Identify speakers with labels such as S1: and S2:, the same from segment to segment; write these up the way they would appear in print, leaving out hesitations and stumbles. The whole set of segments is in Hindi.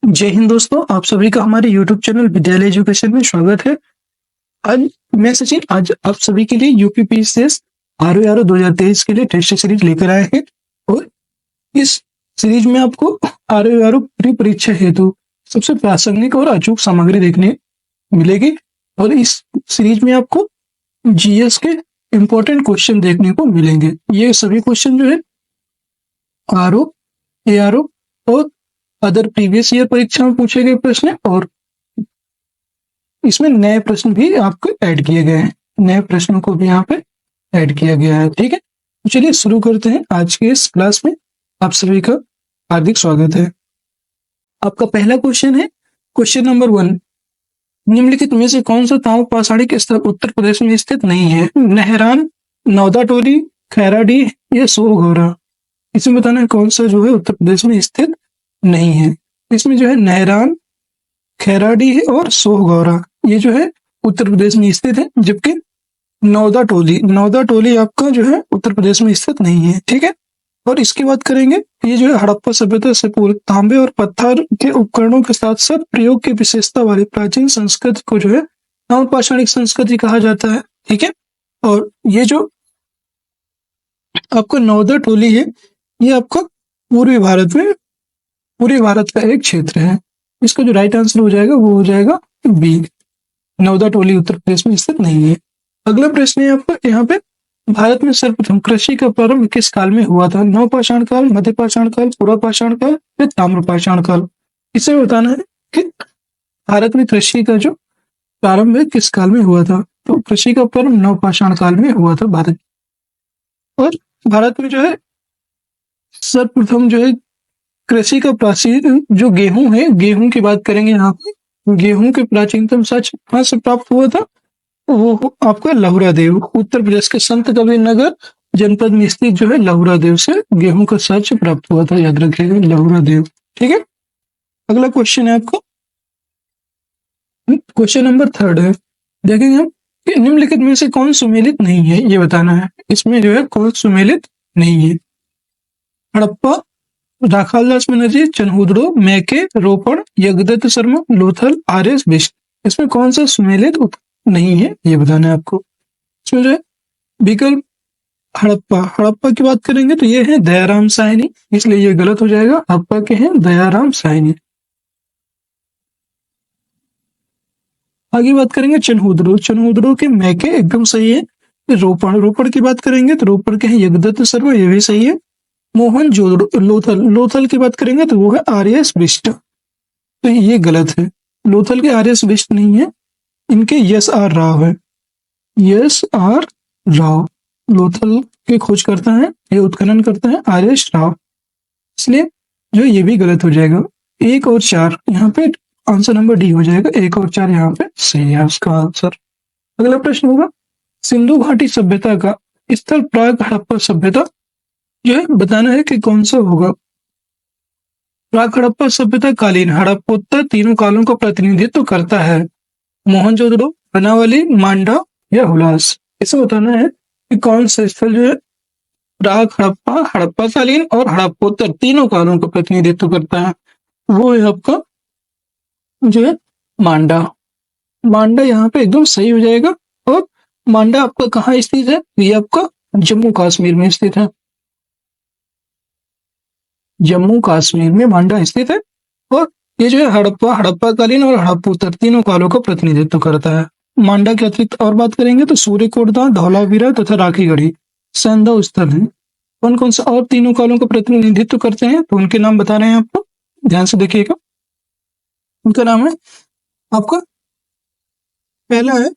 S1: जय हिंद दोस्तों, आप सभी का हमारे YouTube चैनल विद्यालय एजुकेशन में स्वागत है। आज मैं सचिन आज आप सभी के लिए यूपीपीसीएस आरओ 2023 के लिए टेस्ट सीरीज लेकर आए हैं और इस सीरीज में आपको आरओ प्री परीक्षा हेतु सबसे प्रासंगिक और अचूक सामग्री देखने मिलेगी और इस सीरीज में आपको जीएस के इम्पोर्टेंट क्वेश्चन देखने को मिलेंगे। ये सभी क्वेश्चन जो है आरओ, एआरओ और अदर प्रीवियस ईयर परीक्षा में पूछे गए प्रश्न और इसमें नए प्रश्न भी आपको ऐड किए गए हैं। नए प्रश्नों को भी यहाँ पे ऐड किया गया है। ठीक है, तो चलिए शुरू करते हैं। आज के इस क्लास में आप सभी का हार्दिक स्वागत है। आपका पहला क्वेश्चन है क्वेश्चन नंबर 1, निम्नलिखित में से कौन सा ताम्रपाषाणिक स्थल उत्तर प्रदेश में स्थित नहीं है? नहरान, नौदाटोली, खैराडीह या सोहगौरा। इसमें बताना है कौन सा जो है उत्तर प्रदेश में स्थित नहीं है। इसमें जो है नहरान, खैराडीह और सोहगौरा ये जो है उत्तर प्रदेश में स्थित है, जबकि नौदाटोली आपका जो है उत्तर प्रदेश में स्थित नहीं है। ठीक है, और इसकी बात करेंगे, ये जो है हड़प्पा सभ्यता से पूर्व तांबे और पत्थर के उपकरणों के साथ साथ प्रयोग की विशेषता वाली प्राचीन संस्कृति को जो है ताम्रपाषाणिक संस्कृति कहा जाता है। ठीक है, और ये जो आपका नौदाटोली है ये आपका पूर्वी भारत का एक क्षेत्र है। इसका जो राइट आंसर हो जाएगा वो हो जाएगा बी, नौदाटोली उत्तर प्रदेश में स्थित नहीं है। अगला प्रश्न है आपका यहाँ पे, भारत में सर्वप्रथम कृषि का प्रारंभ किस काल में हुआ था? नवपाषाण काल, मध्यपाषाण काल, पुरापाषाण काल या ताम्रपाषाण काल। इसे बताना है कि भारत में कृषि का जो प्रारंभ है किस काल में हुआ था। तो कृषि का प्रारंभ नवपाषाण काल में हुआ था भारत। और भारत में जो है सर्वप्रथम जो है कृषि का प्राचीन जो गेहूं है, गेहूं की बात करेंगे यहाँ पे, गेहूं के प्राचीनतम साक्ष्य कहाँ से प्राप्त हुआ था? वो आपका लहुरा देव, उत्तर प्रदेश के संत कबीर नगर जनपद में स्थित जो है लहुरा देव से गेहूं का साक्ष्य प्राप्त हुआ था। याद रखिएगा लहुरा देव। ठीक है, अगला क्वेश्चन है आपको क्वेश्चन नंबर 3 है। देखेंगे हम कि निम्नलिखित में से कौन सुमेलित नहीं है, ये बताना है। इसमें जो है कौन सुमेलित नहीं है? हड़प्पा, राखालदास बनर्जी, चनहुदड़ो, मैके, रोपड़, यज्ञदत्त शर्मा, लोथल, आर्यस बिष्ट। इसमें कौन सा सुमेलित नहीं है ये बताना है आपको। इसमें जो है विकल्प हड़प्पा की बात करेंगे तो ये है दयाराम साहनी, इसलिए ये गलत हो जाएगा। हड़प्पा के हैं दयाराम साहनी। आगे बात करेंगे चनहुदड़ो के मैके एकदम सही है। रोपड़ की बात करेंगे तो रोपड़ के हैं यज्ञदत्त शर्मा, ये भी सही है। मोहन जोदड़ो लोथल की बात करेंगे तो वो है आर्यस बिष्ट, तो ये गलत है। लोथल के आर्यस बिष्ट नहीं है, इनके यस आर राव है। यस आर राव लोथल के खोज करता है, ये उत्खनन करता है आर्यस राव, इसलिए जो ये भी गलत हो जाएगा। 1 और 4 यहाँ पे आंसर नंबर डी हो जाएगा। 1 और 4 यहाँ पे सही है उसका आंसर। अगला प्रश्न होगा, सिंधु घाटी सभ्यता का स्थल प्राग हड़प्पा सभ्यता जो है बताना है कि कौन सा होगा। प्राग हड़प्पा सभ्यता कालीन हड़प्पोत्तर तीनों कालों का प्रतिनिधित्व करता है। मोहनजोदड़ो, बनावली, मांडा या हुलास। इसे बताना है कि कौन सा स्थल जो है प्राग हड़प्पा, हड़प्पा कालीन और हड़प्पोत्तर तीनों कालों का प्रतिनिधित्व करता है। वो है आपका जो है मांडा यहाँ पे एकदम सही हो जाएगा। और मांडा आपका कहाँ स्थित है? ये आपका जम्मू कश्मीर में स्थित है। जम्मू कश्मीर में मांडा स्थित है और ये जो है हड़प्पा कालीन और हड़प्पोत्तर तीनों कालों का प्रतिनिधित्व करता है। मांडा के अतिरिक्त और बात करेंगे तो सूर्यकोटदा, धौलावीरा तथा राखीगढ़ी सैंधव स्थल है। कौन कौन सा और तीनों कालों का प्रतिनिधित्व करते हैं तो उनके नाम बता रहे हैं आपको, ध्यान से देखिएगा। उनका नाम है आपका, पहला है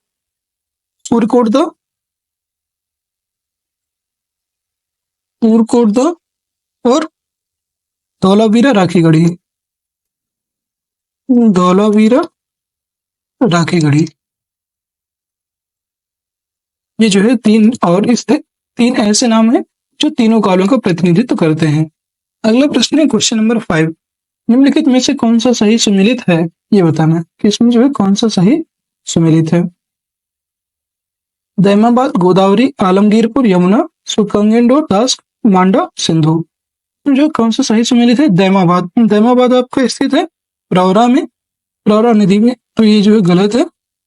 S1: सूर्यकोटदा और धौलावीरा राखीगढ़ी ये जो है 3 और इससे 3 ऐसे नाम हैं जो तीनों कालों का प्रतिनिधित्व करते हैं। अगला प्रश्न है क्वेश्चन नंबर 5, निम्नलिखित में से कौन सा सही सुमेलित है ये बताना है कि इसमें जो है कौन सा सही सुमेलित है। दैमाबाद, गोदावरी, आलमगीरपुर, यमुना, सुकंगेंडो, दास, मांडा, सिंधु। जो कौन सा सही सुमेलित है? दैमाबाद आपका स्थित है प्रवरा नदी में, तो ये जो है गलत है।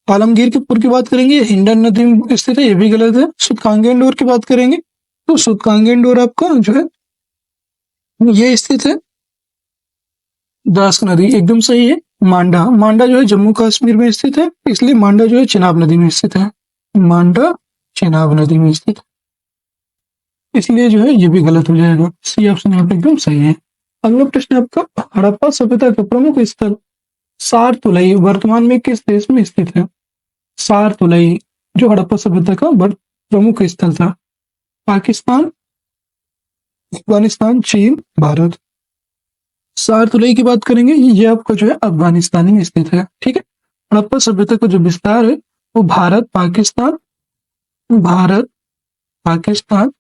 S1: आलमगीर के पुर की बात करेंगे, हिंडन नदी में स्थित है, ये भी गलत है। सुतकांगेंडोर की बात करेंगे तो सुतकांगेंडोर आपका जो है ये स्थित है द्रास नदी, एकदम सही है। मांडा, मांडा जो है जम्मू कश्मीर में स्थित है, इसलिए मांडा जो है चिनाब नदी में स्थित है। मांडा चिनाब नदी में स्थित है, इसलिए जो है ये भी गलत हो जाएगा। सी ऑप्शन यहाँ पे एकदम सही है। अगला प्रश्न आपका, हड़प्पा सभ्यता का प्रमुख स्थल सारतुलई वर्तमान में किस देश में स्थित है? सारतुलई जो हड़प्पा सभ्यता का प्रमुख स्थल था, पाकिस्तान, अफगानिस्तान, चीन, भारत। सारतुलई की बात करेंगे, ये आपका जो है अफगानिस्तान में स्थित है, ठीक है। हड़प्पा सभ्यता का जो विस्तार है वो भारत पाकिस्तान, भारत पाकिस्तान,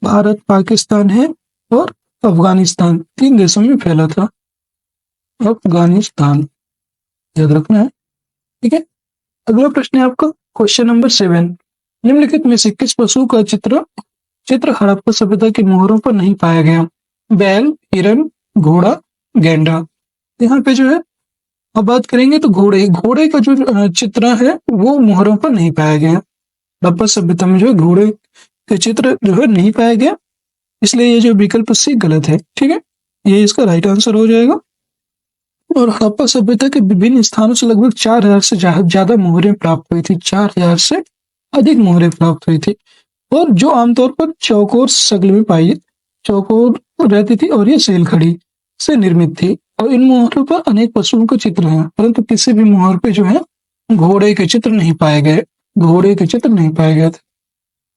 S1: भारत पाकिस्तान है और अफगानिस्तान, 3 देशों में फैला था। अफगानिस्तान याद रखना है, ठीक है। अगला प्रश्न है आपका क्वेश्चन नंबर 7, निम्नलिखित में से किस पशु का चित्र हड़प्पा सभ्यता की मोहरों पर नहीं पाया गया? बैल, हिरन, घोड़ा, गेंडा। यहाँ पे जो है अब बात करेंगे तो घोड़े का जो चित्र है वो मोहरों पर नहीं पाया गया। हड़प्पा सभ्यता में जो है घोड़े का चित्र जो है नहीं पाया गया, इसलिए ये जो विकल्प सी गलत है, ठीक है। ये इसका राइट आंसर हो जाएगा। और हड़प्पा सभ्यता के विभिन्न स्थानों से लगभग 4000 से ज्यादा मोहरें प्राप्त हुई थी, 4000 से अधिक मोहरें प्राप्त हुई थी, और जो आमतौर पर चौकोर शक्ल में पाई, चौकोर रहती थी और ये सेल खड़ी से निर्मित थी। और इन मोहरों पर अनेक पशुओं के चित्र हैं, परंतु किसी भी मोहर पे जो है घोड़े के चित्र नहीं पाए गए, घोड़े के चित्र नहीं पाए गए थे।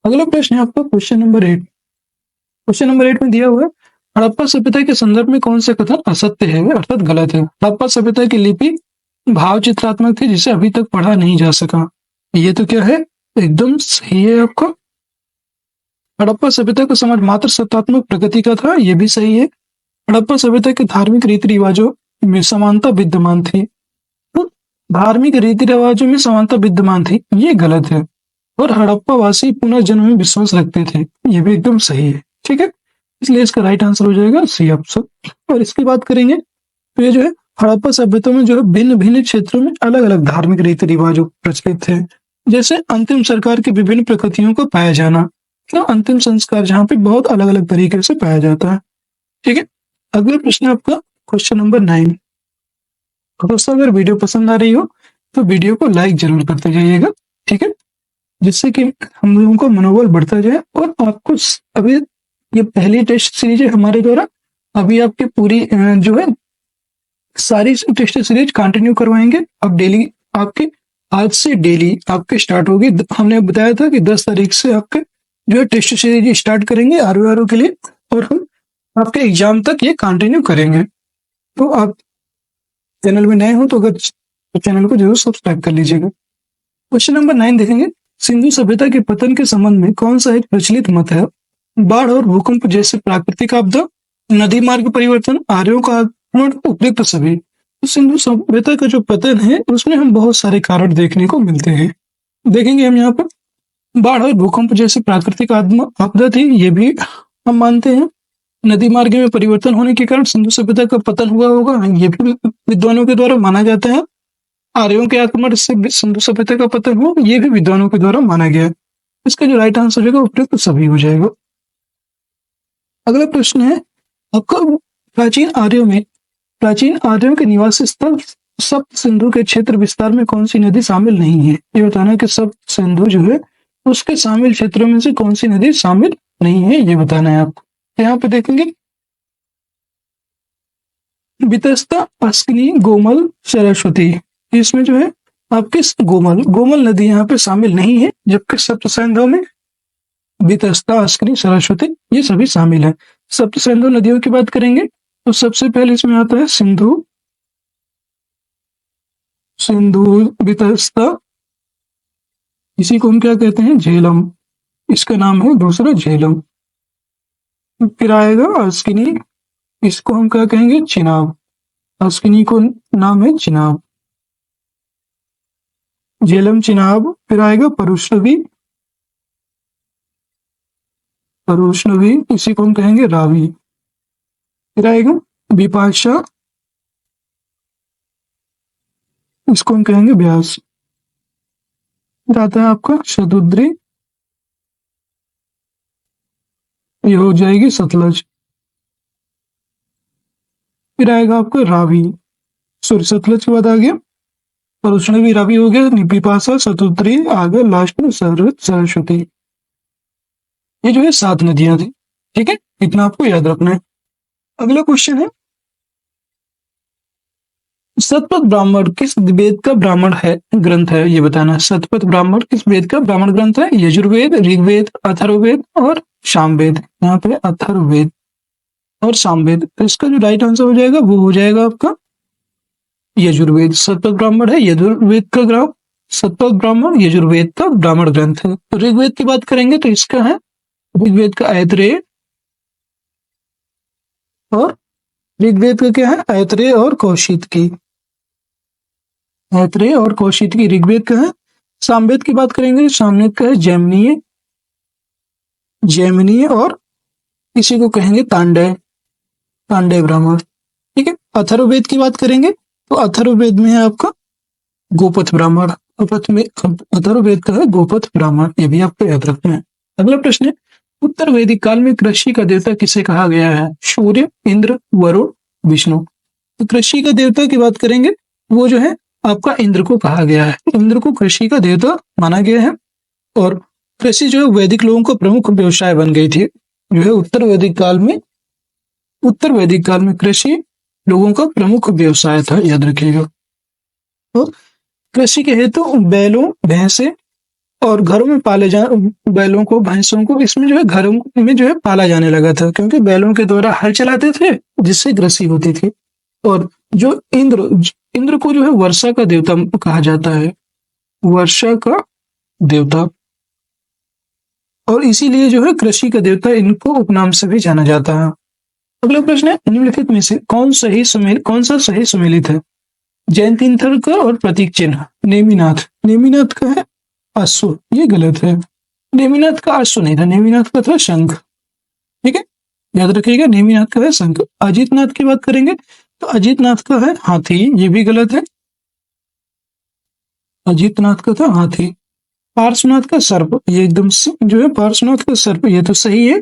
S1: अगला प्रश्न है आपका क्वेश्चन नंबर 8। क्वेश्चन नंबर 8 में दिया हुआ है, हड़प्पा सभ्यता के संदर्भ में कौन सा कथन असत्य है अर्थात गलत है? हड़प्पा सभ्यता की लिपि भाव चित्रात्मक थी जिसे अभी तक पढ़ा नहीं जा सका। ये तो क्या है, एकदम सही है आपका। हड़प्पा सभ्यता का समाज मात्र सत्तात्मक प्रगति का था, ये भी सही है। हड़प्पा सभ्यता के धार्मिक रीति रिवाजों में समानता विद्यमान थी, तो धार्मिक रीति रिवाजों में समानता विद्यमान थी, ये गलत है। और हड़प्पा वासी पुनर्जन्म में विश्वास रखते थे, ये भी एकदम सही है, ठीक है। इसलिए इसका राइट आंसर हो जाएगा सी ऑप्शन। और इसकी बात करेंगे तो ये जो है हड़प्पा सभ्यता में जो है भिन्न भिन्न क्षेत्रों में अलग अलग धार्मिक रीति रिवाज प्रचलित थे, जैसे अंतिम संस्कार की विभिन्न प्रकृतियों को पाया जाना, तो अंतिम संस्कार जहाँ पे बहुत अलग अलग तरीके से पाया जाता है, ठीक है। अगला प्रश्न आपका क्वेश्चन नंबर 9। दोस्तों अगर वीडियो पसंद आ रही हो तो वीडियो को लाइक जरूर करते जाइएगा, ठीक है, जिससे कि हम लोगों का मनोबल बढ़ता जाए। और आपको अभी ये पहली टेस्ट सीरीज है हमारे द्वारा, अभी आपकी पूरी जो है सारी टेस्ट सीरीज कंटिन्यू करवाएंगे। अब डेली आपके आज से डेली आपके स्टार्ट होगी। हमने बताया था कि 10 तारीख से आपके जो है टेस्ट सीरीज स्टार्ट करेंगे आर के लिए, और हम आपके एग्जाम तक ये कंटिन्यू करेंगे। तो आप चैनल में नए हो तो अगर चैनल को जरूर सब्सक्राइब कर लीजिएगा। क्वेश्चन नंबर 9 देखेंगे, सिंधु सभ्यता के पतन के संबंध में कौन सा एक प्रचलित मत है? बाढ़ और भूकंप जैसे प्राकृतिक आपदा, नदी मार्ग परिवर्तन, आर्यों का आगमन, उपयुक्त सभी। तो सिंधु सभ्यता का जो पतन है उसमें हम बहुत सारे कारण देखने को मिलते हैं। देखेंगे हम यहाँ पर बाढ़ और भूकंप जैसे प्राकृतिक आपदा थी, ये भी हम मानते हैं। नदी मार्ग में परिवर्तन होने के कारण सिंधु सभ्यता का पतन हुआ होगा, ये भी विद्वानों के द्वारा माना जाता है। आर्यों के आक्रमण से सिंधु सभ्यता का पतन हुआ, ये भी विद्वानों के द्वारा माना गया है। इसका जो राइट आंसर होगा उपयुक्त सभी हो जाएगा। अगला प्रश्न है आपका, प्राचीन आर्यों के निवास स्थल सप्त सिंधु के क्षेत्र विस्तार में कौन सी नदी शामिल नहीं है? ये बताना है कि सप्त सिंधु जो है उसके शामिल क्षेत्रों में से कौन सी नदी शामिल नहीं है, ये बताना है आपको। यहाँ पे देखेंगे वितस्ता, अस्किनी, गोमल, सरस्वती, इसमें जो है आपके गोमल नदी यहाँ पे शामिल नहीं है, जबकि सप्त सिंधु में वितस्ता, अस्किनी, सरस्वती ये सभी शामिल है। सप्त सिंधु नदियों की बात करेंगे तो सबसे पहले इसमें आता है सिंधु, वितस्ता, इसी को हम क्या कहते हैं, झेलम, इसका नाम है दूसरा झेलम। फिर आएगा अस्किनी, इसको हम क्या कहेंगे, चिनाब, अस्किनी को नाम है चिनाब, झेलम, चिनाब। फिर आएगा परुष्णवी, इसी को हम कहेंगे रावी। फिर आएगा विपाशा, इसको हम कहेंगे व्यास। फिर आता है आपका शतुद्री, ये हो जाएगी सतलज। फिर आएगा आपका रावी, सॉरी सतलज के बाद आ गया और उसमें भी रावी हो गया, विपाशा, शतुद्री, आगे लास्ट में सरस्वती। ये जो है 7 नदियां थी। ठीक है, इतना आपको याद रखना है। अगला क्वेश्चन है, शतपथ ब्राह्मण किस वेद का ब्राह्मण है, ग्रंथ है, ये बताना है। शतपथ ब्राह्मण किस वेद का ब्राह्मण ग्रंथ है? यजुर्वेद, ऋग्वेद, अथर्ववेद और सामवेद। यहाँ पे अथर्ववेद और सामवेद, तो इसका जो राइट आंसर हो जाएगा वो हो जाएगा आपका यजुर्वेद। शतपथ ब्राह्मण है यजुर्वेद का ग्रंथ, शतपथ ब्राह्मण यजुर्वेद का ब्राह्मण ग्रंथ है। तो ऋग्वेद की बात करेंगे तो इसका है ऋग्वेद का ऐतरेय, और ऋग्वेद का क्या है? ऐतरेय और कौशिकी। ऐतरेय और कौशिकी ऋग्वेद का है। सामवेद की बात करेंगे, सामवेद का है जैमिनीय, जैमिनीय और इसी को कहेंगे तांडेय, तांडेय ब्राह्मण। ठीक है, अथर्ववेद की बात करेंगे तो अथर्ववेद में है आपका गोपथ ब्राह्मण, अथर्ववेद का है गोपथ ब्राह्मण, ये भी आपको याद रखना है। अगला प्रश्न है, उत्तर वैदिक काल में कृषि का देवता किसे कहा गया है? सूर्य, इंद्र, वरुण, विष्णु। तो कृषि का देवता की बात करेंगे, वो जो है आपका इंद्र को कहा गया है। इंद्र को कृषि का देवता माना गया है, और कृषि जो है वैदिक लोगों का प्रमुख व्यवसाय बन गई थी। जो है उत्तर वैदिक काल में कृषि लोगों का प्रमुख व्यवसाय था, याद रखिएगा। तो कृषि के हेतु बैलों, भैंसे और घरों में पाले बैलों को, भैंसों को, इसमें जो है घरों में जो है पाला जाने लगा था, क्योंकि बैलों के द्वारा हल चलाते थे जिससे कृषि होती थी। और जो इंद्र को जो है वर्षा का देवता कहा जाता है, वर्षा का देवता, और इसीलिए जो है कृषि का देवता इनको उपनाम से भी जाना जाता है। अगला प्रश्न है, निम्नलिखित में से कौन सा सही सुमेलित है? जैन तीर्थंकर और प्रतीक चिन्ह। नेमिनाथ, नेमिनाथ का है अश्व, ये गलत है। नेमिनाथ का अश्व नहीं था, नेमिनाथ का था शंख। ठीक है, याद रखिएगा, नेमिनाथ का है शंख। अजितनाथ की बात करेंगे तो अजितनाथ का है हाथी, ये भी गलत है। अजितनाथ का था हाथी। पार्श्वनाथ का सर्प, ये एकदम जो है पार्श्वनाथ का सर्प, ये तो सही है।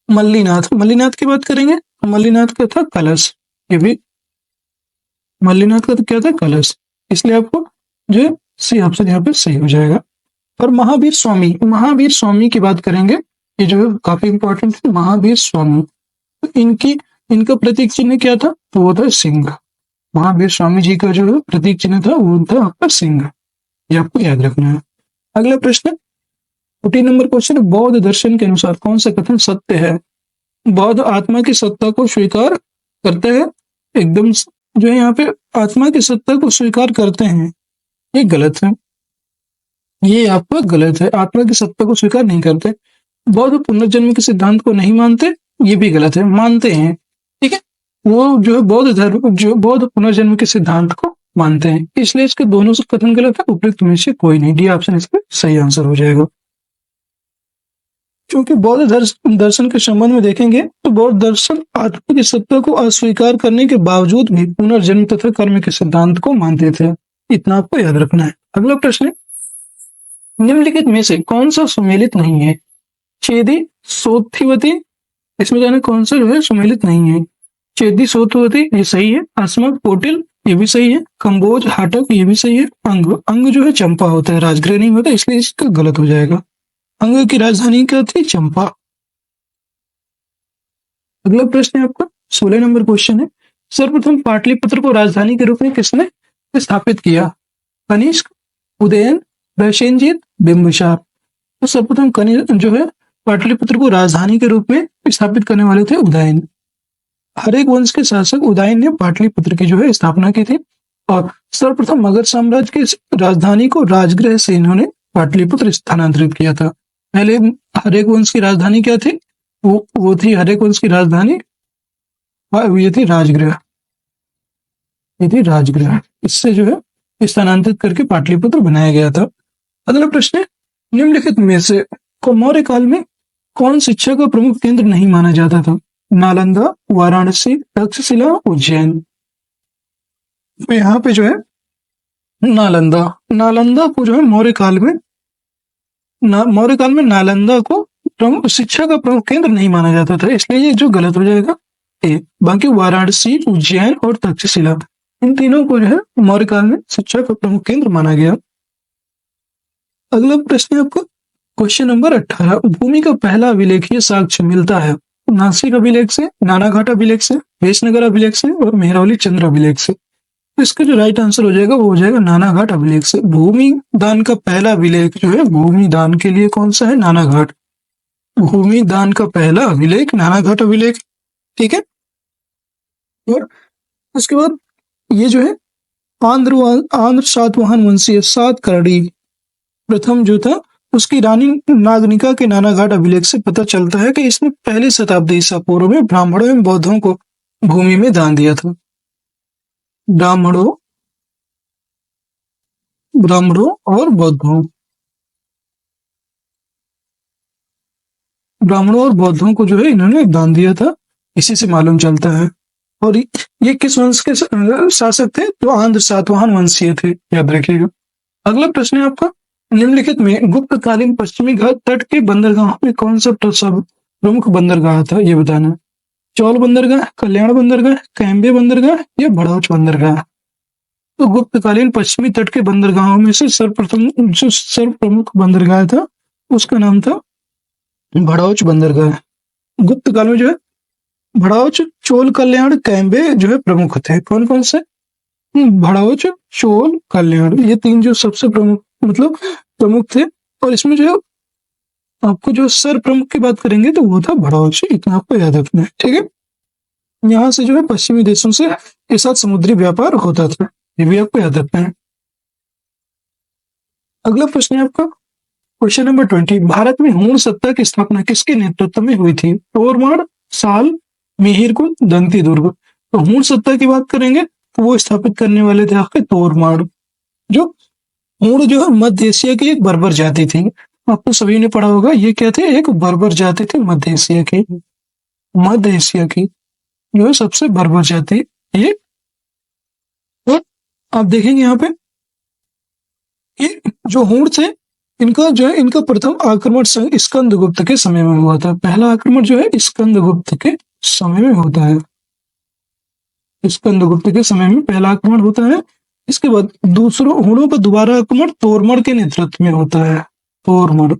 S1: मल्लीनाथ की बात करेंगे, मल्लीनाथ का था कलश, ये भी मल्लीनाथ का तो क्या था? कलश। इसलिए आपको जो है सी ऑप्शन यहाँ पे सही हो जाएगा। और महावीर स्वामी की बात करेंगे, ये जो है काफी इंपॉर्टेंट है। महावीर स्वामी, तो इनका प्रतीक चिन्ह क्या था? तो वो था सिंह। महावीर स्वामी जी का जो है प्रतीक चिन्ह था वो था आपका सिंह, ये आपको याद रखना है। अगला प्रश्न 14 नंबर क्वेश्चन, बौद्ध दर्शन के अनुसार कौन सा कथन सत्य है? बौद्ध आत्मा की सत्ता को स्वीकार करते हैं, एकदम जो है यहाँ पे आत्मा की सत्ता को स्वीकार करते हैं, ये गलत है। ये आपका गलत है, आत्मा की सत्ता को स्वीकार नहीं करते। बौद्ध पुनर्जन्म के सिद्धांत को नहीं मानते, ये भी गलत है, मानते हैं। ठीक है, वो जो है बौद्ध धर्म, जो बौद्ध पुनर्जन्म के सिद्धांत को मानते हैं, इसलिए इसके दोनों से कथन गलत है, उपयुक्त में से कोई नहीं। डी ऑप्शन इसका सही आंसर हो जाएगा। क्योंकि बौद्ध दर्शन के संबंध में देखेंगे तो बौद्ध दर्शन आत्मा की सत्ता को अस्वीकार करने के बावजूद भी पुनर्जन्म तथा कर्म के सिद्धांत को मानते थे, इतना आपको याद रखना है। अगला प्रश्न, निम्नलिखित में से कौन सा सुमेलित नहीं है? चेदी, सोथिवती, इसमें जाने कौन सा जो है सुमेलित नहीं है? चेदी, सोथवती, ये सही है। अस्मक, पोटिल, ये भी सही है। कंबोज, हाटक, ये भी सही है। अंग जो है चंपा होता है, राजगृह नहीं होता, इसलिए इसका गलत हो जाएगा। अंग की राजधानी क्या थी? चंपा। अगला प्रश्न है आपका 16 नंबर क्वेश्चन है, सर्वप्रथम पाटलिपुत्र को राजधानी के रूप में किसने स्थापित किया? कनिष्क, उदयन, प्रसेनजीत, बिंबिसार। तो सर्वप्रथम जो है पाटलिपुत्र को राजधानी के रूप में स्थापित करने वाले थे उदयन। हरेक वंश के शासक उदयन ने पाटलिपुत्र की जो है स्थापना की थी, और सर्वप्रथम मगध साम्राज्य की राजधानी को राजगृह से इन्होंने पाटलिपुत्र स्थानांतरित किया था। पहले हरेक वंश की राजधानी क्या थी? वो थी हरेक वंश की राजधानी, ये थी राजगृह, ये थी राजगृह। इससे जो है स्थानांतरित करके पाटलिपुत्र बनाया गया था। अगला प्रश्न है, निम्नलिखित में से मौर्य काल में कौन शिक्षा का प्रमुख केंद्र नहीं माना जाता था? नालंदा, वाराणसी, तक्षशिला, उज्जैन। तो यहाँ पे जो है नालंदा, नालंदा को जो है मौर्य काल में मौर्य काल में नालंदा को शिक्षा का प्रमुख केंद्र नहीं माना जाता था, इसलिए ये जो गलत हो जाएगा ए। बाकी वाराणसी, उज्जैन और तक्षशिला, इन तीनों को जो है मौर्य काल में शिक्षा का प्रमुख केंद्र माना गया। अगला प्रश्न है आपका क्वेश्चन नंबर 18। भूमि का पहला अभिलेखीय साक्ष्य मिलता है नासिक अभिलेख से, नानाघाट अभिलेख से, वेशनगर अभिलेख से और मेहरौली चंद्र अभिलेख से। तो इसका जो राइट आंसर हो जाएगा वो हो जाएगा नानाघाट अभिलेख से। भूमि दान का पहला अभिलेख जो है भूमि दान के लिए कौन सा है? नानाघाट। भूमि दान का पहला अभिलेख नानाघाट अभिलेख, ठीक है। और उसके बाद ये जो है आंध्र सातवाहन वंशीय सातकर्णी प्रथम जो था उसकी रानी नागनिका के नानाघाट अभिलेख से पता चलता है कि इसने पहली शताब्दी ईसा पूर्व में ब्राह्मणों एवं बौद्धों को भूमि में दान दिया था। ब्राह्मणों और बौद्धों को जो है इन्होंने दान दिया था, इसी से मालूम चलता है। और ये किस वंश के शासक थे? तो आंध्र सातवाहन वंशीय थे, याद रखिएगा। अगला प्रश्न है आपका निम्नलिखित में गुप्तकालीन पश्चिमी घाट तट के बंदरगाहों में कौन सा प्रमुख बंदरगाह था, ये बताना। चौल बंदरगाह, कल्याण बंदरगाह, कैम्बे बंदरगाह या भड़ौच बंदरगाह। तो गुप्तकालीन पश्चिमी तट के बंदरगाहों में से सर्वप्रथम जो सर्वप्रमुख बंदरगाह था उसका नाम था भड़ौच बंदरगाह। गुप्त काल में जो है भड़ौच, चोल, कल्याण, कैम्बे जो है प्रमुख थे। कौन कौन से? भड़ौच, चोल, कल्याण, ये तीन जो सबसे प्रमुख थे। और इसमें जो आपको जो सर प्रमुख की बात करेंगे तो वो था भड़ौच, इतना आपको याद रखना है, ठीक है। यहाँ से जो है पश्चिमी देशों से के साथ समुद्री व्यापार होता था, ये भी आपको याद रखना है। अगला प्रश्न है आपका क्वेश्चन नंबर 20। भारत में हूण सत्ता की स्थापना किसके नेतृत्व में हुई थी? तोरमाड़, साल, मिहिरकुंड, दंती दुर्ग। तो हूण सत्ता की बात करेंगे तो वो स्थापित करने वाले थे आपके तोरमाड़। जो हूण जो है मध्य एशिया की एक बर्बर जाति थी, आपको सभी ने पढ़ा होगा। ये क्या थे? एक बर्बर जाति थी मध्य एशिया की जो है सबसे बर्बर जाति ये। और आप देखेंगे यहाँ पे ये जो हूण थे इनका प्रथम आक्रमण स्कंदगुप्त के समय में हुआ था। पहला आक्रमण जो है स्कंदगुप्त के समय में होता है, स्कंदगुप्त के समय में पहला आक्रमण होता है। इसके बाद दूसरों हूणों का दोबारा आक्रमण तोरमड़ के नेतृत्व में होता है। तोरमड़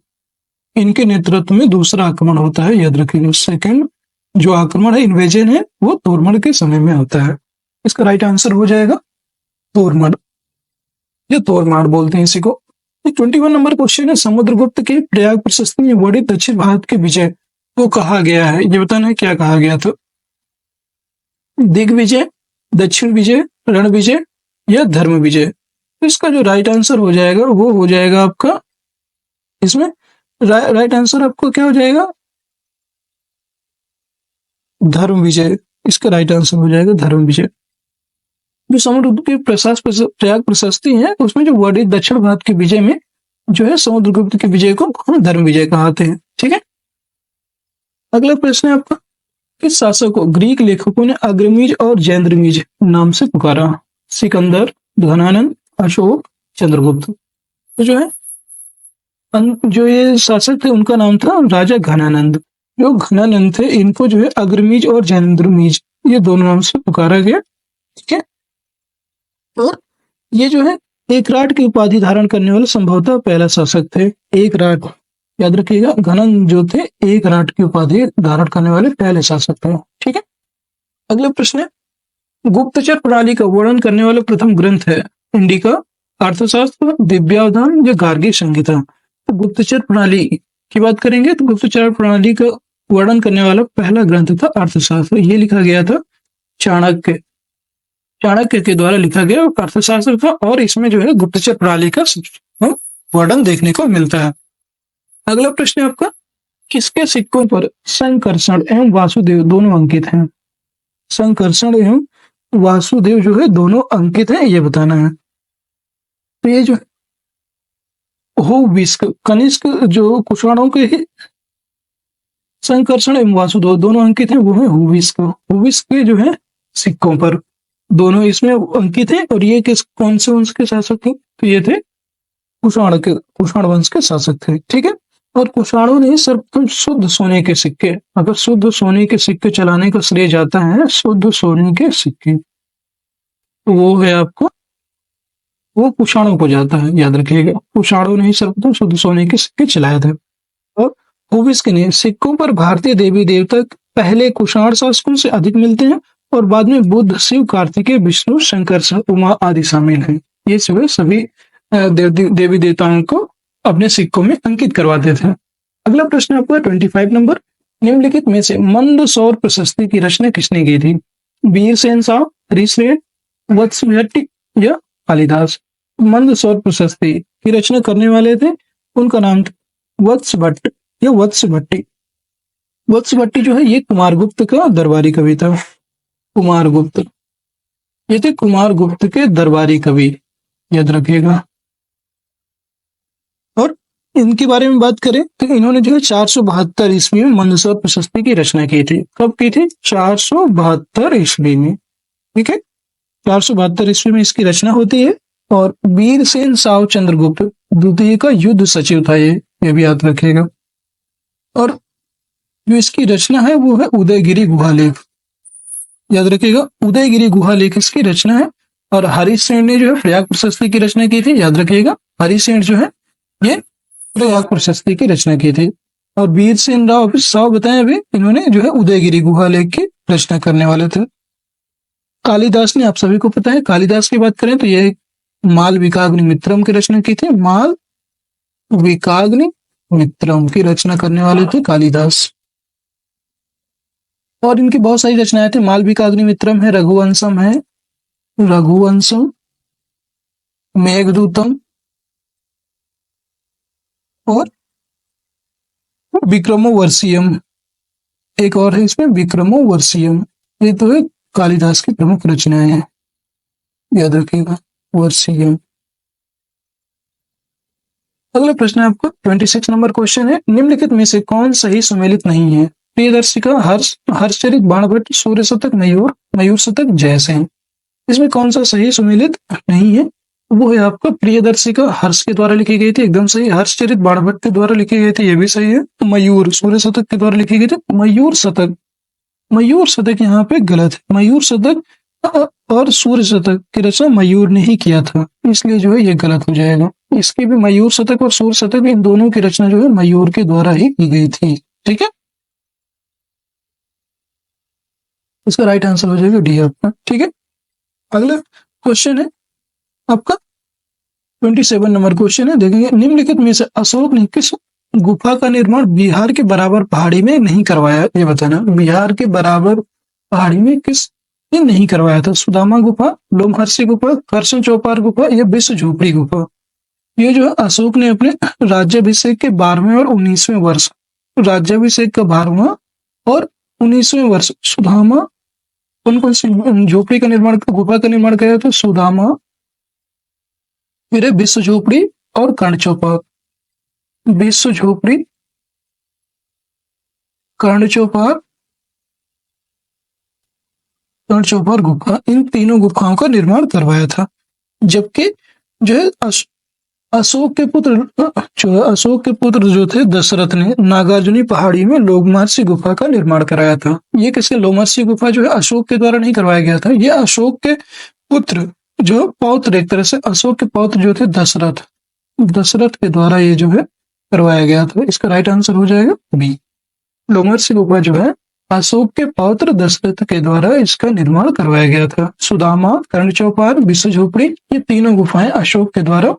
S1: इनके नेतृत्व में दूसरा आक्रमण होता है, याद रखिएगा। सेकंड जो आक्रमण है, इन्वेजन है, वो तोरमड़ के समय में होता है। इसका राइट आंसर हो जाएगा तोरमड़, ये तोरमाड़ बोलते हैं इसी को। 21 नंबर क्वेश्चन है समुद्रगुप्त के प्रयाग प्रशस्ति में वर्णित दक्षिण भारत के विजय को कहा गया है, ये बताना है क्या कहा गया था। दिग्विजय, दक्षिण विजय, रण विजय या धर्म विजय। तो इसका जो राइट आंसर हो जाएगा वो हो जाएगा आपका, इसमें राइट आंसर आपको क्या हो जाएगा? धर्म विजय। इसका राइट आंसर हो जाएगा धर्म विजय। जो समुद्रगुप्त की प्रयाग प्रशस्ति है उसमें जो वर्णित दक्षिण भारत के विजय में जो है समुद्रगुप्त के विजय को हम धर्म विजय कहते हैं, ठीक है। अगला प्रश्न है आपका किस शासक को ग्रीक लेखकों ने अग्रमीज और जैंद्रमीज नाम से पुकारा? सिकंदर, घनानंद, अशोक, चंद्रगुप्त। तो जो है जो ये शासक थे उनका नाम था राजा घनानंद। जो घनानंद थे इनको जो है अग्रमीज और जैंद्रमीज ये दोनों नाम से पुकारा गया, ठीक है। और ये जो है एकराट की उपाधि धारण करने वाले संभवतः पहला शासक थे। एकराट, याद रखिएगा, घनन जो थे एकराट की उपाधि धारण करने वाले पहले शासक थे, ठीक है। अगला प्रश्न है गुप्तचर प्रणाली का वर्णन करने वाला प्रथम ग्रंथ है इंडिका, अर्थशास्त्र, दिव्यावधान या गार्गी संहिता। तो गुप्तचर प्रणाली की बात करेंगे तो गुप्तचर प्रणाली का वर्णन करने वाला पहला ग्रंथ था अर्थशास्त्र। ये लिखा गया था चाणक्य के द्वारा लिखा गया अर्थशास्त्र था। और इसमें जो है गुप्तचर प्रणाली का वर्णन देखने को मिलता है। अगला प्रश्न है आपका किसके सिक्कों पर संकर्षण एवं वासुदेव दोनों अंकित हैं? संकर्षण एवं वासुदेव जो है दोनों अंकित हैं, ये बताना है। तो ये जो हो कनिष्क जो कुषाणों के संकर्षण एवं वासुदेव दोनों अंकित हैं, वो है हुविस के जो है सिक्कों पर, दोनों इसमें अंकित है। और ये किस कौन से वंश के शासक थे? तो ये थे कुषाण वंश के शासक थे, ठीक है। और कुषाणों ने सर्वप्रथम शुद्ध सोने के सिक्के, अगर शुद्ध सोने के सिक्के चलाने का श्रेय जाता है शुद्ध सोने के सिक्के, तो वो है आपको, वो कुषाणों को जाता है, याद रखिएगा। कुषाणों ने ही सर्वप्रथम शुद्ध सोने के सिक्के चलाए थे। और हुविस्क ने सिक्कों पर भारतीय देवी देवता पहले कुषाण शासकों से अधिक मिलते हैं, और बाद में बुद्ध, शिव, कार्तिकेय, विष्णु, शंकर, उमा आदि शामिल हैं। ये सभी देवी देवताओं को अपने सिक्कों में अंकित करवाते थे। अगला प्रश्न आपका 25 नंबर, निम्नलिखित में से मंदसौर प्रशस्ति की रचना किसने की थी? वीरसेन साव, हरिश्रेण, वत्सभट्टी या कालिदास? मंदसौर प्रशस्ति की रचना करने वाले थे, उनका नाम था वत्सभट्ट या वत्सभट्टी। वत्सभट्टी जो है ये कुमारगुप्त का दरबारी कवि था। कुमारगुप्त, ये थे कुमारगुप्त के दरबारी कवि, याद रखिएगा। और इनके बारे में बात करें तो इन्होंने जो है 472 ईस्वी में मंदसौर प्रशस्ति की रचना की थी। कब की थी? 472 ईस्वी में, ठीक है। 472 ईस्वी में इसकी रचना होती है। और वीरसेन साव चंद्रगुप्त द्वितीय का युद्ध सचिव था, ये भी याद रखिएगा। और जो इसकी रचना है वो है उदयगिरी गुहालेख, याद रखिएगा। उदयगिरी गुहालेख इसकी रचना है। और हरिश्रेण ने जो है प्रयाग प्रशस्ति की रचना की थी, याद रखिएगा। हरिश्रेण जो है ये प्रयाग प्रशस्ति की रचना की थी। और वीरसेन साव बताए अभी, इन्होंने जो है उदयगिरी गुहालेख की रचना करने वाले थे। कालिदास ने, आप सभी को पता है, कालिदास की बात करें तो ये मालविकाग्नि मित्रम की रचना की थी। मालविकाग्नि मित्रम की रचना करने वाले थे कालिदास। और इनकी बहुत सारी रचनाएं थी। मालविकाग्नि मित्रम है, रघुवंशम, मेघदूतम और विक्रमोवर्षियम। एक और है इसमें विक्रमोवर्षियम। ये तो है कालिदास की प्रमुख रचनाएं हैं, याद रखिएगा, वर्षियम। अगला प्रश्न है आपको 26 नंबर क्वेश्चन है, निम्नलिखित में से कौन सही सुमेलित नहीं है? प्रियदर्शिका, हर्षचरित, बाणभट्ट, सूर्य शतक, मयूर शतक, जयसेन। इसमें कौन सा सही सुमेलित नहीं है? वो है आपका प्रियदर्शिका, हर्ष के द्वारा लिखी गई थी, एकदम सही। हर्षचरित बाणभट्ट के द्वारा लिखी गई थी, ये भी सही है। मयूर सूर्य शतक के द्वारा लिखी गई थी। मयूर शतक यहाँ पे गलत है। मयूर शतक और सूर्य शतक की रचना मयूर ने ही किया था, इसलिए जो है ये गलत हो जाएगा। इसकी भी मयूर शतक और सूर्य शतक, इन दोनों की रचना जो है मयूर के द्वारा ही की गई थी, ठीक है। इसका राइट आंसर हो जाएगा डी आपका, ठीक है। अगला क्वेश्चन है आपका 27 नंबर क्वेश्चन है, देखेंगे निम्नलिखित में से अशोक ने किस गुफा का निर्माण बिहार के बराबर पहाड़ी में नहीं करवाया? ये बताना, बिहार के बराबर पहाड़ी में किस ने नहीं करवाया था? सुदामा गुफा, लोमहर्षि गुफा, करसन चौपार गुफा या विश्व झोपड़ी गुफा? ये जो है अशोक ने अपने राज्याभिषेक के 12वें और 19वें वर्ष, राज्याभिषेक का 12वां और 19वें वर्ष सुदामा कौन सी झोपड़ी का निर्माण, गुफा का निर्माण किया था? सुदामा, फिर विश्व झोपड़ी और कर्ण चौपार। विश्व झोपड़ी, कर्ण चौपार गुफा, इन तीनों गुफाओं का निर्माण करवाया था। जबकि जो है अशोक के पुत्र जो थे दशरथ ने नागार्जुनी पहाड़ी में लोमहर्षि गुफा का निर्माण कराया था। ये किसके? लोमहर्षि गुफा जो है अशोक के द्वारा नहीं करवाया गया था, ये अशोक के पुत्र जो पौत्र, एक तरह से अशोक के पौत्र जो थे दशरथ के द्वारा ये जो है करवाया गया था। इसका राइट आंसर हो जाएगा बी। लोमहर्षि गुफा जो है अशोक के पौत्र दशरथ के द्वारा इसका निर्माण करवाया गया था। सुदामा, कर्ण चौपार, विश्व झोपड़ी, ये तीनों गुफाएं अशोक के द्वारा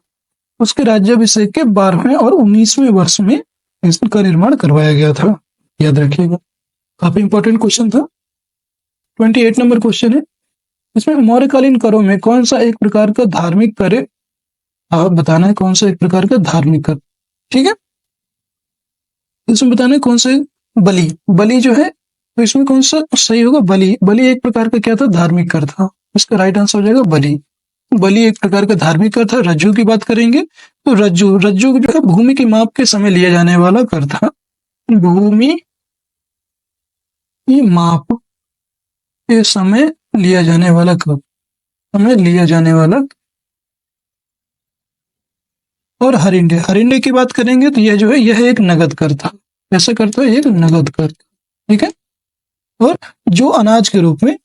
S1: उसके राज्याभिषेक के 12वें और 19वें वर्ष में इसका निर्माण करवाया गया था, याद रखिएगा। काफी इंपॉर्टेंट क्वेश्चन था। 28 नंबर क्वेश्चन है, इसमें मौर्यकालीन करों में कौन सा एक प्रकार का धार्मिक कार्य, आप बताना है कौन सा एक प्रकार का धार्मिक कर, ठीक है। इसमें बताना है कौन सा, बलि जो है, तो इसमें कौन सा सही होगा? बलि एक प्रकार का क्या था? धार्मिक कर था। इसका राइट आंसर हो जाएगा बलि एक प्रकार का धार्मिक कर था। रज्जू की बात करेंगे तो रज्जू जो है भूमि की माप के समय लिया जाने वाला कर था। भूमि ये माप के समय लिया जाने वाला कब, समय लिया जाने वाला। और हरिंडे, हरिंडे की बात करेंगे तो यह जो है यह एक नगद कर था। कैसा कर था, एक नगद कर था। ठीक है, और जो अनाज के रूप में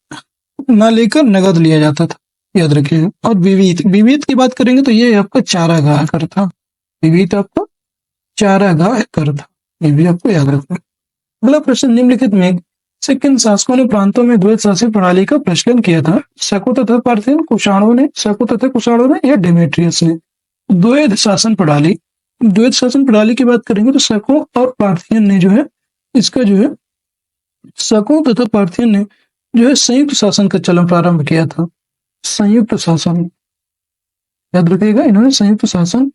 S1: ना लेकर नगद लिया जाता था, याद रखिएगा। और विविध, विविध की बात करेंगे तो ये आपका चारागाह कर था। विविध आपका चारागाह कर था, ये भी आपको याद रखना है। अगला प्रश्न, निम्नलिखित में से किन शासकों ने प्रांतों में द्वैत शासन प्रणाली का प्रचलन किया था? शको तथा पार्थियन, कुषाणों ने, शको तथा कुषाणों ने, या डेमेट्रियस ने? द्वैत शासन प्रणाली, द्वैत शासन प्रणाली की बात करेंगे तो शको और पार्थियन ने जो है इसका जो है, शको तथा पार्थियन ने जो है संयुक्त शासन का चलन प्रारंभ किया था। संयुक्त शासन, याद रखिएगा, इन्होंने संयुक्त शासन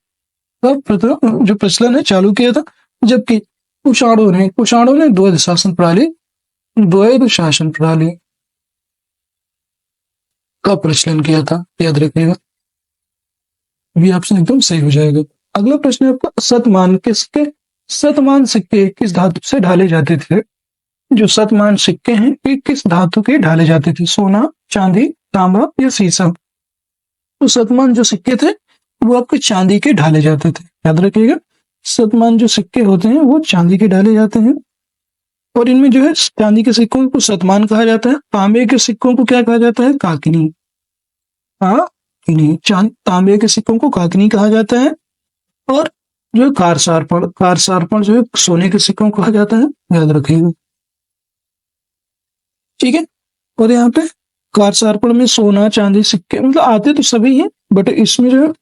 S1: का प्रथम जो प्रचलन है चालू किया था। जबकि कुषाणों ने द्वैत शासन प्रणाली, द्वैत शासन प्रणाली का प्रचलन किया था, याद रखिएगा। भी ऑप्शन एकदम सही हो जाएगा। अगला प्रश्न है आपका, शतमान किसके, शतमान सिक्के किस धातु से ढाले जाते थे? जो शतमान सिक्के हैं ये किस धातु के ढाले जाते थे? सोना, चांदी, तांबा या शीशम? तो शतमान जो सिक्के थे वो आपके चांदी के ढाले जाते थे, याद रखिएगा। शतमान जो सिक्के होते हैं वो चांदी के ढाले जाते हैं। और इनमें जो है चांदी के सिक्कों को शतमान कहा जाता है, तांबे के सिक्कों को क्या कहा जाता है? काकनी। हाँ, तांबे के सिक्कों को काकनी कहा जाता है। और जो कारसारपण, कारसारपण जो है सोने के सिक्कों को कहा जाता है, याद रखिएगा। ठीक है, और यहाँ पे कारसारपण में सोना चांदी सिक्के मतलब आते तो सभी हैं, बट इसमें जो है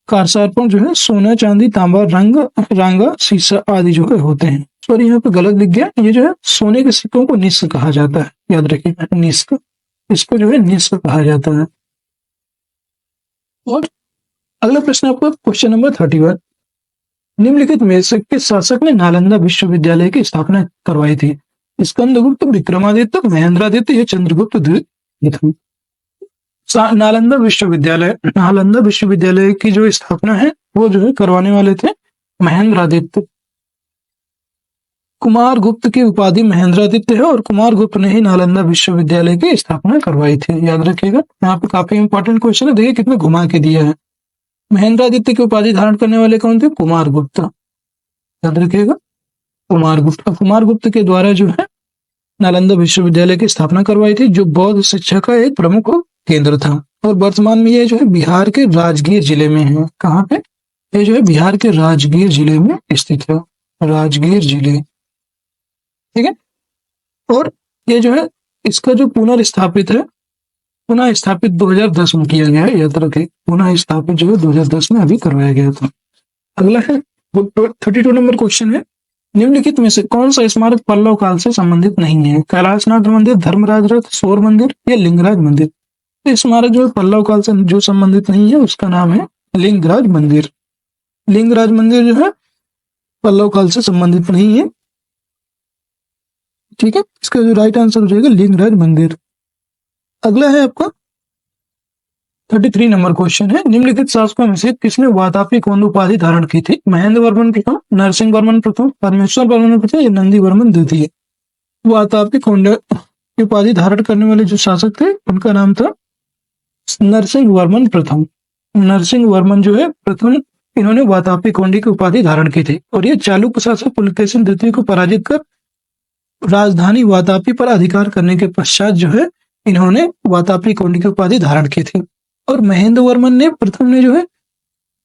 S1: कारसारपण जो है सोना चांदी तांबा रांगा शीशा आदि जो है होते हैं। सॉरी, यहाँ पे गलत लिख गया, ये जो है सोने के सिक्कों को निस्क कहा जाता है, याद रखिएगा, निस्क, इसको जो है निस्क कहा जाता है। और अगला प्रश्न आपका क्वेश्चन नंबर 31, निम्नलिखित में से किस शासक ने नालंदा विश्वविद्यालय की स्थापना करवाई थी? स्कंदगुप्त, विक्रमादित्य, महेंद्रादित्य या चंद्रगुप्त द्वितीय? नालंदा विश्वविद्यालय की जो स्थापना है वो जो है करवाने वाले थे महेंद्रादित्य। कुमार गुप्त की उपाधि महेंद्रादित्य है और कुमार गुप्त ने ही नालंदा विश्वविद्यालय की स्थापना करवाई थी, याद रखिएगा। यहाँ पे काफी इंपॉर्टेंट क्वेश्चन है, देखिए कितने घुमा के दिया है। महेंद्रादित्य की उपाधि धारण करने वाले कौन थे? कुमार गुप्त, याद रखिएगा, कुमार गुप्त। कुमार गुप्त के द्वारा जो है नालंदा विश्वविद्यालय की स्थापना करवाई थी, जो बौद्ध शिक्षा का एक प्रमुख केंद्र था। और वर्तमान में ये जो है बिहार के राजगीर जिले में है। कहाँ पे? ये जो है बिहार के राजगीर जिले में स्थित है, राजगीर जिले। ठीक है, और ये जो है इसका जो पुनर्स्थापित है, पुनः स्थापित 2010 में किया गया है, याद रखें, पुनः स्थापित जो है 2010 में अभी करवाया गया था। अगला है 32 नंबर क्वेश्चन है, निम्नलिखित में से कौन सा स्मारक पल्लव काल से संबंधित नहीं है? कैलाशनाथ मंदिर, धर्मराज रथ, सौर मंदिर या लिंगराज मंदिर? तो स्मारक जो है पल्लव काल से जो संबंधित नहीं है उसका नाम है लिंगराज मंदिर। लिंगराज मंदिर जो है पल्लव काल से संबंधित नहीं है। ठीक है, इसका जो राइट आंसर हो जाएगा लिंगराज मंदिर। अगला है आपका 33 नंबर क्वेश्चन है, निम्नलिखित शासकों में से किसने वातापी कोंड उपाधि धारण की थी? महेंद्र वर्मन प्रथम, नरसिंह वर्मन प्रथम, परमेश्वर वर्मन प्रथम या नंदी वर्मन द्वितीय? वातापी कोंड की उपाधि धारण करने वाले जो शासक थे उनका नाम था नरसिंह वर्मन प्रथम। नरसिंह वर्मन जो है प्रथम, इन्होंने वातापी कोंडी की उपाधि धारण की थी। और ये चालुक्य शासक पुलकेशिन द्वितीय को पराजित कर राजधानी वातापी पर अधिकार करने के पश्चात जो है इन्होंने वातापी कोंडी की उपाधि धारण की थी। और महेंद्र वर्मन ने प्रथम ने जो है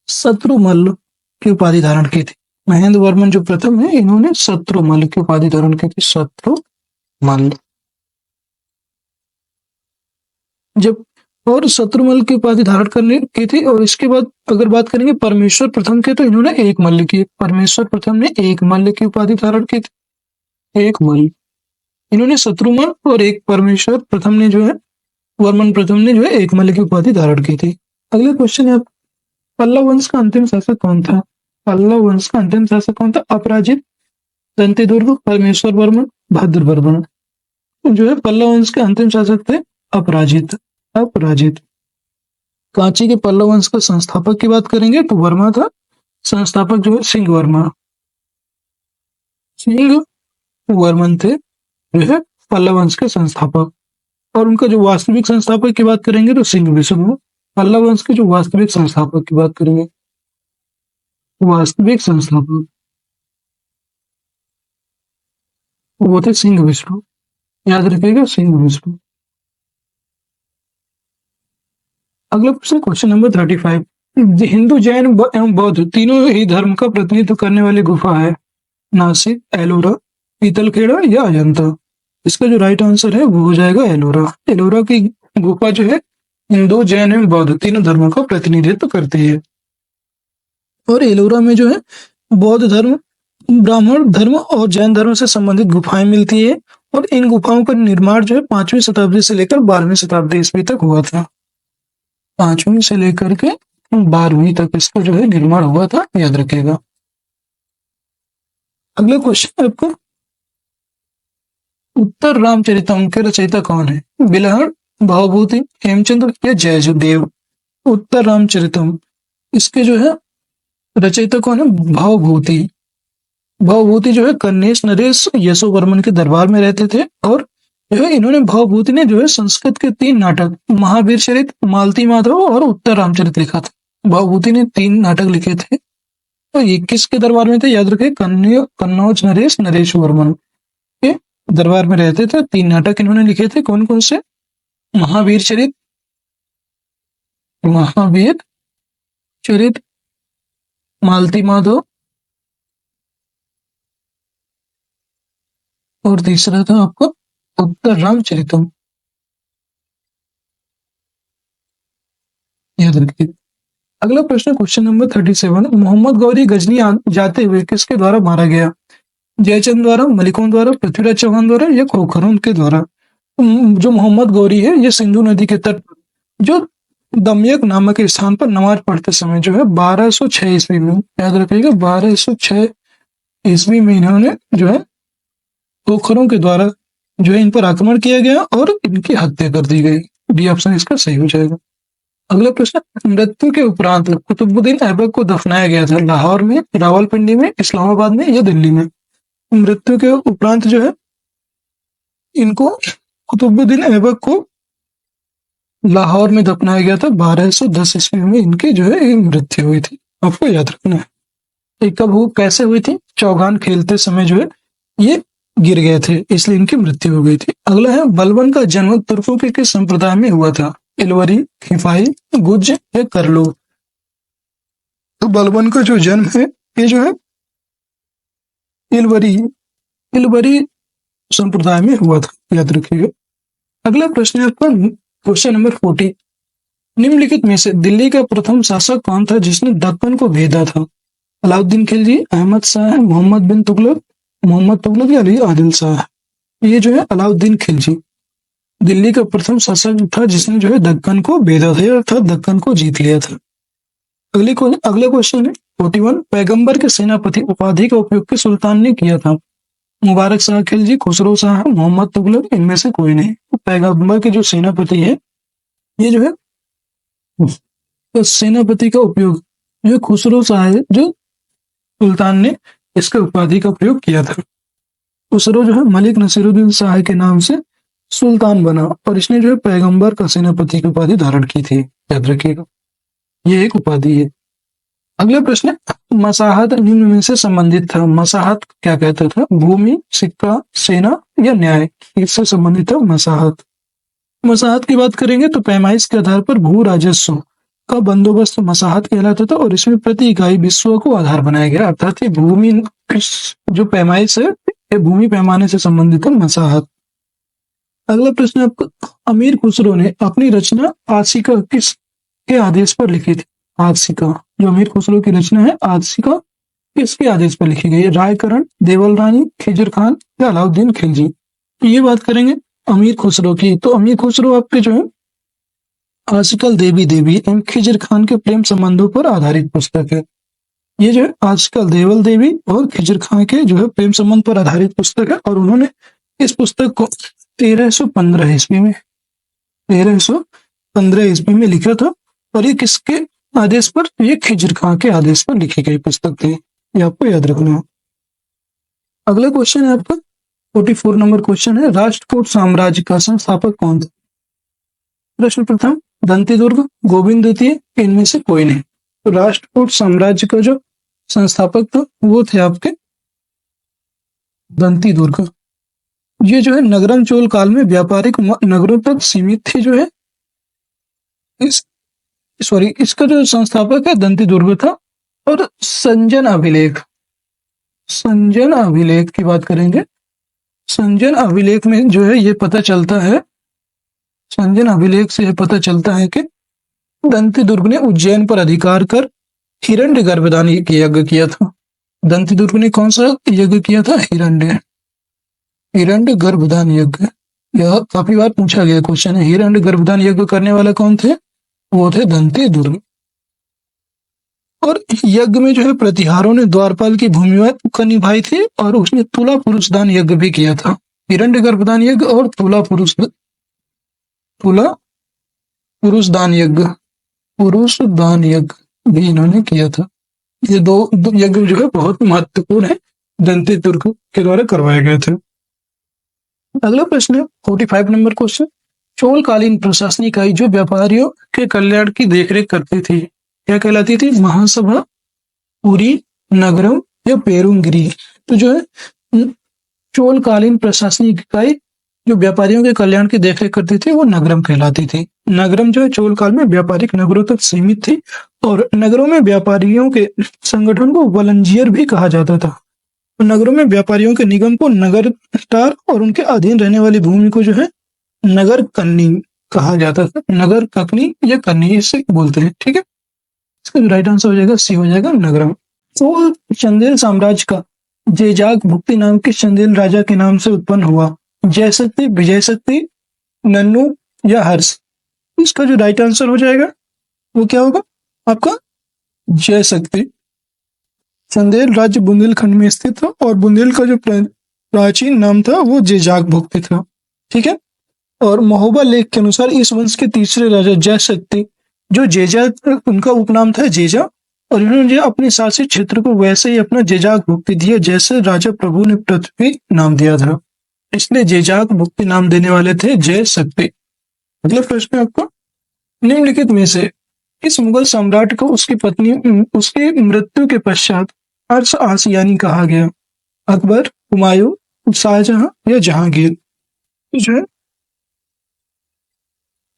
S1: शत्रुमल्ल की उपाधि धारण की थी। महेंद्र वर्मन जो प्रथम है इन्होंने शत्रुमल्ल की उपाधि धारण की थी, शत्रुमल्ल। जब और शत्रुमल्ल की उपाधि धारण करने की थी। और इसके बाद अगर बात करेंगे परमेश्वर प्रथम के, तो इन्होंने एक मल्ल की, परमेश्वर प्रथम ने एक मल्ल की उपाधि धारण की थी, एक मल्ल। इन्होंने शत्रुमल्ल और एक परमेश्वर प्रथम ने जो है वर्मन प्रथम ने जो है एक मल्ल की उपाधि धारण की थी। अगला क्वेश्चन है, पल्लव वंश का अंतिम शासक कौन था? पल्लव वंश का अंतिम शासक कौन था? अपराजित, दंतिदुर्ग, परमेश्वर वर्मन, भद्र वर्मन? जो है पल्लव वंश के अंतिम शासक थे अपराजित, अपराजित। कांची के पल्लव वंश का संस्थापक की बात करेंगे तो वर्मा था, संस्थापक जो है सिंह वर्मा, सिंह वर्मन थे। जो है पल्लव वंश के संस्थापक। और उनका जो वास्तविक संस्थापक की बात करेंगे तो सिंह विष्णु। पल्लव वंश के जो वास्तविक संस्थापक की बात करेंगे, वास्तविक संस्थापक वो थे सिंह विष्णु। याद रखिएगा, सिंह विष्णु। अगला प्रश्न, क्वेश्चन नंबर 35। हिंदू, जैन एवं बौद्ध तीनों ही धर्म का प्रतिनिधित्व करने वाली गुफा है नासिक, एलोरा, पीतलखेड़ा या अजंता। इसका जो राइट आंसर है वो हो जाएगा एलोरा। एलोरा की गुफा जो है हिंदू, जैन एवं बौद्ध तीनों धर्मों का प्रतिनिधित्व करती है। और एलोरा में जो है बौद्ध धर्म, ब्राह्मण धर्म और जैन धर्म से संबंधित गुफाएं मिलती है। और इन गुफाओं का निर्माण जो है 5वीं शताब्दी से लेकर 12वीं शताब्दी ईस्वी तक हुआ था। 5वीं से लेकर के 12वीं तक इसका जो है निर्माण हुआ था, याद रखिएगा। अगला क्वेश्चन आपका, उत्तर रामचरितम के रचयिता कौन है? बिलहर, भावभूति, हेमचंद्र या जयदेव। उत्तर रामचरितम, इसके जो है रचयिता कौन है? भावभूति। भावभूति जो है कन्नेश नरेश यशोवर्मन के दरबार में रहते थे। और जो है इन्होंने, भावभूति ने जो है संस्कृत के 3 नाटक महावीर चरित, मालती माधव और उत्तर रामचरित लिखा था। भावभूति ने 3 नाटक लिखे थे। तो ये किसके दरबार में थे? याद रखे, कन्नौज नरेश, नरेश वर्मन के दरबार में रहते थे। 3 नाटक इन्होंने लिखे थे। कौन कौन से? महावीर चरित, महावीर चरित, मालती माधव और तीसरा था आपका उत्तर रामचरितम। याद रखिए। अगला प्रश्न, क्वेश्चन नंबर 37। मोहम्मद गौरी गजनी जाते हुए किसके द्वारा मारा गया? जयचंद द्वारा, मलिकों द्वारा, पृथ्वीराज चौहान द्वारा या खोखरों के द्वारा। जो मोहम्मद गौरी है ये सिंधु नदी के तट पर जो दमयक नामक स्थान पर नमाज पढ़ते समय जो है 1206 ईस्वी में, याद रखिएगा 1206 ईस्वी में इन्होंने जो है खोखरों के द्वारा जो है इन पर आक्रमण किया गया और इनकी हत्या कर दी गई। डी ऑप्शन इसका सही हो जाएगा। अगला प्रश्न, मृत्यु के उपरांत कुतुबुद्दीन ऐबक को दफनाया गया था लाहौर में, रावलपिंडी में, इस्लामाबाद में या दिल्ली में। मृत्यु के उपरांत जो है इनको, कुतुबुद्दीन ऐबक को लाहौर में दफनाया गया था। 1210 ईस्वी में इनकी जो है मृत्यु हुई थी। आपको याद रखना है। ये कब हुई, कैसे हुई थी? चौगान खेलते समय जो है ये गिर गए थे, इसलिए इनकी मृत्यु हो गई थी। अगला है, बलबन का जन्म तुर्कों के किस संप्रदाय में हुआ था? इलवरी, खिफाई, गुज या करलो। तो बलबन का जो जन्म है ये जो है इलवरी संप्रदाय में हुआ था, याद रखिएगा। अगला प्रश्न है आपका, क्वेश्चन नंबर 40। निम्नलिखित में से दिल्ली का प्रथम शासक कौन था जिसने दक्कन को भेदा था? अलाउद्दीन खिलजी, अहमद शाह, मोहम्मद तुगलक या अली आदिल शाह। ये जो है अलाउद्दीन खिलजी दिल्ली का प्रथम शासक था जिसने जो है दक्कन को भेदा था, अर्थात दक्कन को जीत लिया था। अगला क्वेश्चन है 41। पैगंबर के सेनापति उपाधि का उपयोग किस सुल्तान ने किया था? मुबारक शाह खिलजी, खुसरो शाह, मोहम्मद तुगलक, इनमें से कोई नहीं। तो पैगंबर के जो सेनापति है ये जो है, तो सेनापति का उपयोग जो खुसरो शाह है, जो सुल्तान ने इसके उपाधि का प्रयोग किया था। खुसरो जो है मलिक नसीरुद्दीन शाह के नाम से सुल्तान बना और इसने जो है पैगंबर का सेनापति की उपाधि धारण की थी, याद रखिएगा। ये एक उपाधि है। अगला प्रश्न है, मसाहत निम्न में से संबंधित था। मसाहत क्या कहता था? भूमि, सिक्का, सेना या न्याय। इससे संबंधित था मसाहत। मसाहत की बात करेंगे तो पैमाइश के आधार पर भू राजस्व का बंदोबस्त मसाहत कहलाता था और इसमें प्रति इकाई विश्व को आधार बनाया गया, अर्थात ये भूमि जो पैमाइश है ये भूमि पैमाने से संबंधित है मसाहत। अगला प्रश्न आपको, अमीर खुसरो ने अपनी रचना आशिका किस के आदेश पर लिखी थी? आशिका, जो अमीर खुसरो की रचना है आशिका किसके आदेश पर लिखी गई है? रायकरण, देवल रानी, खिजर खान या अलाउद्दीन खिलजी। ये बात करेंगे अमीर खुसरो की, तो अमीर खुसरो आपके जो है आशिकल देवी एवं खिजर खान के प्रेम संबंधों पर आधारित पुस्तक है। ये जो है आशिकल देवल देवी और खिजर खान के जो है प्रेम संबंध पर आधारित पुस्तक है और उन्होंने इस पुस्तक को 1315 ईस्वी में 1315 ईस्वी में लिखा था। और ये किसके आदेश पर? ये खिजर खां के आदेश पर लिखी गई पुस्तक थी, ये आपको याद रखना है। अगला क्वेश्चन है आपका, 44 नंबर क्वेश्चन है, राष्ट्रकूट साम्राज्य का संस्थापक कौन था? प्रश्न प्रथम, दंतीदुर्ग, गोविंद द्वितीय, इनमें से कोई नहीं। तो राष्ट्रकूट साम्राज्य का जो संस्थापक था वो थे आपके दंतीदुर्ग। ये जो है नगरम चोल काल में व्यापारिक नगरों तक सीमित थी जो है। इस इसका जो संस्थापक है दंतीदुर्ग था। और संजन अभिलेख की बात करेंगे। संजन अभिलेख में जो है ये पता चलता है, संजन अभिलेख से यह पता चलता है कि दंतीदुर्ग ने उज्जैन पर अधिकार कर हिरण्य गर्भदान यज्ञ किया था। दंतीदुर्ग ने कौन सा यज्ञ किया था? हिरण्य गर्भदान यज्ञ। यह काफी बार पूछा गया क्वेश्चन है। हिरण्य गर्भदान यज्ञ करने वाले कौन थे? वो थे दंतीदुर्ग। और यज्ञ में जो है प्रतिहारों ने द्वारपाल की भूमिका निभाई थी और उसने तुला पुरुषदान यज्ञ भी किया था। हिरण्य गर्भदान यज्ञ और तुला पुरुषदान यज्ञ भी इन्होंने किया था। ये दो यज्ञ जो है बहुत महत्वपूर्ण है, दंतीदुर्ग के द्वारा करवाए गए थे। अगला प्रश्न है 45 नंबर क्वेश्चन, चोलकालीन प्रशासनिक इकाई जो व्यापारियों के कल्याण की देखरेख करती थी क्या कहलाती थी? महासभा, पुरी, नगरम या पेरुंगिरी। तो जो है चोलकालीन प्रशासनिक इकाई जो व्यापारियों के कल्याण की देखरेख करती थी वो नगरम कहलाती थी। नगरम जो है चोल काल में व्यापारिक नगरों तक सीमित थी और नगरों में व्यापारियों के संगठन को वलंजियर भी कहा जाता था। तो नगरों में व्यापारियों के निगम को नगर स्टार और उनके अधीन रहने वाली भूमि को जो है नगर कन्नी कहा जाता था। नगर ककनी या कन्नी इससे बोलते हैं। ठीक है, इसका जो राइट आंसर हो जाएगा सी हो जाएगा नगरम। तो चंदेल साम्राज्य का जेजाग भुक्ति नाम के चंदेल राजा के नाम से उत्पन्न हुआ। जयशक्ति, विजय शक्ति, नन्नू या हर्ष। इसका जो राइट आंसर हो जाएगा वो क्या होगा आपका? जयशक्ति। चंदेल राज्य बुंदेलखंड में स्थित था और बुंदेल का जो प्राचीन नाम था वो जेजाग भुक्ति था। ठीक है, और महोबा लेख के अनुसार इस वंश के तीसरे राजा जयशक्ति जो जेजा, उनका उपनाम था जेजा, और इन्होंने अपने शासित क्षेत्र को वैसे ही अपना जेजाग भुक्ति दिया जैसे राजा प्रभु ने पृथ्वी नाम दिया था, इसलिए जेजाग भुक्ति नाम देने वाले थे जय शक्ति। अगला प्रश्न है आपका, निम्नलिखित में से इस मुगल सम्राट को उसकी पत्नी उसकी मृत्यु के पश्चात अर्श आसियानी कहा गया? अकबर, हुमायूं, शाहजहां या जहांगीर? जो है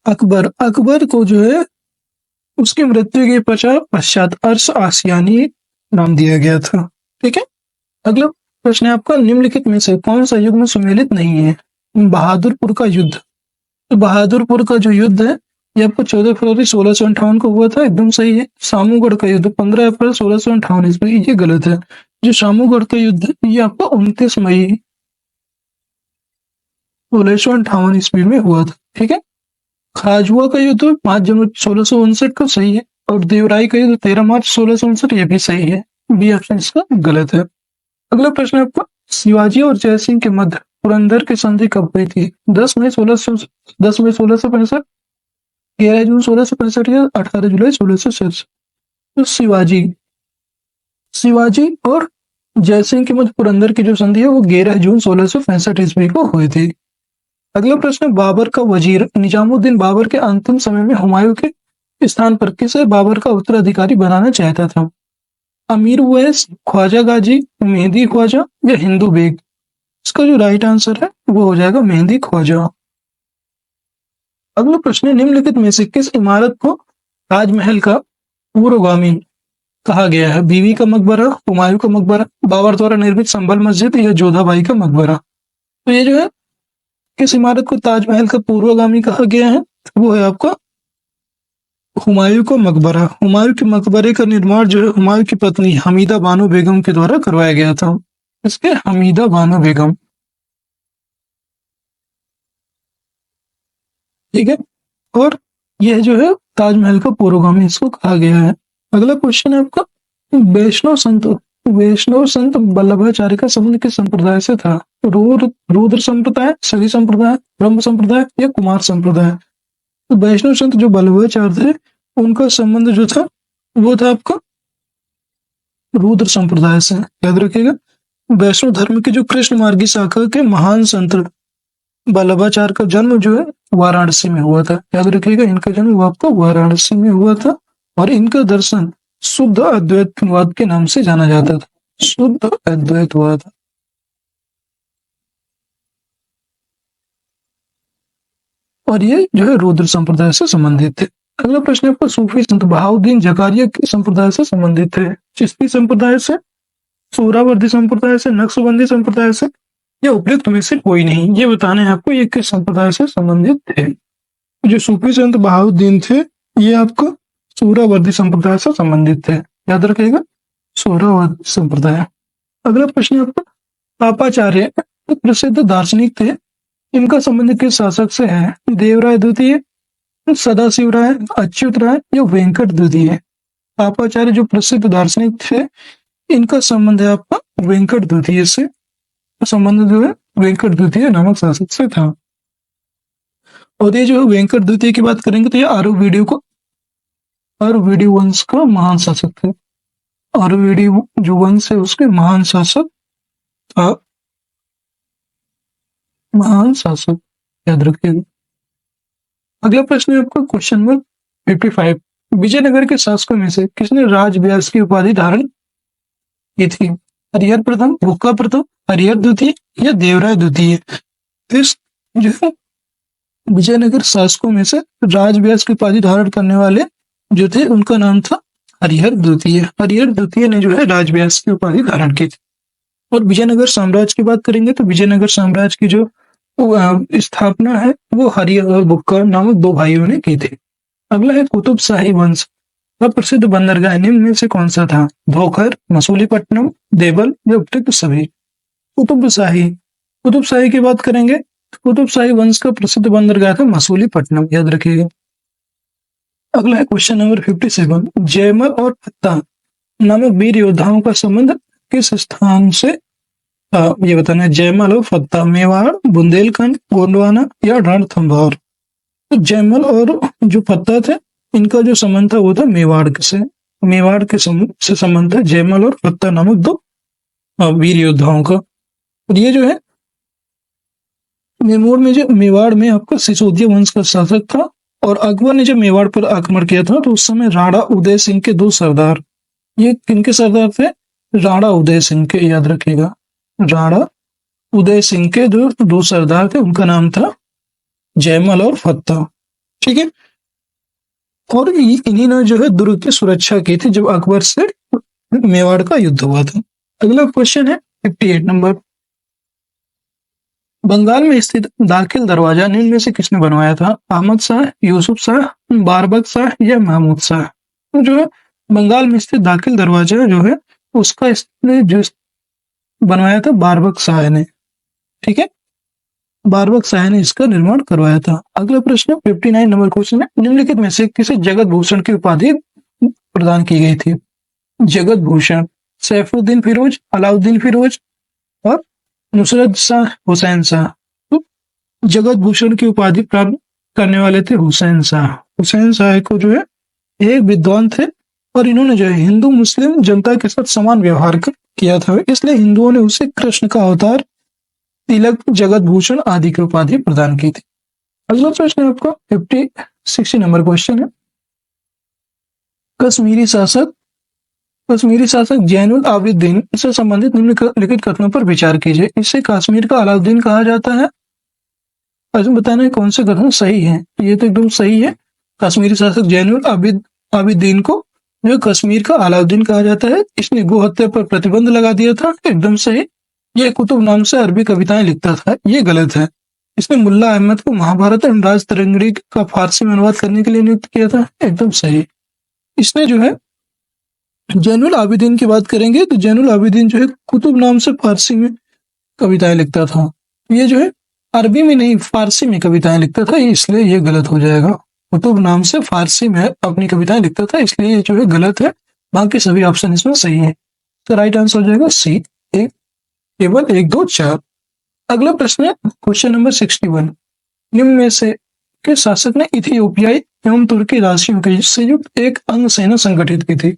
S1: अकबर को जो है उसकी मृत्यु के पश्चात अर्श आसियानी नाम दिया गया था। ठीक है, अगला प्रश्न है आपका, निम्नलिखित में से कौन सा युग में सुमेलित नहीं है? बहादुरपुर का युद्ध। तो बहादुरपुर का जो युद्ध है ये आपको 14 फरवरी 1658 को हुआ था, एकदम सही है। सामूगढ़ का युद्ध 15 अप्रैल 1658 ईस्वी, ये गलत है। जो सामूगढ़ का युद्ध है ये आपका 29 मई 1658 ईस्वी में हुआ था। ठीक है, खाजुआ का युद्ध 5 जनवरी 1659 को सही है, और देवराई का युद्ध 13 मार्च 1659, ये भी सही है। बी ऑप्शन इसका गलत है। अगला प्रश्न है आपका, शिवाजी और जयसिंह के मध्य पुरंदर की संधि कब हुई थी? 10 मई 1665, 11 जून 1665 या 18 जुलाई 1667? तो शिवाजी और जयसिंह के मध्य पुरंदर की जो संधि है वो 11 जून 1665 ईस्वी को हुई थी। अगला प्रश्न, बाबर का वजीर निजामुद्दीन बाबर के अंतिम समय में हुमायूं के स्थान पर किसे बाबर का उत्तराधिकारी बनाना चाहता था? अमीर उवैस, ख्वाजा गाजी, मेहदी ख्वाजा या हिंदू बेग? इसका जो राइट आंसर है वो हो जाएगा मेहदी ख्वाजा। अगला प्रश्न है, निम्नलिखित में से किस इमारत को ताजमहल का पूर्वगामी कहा गया है? बीवी का मकबरा, हुमायूं का मकबरा, बाबर द्वारा निर्मित संभल मस्जिद या जोधाबाई का मकबरा? तो ये जो है किस इमारत को ताजमहल का पूर्वगामी कहा गया है? वो है आपका हुमायूं का मकबरा। हुमायूं के मकबरे का निर्माण जो है हुमायूं की पत्नी हमीदा बानो बेगम के द्वारा करवाया गया था। इसके हमीदा बानो बेगम। ठीक है, और यह जो है ताजमहल का पूर्वगामी इसको कहा गया है। अगला क्वेश्चन है आपका, वैष्णव संत वल्लभाचार्य का संबंध किस संप्रदाय से था? रुद्र संप्रदाय, सगी संप्रदाय, ब्रह्म संप्रदाय या कुमार संप्रदाय? तो वैष्णव संत जो वल्लभाचार्य थे उनका संबंध जो था वो था आपका रुद्र संप्रदाय से, याद रखिएगा। वैष्णव धर्म के जो कृष्ण मार्गी शाखा के महान संत वल्लभाचार्य का जन्म जो है वाराणसी में हुआ था। याद रखिएगा, इनका जन्म आपको वाराणसी में हुआ था और इनका दर्शन शुद्ध अद्वैतवाद के नाम से जाना जाता था। शुद्ध अद्वैतवाद। और ये जो है रुद्र संप्रदाय से संबंधित थे। अगला प्रश्न आपका सूफी संत बहाउद्दीन जकारिया के संप्रदाय से संबंधित थे। चिश्ती संप्रदाय से, सोहरावर्दी संप्रदाय से, नक्शबंदी संप्रदाय से, या उपयुक्त में से कोई नहीं। ये बताना है आपको ये किस संप्रदाय से संबंधित थे। जो सूफी संत बहाउद्दीन थे ये आपको सोहरावर्दी संप्रदाय से संबंधित थे। याद रखिएगा, सोहरावर्दी संप्रदाय। अगला प्रश्न आपका पापाचार्य प्रसिद्ध दार्शनिक थे। इनका संबंध किस शासक से है? देवराय द्वितीय, सदाशिव राय, अच्युत राय या वेंकट द्वितीय। पापाचार्य जो प्रसिद्ध दार्शनिक थे इनका संबंध है आपका वेंकट द्वितीय से। संबंध जो है वेंकट द्वितीय नामक शासक से था। और ये जो वेंकट द्वितीय की बात करेंगे तो ये आर्यवीडी वंश का महान शासक थे। आर्यवीडी जो वंश है उसके महान शासक था। महान शासक, याद रखिएगा। अगला प्रश्न है आपका क्वेश्चन नंबर 55। विजयनगर के शासकों में से किसने राजव्यास की उपाधि धारण की थी? हरिहर प्रथम, भुक्का प्रथम, हरिहर द्वितीय या देवराय द्वितीय। इस जो विजयनगर शासकों में से राजव्यास की उपाधि धारण करने वाले जो थे उनका नाम था हरिहर द्वितीय। हरिहर द्वितीय ने जो है राजव्यास की उपाधि धारण की थी। और विजयनगर साम्राज्य की बात करेंगे तो विजयनगर साम्राज्य की जो स्थापना है वो हरिहर और भुक्का नामक दो भाइयों ने की थी। अगला है कुतुब शाही वंश का प्रसिद्ध बंदरगाह निम्न में से कौन सा था? धोखर, मसूलीपट्टनम, देवल या उपयुक्त सभी। कुतुब शाही की बात करेंगे तो कुतुब शाही वंश का प्रसिद्ध बंदरगाह था मसूलीपट्टनम। याद रखिएगा। अगला है क्वेश्चन नंबर 57। जयमल और फत्ता नामक वीर योद्धाओं का संबंध किस स्थान से? ये बताना है। जयमल और फत्ता मेवाड़, बुंदेलखंड, गोंडवाना या रणथंभौर। तो जयमल और जो फत्ता थे इनका जो संबंध था वो था मेवाड़ से। मेवाड़ के से संबंध था जयमल और फत्ता नामक दो वीर योद्धाओं का। और ये जो है मेवाड़ में आपका सिसोदिया वंश का शासक था। और अकबर ने जब मेवाड़ पर आक्रमण किया था तो उस समय राणा उदय सिंह के दो सरदार, ये किनके सरदार थे? राणा उदय सिंह के। याद रखिएगा, राणा उदय सिंह के जो दो सरदार थे उनका नाम था जयमल और फत्ता। ठीक है। और इन्हीं ने जो है दुर्ग की सुरक्षा की थी जब अकबर से मेवाड़ का युद्ध हुआ था। अगला क्वेश्चन है 58 नंबर। बंगाल में स्थित दाखिल दरवाजा निम्न में से किसने बनवाया था? अहमद शाह, यूसुफ शाह, बारबक शाह या महमूद शाह। तो जो है बंगाल में स्थित दाखिल दरवाजा जो है उसका जो बनवाया था बारबक शाह ने। ठीक है, बारबक शाह ने इसका निर्माण करवाया था। अगला प्रश्न 59 नंबर क्वेश्चन है। निम्नलिखित में से किसे जगत भूषण की उपाधि प्रदान की गई थी? जगत भूषण सैफुद्दीन फिरोज, अलाउद्दीन फिरोज और नुसरत शाह, हुसैन शाह। तो जगत भूषण की उपाधि प्राप्त करने वाले थे हुसैन शाह। हुसैन शाह को जो है एक विद्वान थे और इन्होंने जो है हिंदू मुस्लिम जनता के साथ समान व्यवहार किया था, इसलिए हिंदुओं ने उसे कृष्ण का अवतार, तिलक, जगत भूषण आदि की उपाधि प्रदान की थी। अगला प्रश्न आपका 60 नंबर क्वेश्चन है। कश्मीरी शासक जैनुल आबिदीन से संबंधित निम्नलिखित कथनों पर विचार कीजिए। इसे कश्मीर का अलाउद्दीन कहा जाता है। बताना है कौन से कथन सही है। ये तो एकदम सही है। कश्मीरी शासक जैनुल आबिदीन को जो कश्मीर का अलाउद्दीन कहा जाता है। इसने गो हत्या पर प्रतिबंध लगा दिया था। एकदम सही। यह कुतुब नाम से अरबी कविताएं लिखता था। ये गलत है। इसने मुल्ला अहमद को महाभारत एवं राज तरंगिणी का फारसी में अनुवाद करने के लिए नियुक्त किया था। एकदम सही। इसने जो है जैनुल आबिदीन की बात करेंगे तो जैनुल आबिदीन जो है कुतुब नाम से फारसी में कविताएं लिखता था। ये जो है अरबी में नहीं फारसी में कविताएं लिखता था, इसलिए ये गलत हो जाएगा। कुतुब नाम से फारसी में अपनी कविताएं लिखता था, इसलिए ये जो है गलत है। बाकी सभी ऑप्शन इसमें सही है। तो राइट आंसर हो जाएगा सी, केवल 1, 2, 4। अगला प्रश्न है क्वेश्चन नंबर 61। निम्न में से किस शासक ने इथियोपियाई एवं तुर्की राशियों के संयुक्त एक अंग सेना संगठित की थी?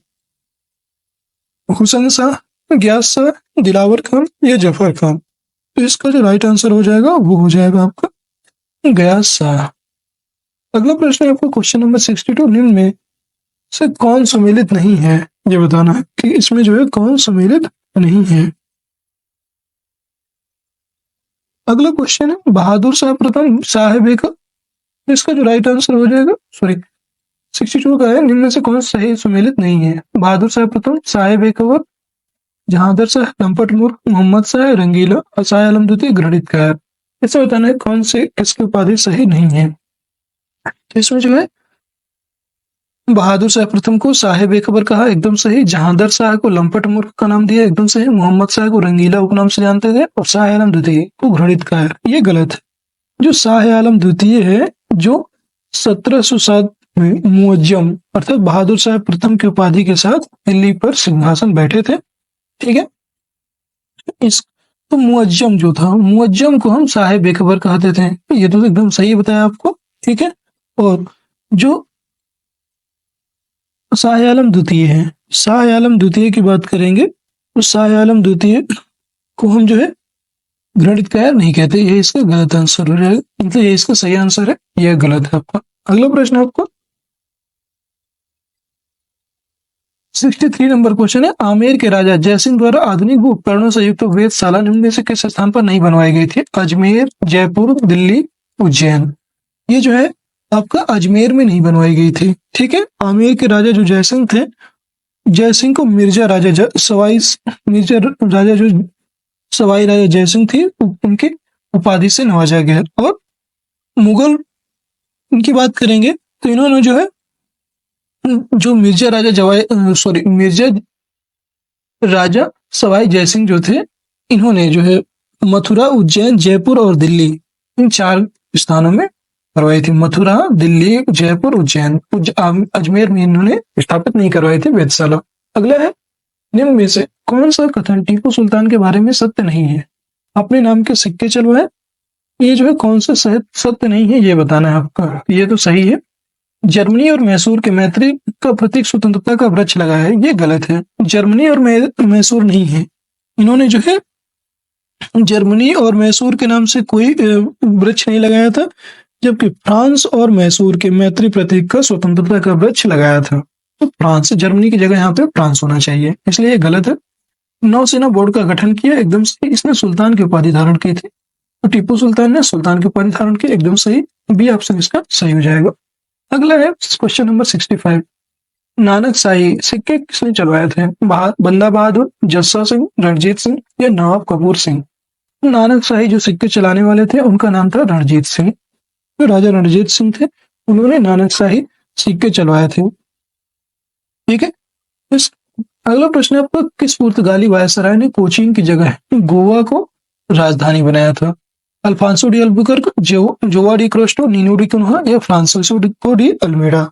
S1: हुसैन शाह, गयास शाह, दिलावर खान या जफर खान। तो इसका जो राइट आंसर हो जाएगा वो हो जाएगा आपका गयास शाह। अगला प्रश्न है आपका क्वेश्चन नंबर 62, निम्न में से कौन सम्मिलित नहीं है, ये बताना है कि इसमें जो है कौन सम्मिलित नहीं है। अगला क्वेश्चन है बहादुर शाह प्रथम साहेब एक, इसका जो राइट आंसर हो जाएगा 62 का है, निम्न में से कौन सही सम्मिलित नहीं है। बहादुर शाह प्रथम, साहेब एक अवर, जहांगीर शाह, लंपट मूर्ख, मोहम्मद शाह रंगीला और शाह आलम द्वितीय गणितकार। इसे बताना है कौन से किसकी उपाधि सही नहीं है। तो इसमें जो है बहादुर शाह प्रथम को साहेब एक अवर कहा, एकदम सही। जहांगीर शाह को लंपट मूर्ख का नाम दिया, एकदम सही। मोहम्मद शाह को रंगीला उपनाम से जानते थे और शाह आलम द्वितीय को गणितकार, ये गलत है। जो शाह आलम द्वितीय है जो 1707 में मुअज्जम अर्थात बहादुर शाह प्रथम की उपाधि के साथ दिल्ली पर सिंहासन बैठे थे, ठीक है। इस तो मुअज्जम जो था, मुअज्जम को हम साहेब एकबर कहते थे, ये तो एकदम सही बताया आपको, ठीक है। और जो शाह आलम द्वितीय है, शाह आलम द्वितीय की बात करेंगे तो शाह आलम द्वितीय को हम जो है गणितकार नहीं कहते, ये इसका गलत आंसर हो जाएगा, मतलब ये इसका सही आंसर है, यह गलत है आपका। अगला प्रश्न आपको 63 नंबर क्वेश्चन है, आमेर के राजा जयसिंह द्वारा आधुनिक उपकरणों से युक्त वेधशाला निम्न में से किस स्थान पर नहीं बनवाई गई थी। अजमेर, जयपुर, दिल्ली, उज्जैन। ये जो है आपका अजमेर में नहीं बनवाई गई थी, ठीक है। आमेर के राजा जो जयसिंह थे, जयसिंह को मिर्जा राजा मिर्जा राजा जो सवाई राजा जयसिंह थी उनकी उपाधि से नवाजा गया। और मुगल इनकी बात करेंगे तो इन्होंने जो है जो मिर्जा राजा सवाई जयसिंह जो थे, इन्होंने जो है मथुरा, उज्जैन, जयपुर और दिल्ली, इन 4 स्थानों में करवाई थी। मथुरा, दिल्ली, जयपुर, उज्जैन। अजमेर में इन्होंने स्थापित नहीं करवाई थी वेधशाला। अगला है, निम्न में से कौन सा कथन टीपू सुल्तान के बारे में सत्य नहीं है। अपने नाम के सिक्के चलवाए, ये जो है कौन सा सत्य नहीं है, ये बताना है आपका। ये तो सही है। जर्मनी और मैसूर के मैत्री का प्रतीक स्वतंत्रता का वृक्ष लगा है, ये गलत है। जर्मनी और मैसूर नहीं है, इन्होंने जो है जर्मनी और मैसूर के नाम से कोई वृक्ष नहीं लगाया था, जबकि फ्रांस और मैसूर के मैत्री प्रतीक का स्वतंत्रता का वृक्ष लगाया था। तो फ्रांस, जर्मनी की जगह यहाँ पे फ्रांस होना चाहिए, इसलिए ये गलत है। नौसेना बोर्ड का गठन किया, एकदम सही। इसने सुल्तान की उपाधि धारण की थी, तो टीपू सुल्तान ने सुल्तान की उपाधि धारण की, एकदम सही। बी ऑप्शन इसका सही हो जाएगा। अगला है क्वेश्चन नंबर 65, नानक शाही सिक्के किसने चलवाए थे। बंदा बहादुर, जस्सा सिंह, रणजीत सिंह या नवाब कपूर सिंह। नानक शाही जो सिक्के चलाने वाले थे उनका नाम था रणजीत सिंह। जो राजा रणजीत सिंह थे उन्होंने नानक शाही सिक्के चलवाए थे, ठीक है। इस अगला प्रश्न आपका, किस पुर्तगाली वायसराय ने कोचीन की जगह गोवा को राजधानी बनाया था। Alfonso de Albuquerque, Joao de Castro, Nino de Cunha या फ्रांसिस्को डी अल्मेडा।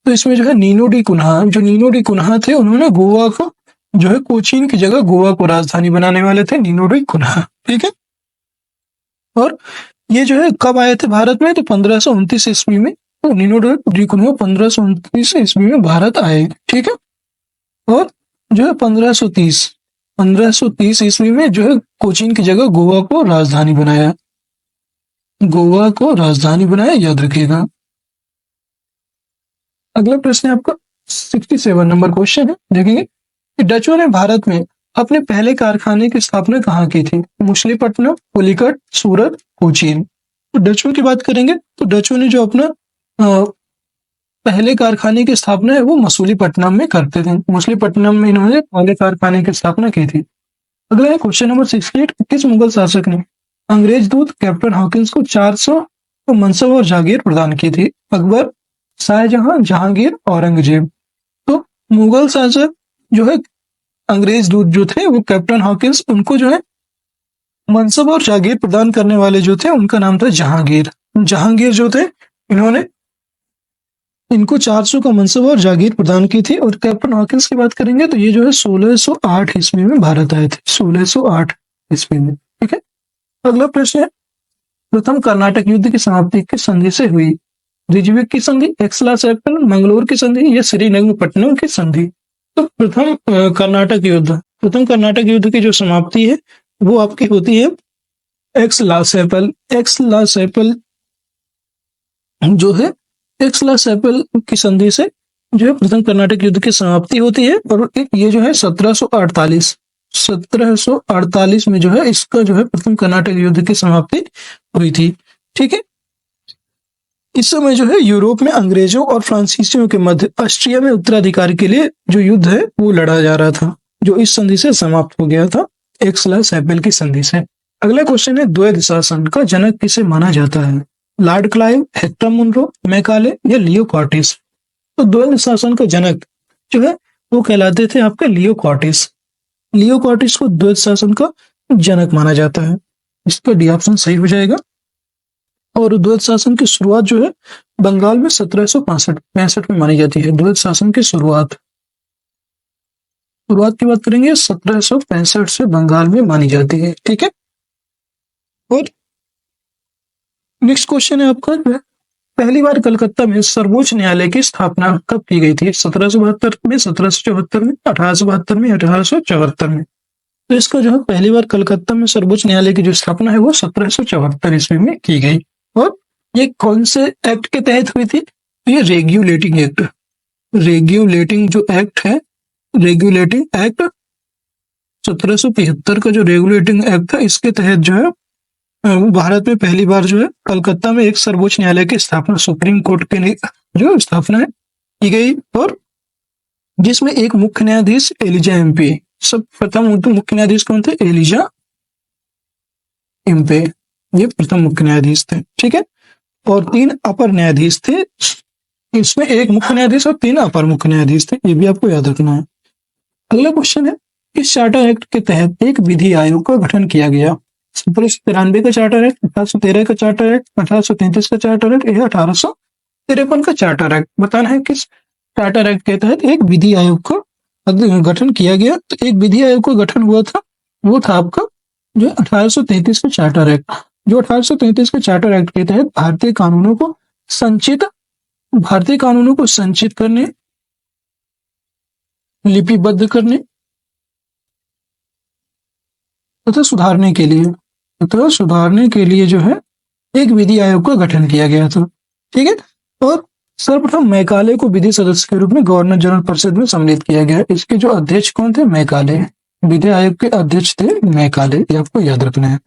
S1: तो इसमें जो है नीनो डी कुन्हा थे, उन्होंने गोवा को जो है कोचीन की जगह गोवा को राजधानी बनाने वाले थे, नीनो डी कुन्हा, ठीक है। और ये जो है कब आए थे भारत में, तो 1529 ईस्वी में। तो नीनो डी कुन्हा 1529 ईस्वी में भारत आए, ठीक है। और जो है 1530 ईस्वी में जो है कोचीन की जगह गोवा को राजधानी बनाया, याद रखिएगा। अगला प्रश्न है आपका 67 नंबर क्वेश्चन है, देखेंगे कि डचों ने भारत में अपने पहले कारखाने की स्थापना कहाँ की थी। मछलीपट्टनम, पुलिकट, सूरत, कोचीन। तो डचों की बात करेंगे तो डचों ने जो अपना पहले कारखाने की स्थापना है वो मसूलीपट्टनम में करते थे। मछलीपट्टनम में इन्होंने पहले कारखाने की स्थापना की थी। अगला है क्वेश्चन नंबर 68, किस मुगल शासक ने अंग्रेज दूत कैप्टन हॉकिंस को 400 मनसब और जागीर प्रदान की थी। अकबर, शाहजहां, जहांगीर, औरंगजेब। तो मुगल शासक जो है अंग्रेज दूत जो थे वो कैप्टन हॉकिंस, उनको जो है मनसब और जागीर प्रदान करने वाले जो थे उनका नाम था जहांगीर। जहांगीर जो थे इन्होंने इनको 400 का मनसब और जागीर प्रदान की थी। और कैप्टन हॉकिंस की बात करेंगे तो ये जो है 1608 ईस्वी में भारत आए थे, 1608 ईस्वी में, ठीक है। अगला प्रश्न है, प्रथम कर्नाटक युद्ध की समाप्ति किस संधि से हुई। रिजविक की संधि, एक्सला सैक्टन, मंगलोर की संधि या श्रीरंगपट्टनम की संधि। तो प्रथम कर्नाटक युद्ध प्रथम कर्नाटक युद्ध की जो समाप्ति है वो आपकी होती है एक्स ला सेपल जो है एक्स ला सेपल की संधि से जो है प्रथम कर्नाटक युद्ध की समाप्ति होती है। और ये जो है 1748 में जो है इसका जो है प्रथम कर्नाटक युद्ध की समाप्ति हुई थी। ठीक है, इस समय जो है यूरोप में अंग्रेजों और फ्रांसीसियों के मध्य ऑस्ट्रिया में उत्तराधिकार के लिए जो युद्ध है वो लड़ा जा रहा था, जो इस संधि से समाप्त हो गया था, एक्स ला सेपल की संधि से। अगला क्वेश्चन है, द्वैध शासन का जनक किसे माना जाता है? Lord Clive, Hector Munro, Macaulay या लियो कॉर्टिस? तो द्वैध शासन का जनक जो है वो कहलाते थे आपके लियो कॉर्टिस। लियो कॉर्टिस को द्वैध शासन का जनक माना जाता है। इसका डी ऑप्शन सही हो जाएगा। और द्वैध शासन की शुरुआत जो है बंगाल में 1765 में मानी जाती है। द्वैध शासन की शुरुआत की बात करेंगे 1765 से बंगाल में मानी जाती है। ठीक है, और नेक्स्ट क्वेश्चन है आपका, पहली बार कलकत्ता में सर्वोच्च न्यायालय की स्थापना कब की गई थी? 1772 में, 1774 में, 1872 में, 1874 में? तो इसका जो है पहली बार कलकत्ता में सर्वोच्च न्यायालय की जो स्थापना है वो 1774 ईस्वी में की गई। और ये कौन से एक्ट के तहत हुई थी? ये रेगुलेटिंग एक्ट, रेगुलेटिंग जो एक्ट है, रेगुलेटिंग एक्ट 1775 का जो रेगुलेटिंग एक्ट था, इसके तहत जो है भारत में पहली बार जो है कलकत्ता में एक सर्वोच्च न्यायालय की स्थापना, सुप्रीम कोर्ट के जो स्थापना है की गई। और जिसमें एक मुख्य न्यायाधीश एलिजा एम्पे, सब प्रथम मुख्य न्यायाधीश कौन थे? एलिजा एम्पे, ये प्रथम मुख्य न्यायाधीश थे। ठीक है, और 3 अपर न्यायाधीश थे। इसमें एक मुख्य न्यायाधीश और 3 अपर मुख्य न्यायाधीश थे, ये भी आपको याद रखना है। अगला क्वेश्चन है, इस चार्टर एक्ट के तहत एक विधि आयोग का गठन किया गया? 1793 का चार्टर एक्ट, 1813 का चार्टर एक्ट, 1833 का चार्टर एक्ट या 1853 का चार्टर एक्ट? बताना है किस चार्टर एक्ट के तहत एक विधि आयोग का गठन किया गया। तो एक विधि आयोग का गठन हुआ था, वो था आपका जो 1833 का चार्टर एक्ट। जो 1833 के चार्टर एक्ट के तहत भारतीय कानूनों को संचित करने, लिपिबद्ध करने तथा सुधारने के लिए जो है एक विधि आयोग का गठन किया गया था। ठीक है, और सर्वप्रथम मैकाले को विधि सदस्य के रूप में गवर्नर जनरल परिषद में सम्मिलित किया गया। इसके जो अध्यक्ष कौन थे? मैकाले, विधि आयोग के अध्यक्ष थे मैकाले, ये आपको याद रखना है।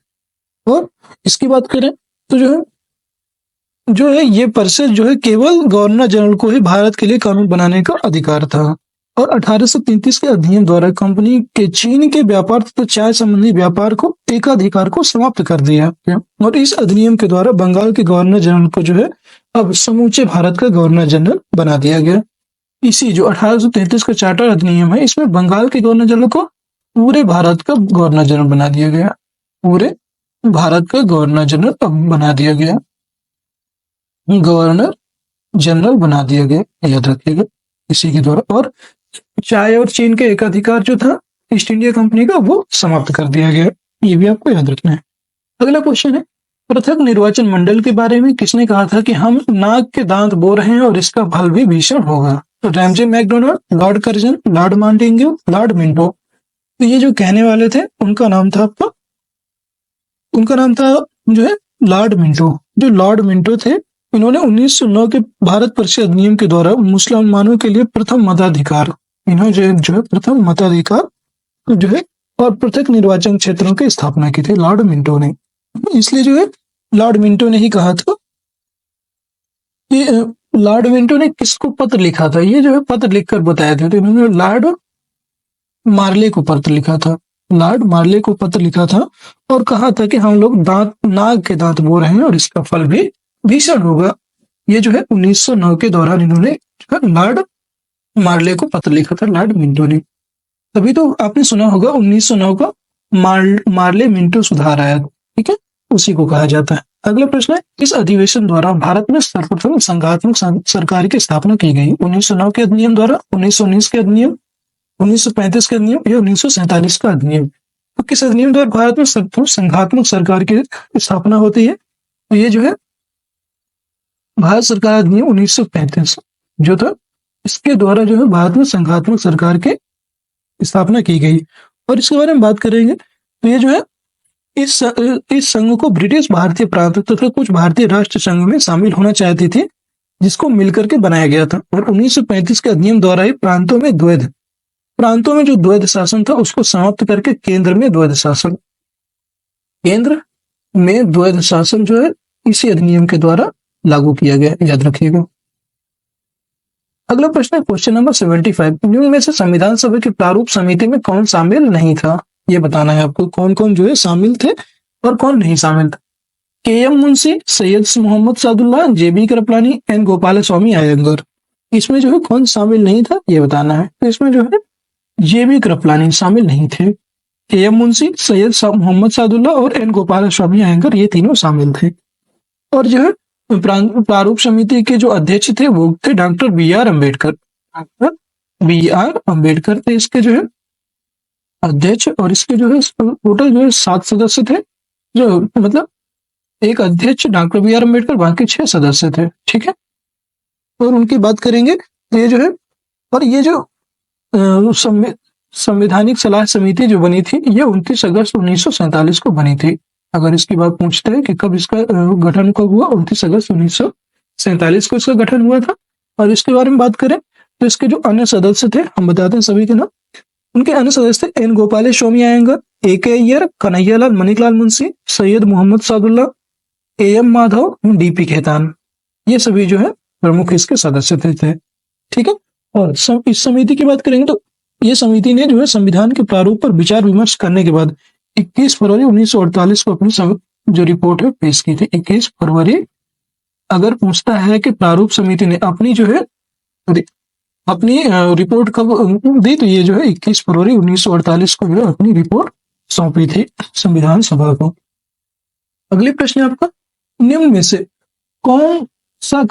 S1: और इसकी बात करें तो जो है ये परिषद जो है केवल गवर्नर जनरल को ही भारत के लिए कानून बनाने का अधिकार था। और 1833 के अधिनियम द्वारा कंपनी के चीन के व्यापार तथा चाय संबंधी व्यापार को एकाधिकार को समाप्त कर दिया। और इस अधिनियम के द्वारा बंगाल के गवर्नर जनरल को जो है अब समूचे भारत का गवर्नर जनरल बना दिया गया। इसी जो 1833 का चार्टर अधिनियम है, इसमें बंगाल के गवर्नर जनरल को पूरे भारत का गवर्नर जनरल बना दिया गया, पूरे भारत का गवर्नर जनरल बना दिया गया, गवर्नर जनरल बना दिया गया, याद रखिएगा इसी के द्वारा। और चाय और चीन के एकाधिकार जो था ईस्ट इंडिया कंपनी का, वो समाप्त कर दिया गया, ये भी आपको याद रखना है। अगला क्वेश्चन है, पृथक निर्वाचन मंडल के बारे में किसने कहा था कि हम नाग के दांत बो रहे हैं और इसका फल भी भीषण होगा? तो Ramsay MacDonald, Lord Curzon, Lord Montagu, Lord Minto? तो ये जो कहने वाले थे उनका नाम था जो है लॉर्ड मिंटो। जो लॉर्ड मिंटो थे, इन्होंने 1909 के भारत परिषद अधिनियम के द्वारा मुसलमानों के लिए प्रथम मताधिकार, इन्होंने जो है प्रथम मताधिकार जो है और पृथक निर्वाचन क्षेत्रों की स्थापना की थी लॉर्ड मिंटो ने। इसलिए जो है लॉर्ड मिंटो ने ही कहा था कि लॉर्ड मिंटो ने किसको पत्र लिखा था? ये जो है पत्र लिखकर बताया था। तो इन्होंने लॉर्ड मार्ले को पत्र लिखा था, लॉर्ड मार्ले को पत्र लिखा था और कहा था कि हम लोग नाग के दांत बो रहे हैं और इसका फल भी भीषण होगा। ये जो है 1909 के दौरान इन्होंने लॉर्ड मार्ले को पत्र लिखा था, लॉर्ड मिंटो ने। तभी तो आपने सुना होगा 1909 का मार्ले मिंटो सुधार आया, ठीक है, उसी को कहा जाता है। अगला प्रश्न है, इस अधिवेशन द्वारा भारत में सर्वप्रथम संघात्मक सरकार की स्थापना की गई? 1909 के अधिनियम द्वारा, 1919 के अधिनियम, 1935 के अधिनियम या 1947 का अधिनियम? तो किस अधिनियम द्वारा भारत में सर्वप्रथम संघात्मक सरकार की स्थापना होती है? तो ये जो है भारत सरकार अधिनियम 1935 जो था, इसके द्वारा जो है भारत में संघात्मक सरकार की स्थापना की गई। और इसके बारे में बात करेंगे तो ये जो है इस संघ को ब्रिटिश भारतीय प्रांत तथा कुछ भारतीय राष्ट्र संघ में शामिल होना चाहती थी, जिसको मिलकर के बनाया गया था। और 1935 के अधिनियम द्वारा ही प्रांतों में जो द्वैध शासन था उसको समाप्त करके केंद्र में द्वैध शासन जो है इसी अधिनियम के द्वारा लागू किया गया, याद रखिएगा। अगला प्रश्न है क्वेश्चन नंबर 75, निम्न में से संविधान सभा की प्रारूप समिति में कौन शामिल नहीं था? ये बताना है आपको कौन कौन जो है शामिल थे और कौन नहीं शामिल था। K M. Munshi, Syed Mohammad Saadullah, J B. Kripalani, N. Gopal Swami Ayyangar. इसमें जो है कौन शामिल नहीं था ये बताना है। तो इसमें जो है जे.बी. कृपलानी शामिल नहीं थे। के.एम. मुंशी, सैयद मोहम्मद सादुल्लाह और एन. गोपाल स्वामी अयंगर ये तीनों शामिल थे। और जो है प्रारूप समिति के जो अध्यक्ष थे वो थे डॉक्टर बी.आर. अम्बेडकर थे इसके जो है अध्यक्ष। और इसके जो है टोटल जो है 7 सदस्य थे, जो मतलब एक अध्यक्ष डॉक्टर बी.आर. अम्बेडकर, बाकी 6 सदस्य थे, ठीक है। और उनकी बात करेंगे तो ये जो है, और ये जो संवैधानिक सलाह समिति जो बनी थी ये 29 अगस्त 1947 को बनी थी। अगर इसकी बात पूछते हैं कि कब इसका गठन कब हुआ, 29 अगस्त 1947 को इसका गठन हुआ था। और इसके बारे में बात करें तो इसके जो अन्य सदस्य थे हम बताते हैं सभी के नाम। उनके अन्य सदस्य थे N. Gopal Swami Ayyangar, A K. Iyer, Kanhaiyalal Manilal Munshi, Syed Mohammad Saadullah, A M. Madhav, D P. Khaitan. ये सभी जो है प्रमुख इसके सदस्य थे, ठीक है। और इस समिति की बात करेंगे तो ये समिति ने जो है संविधान के प्रारूप पर विचार विमर्श करने के बाद 21 फरवरी 1948 को अपनी जो रिपोर्ट है पेश की थी। 21 फरवरी अगर पूछता है कि प्रारूप समिति ने अपनी जो है अपनी रिपोर्ट कब दी, तो ये जो है 21 फरवरी 1948 को जो है अपनी रिपोर्ट सौंपी थी संविधान सभा को। अगले प्रश्न आपका, निम्न में से कौन सा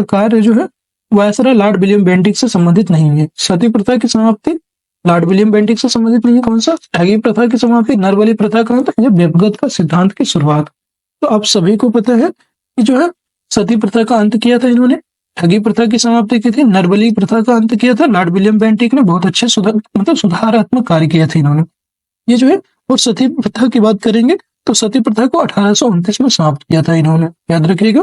S1: कार्य जो है वायसराय लॉर्ड विलियम बेंटिक से संबंधित नहीं है? सती प्रथा की समाप्ति लॉर्ड विलियम बेंटिक से संबंधित नहीं है। कौन सा? ठगी प्रथा की समाप्ति, नरबली प्रथा का अंत, या व्यक्तिगत का सिद्धांत की शुरुआत। तो आप सभी को पता है कि जो है सती प्रथा का अंत किया था इन्होंने, ठगी प्रथा की समाप्ति की थी, नरबली प्रथा का अंत किया था लॉर्ड विलियम बेंटिक ने। बहुत अच्छे सुधारात्मक कार्य किया था इन्होंने, ये जो है। और सती प्रथा की बात करेंगे तो सती प्रथा को 1829 में समाप्त किया था इन्होंने, याद रखिएगा।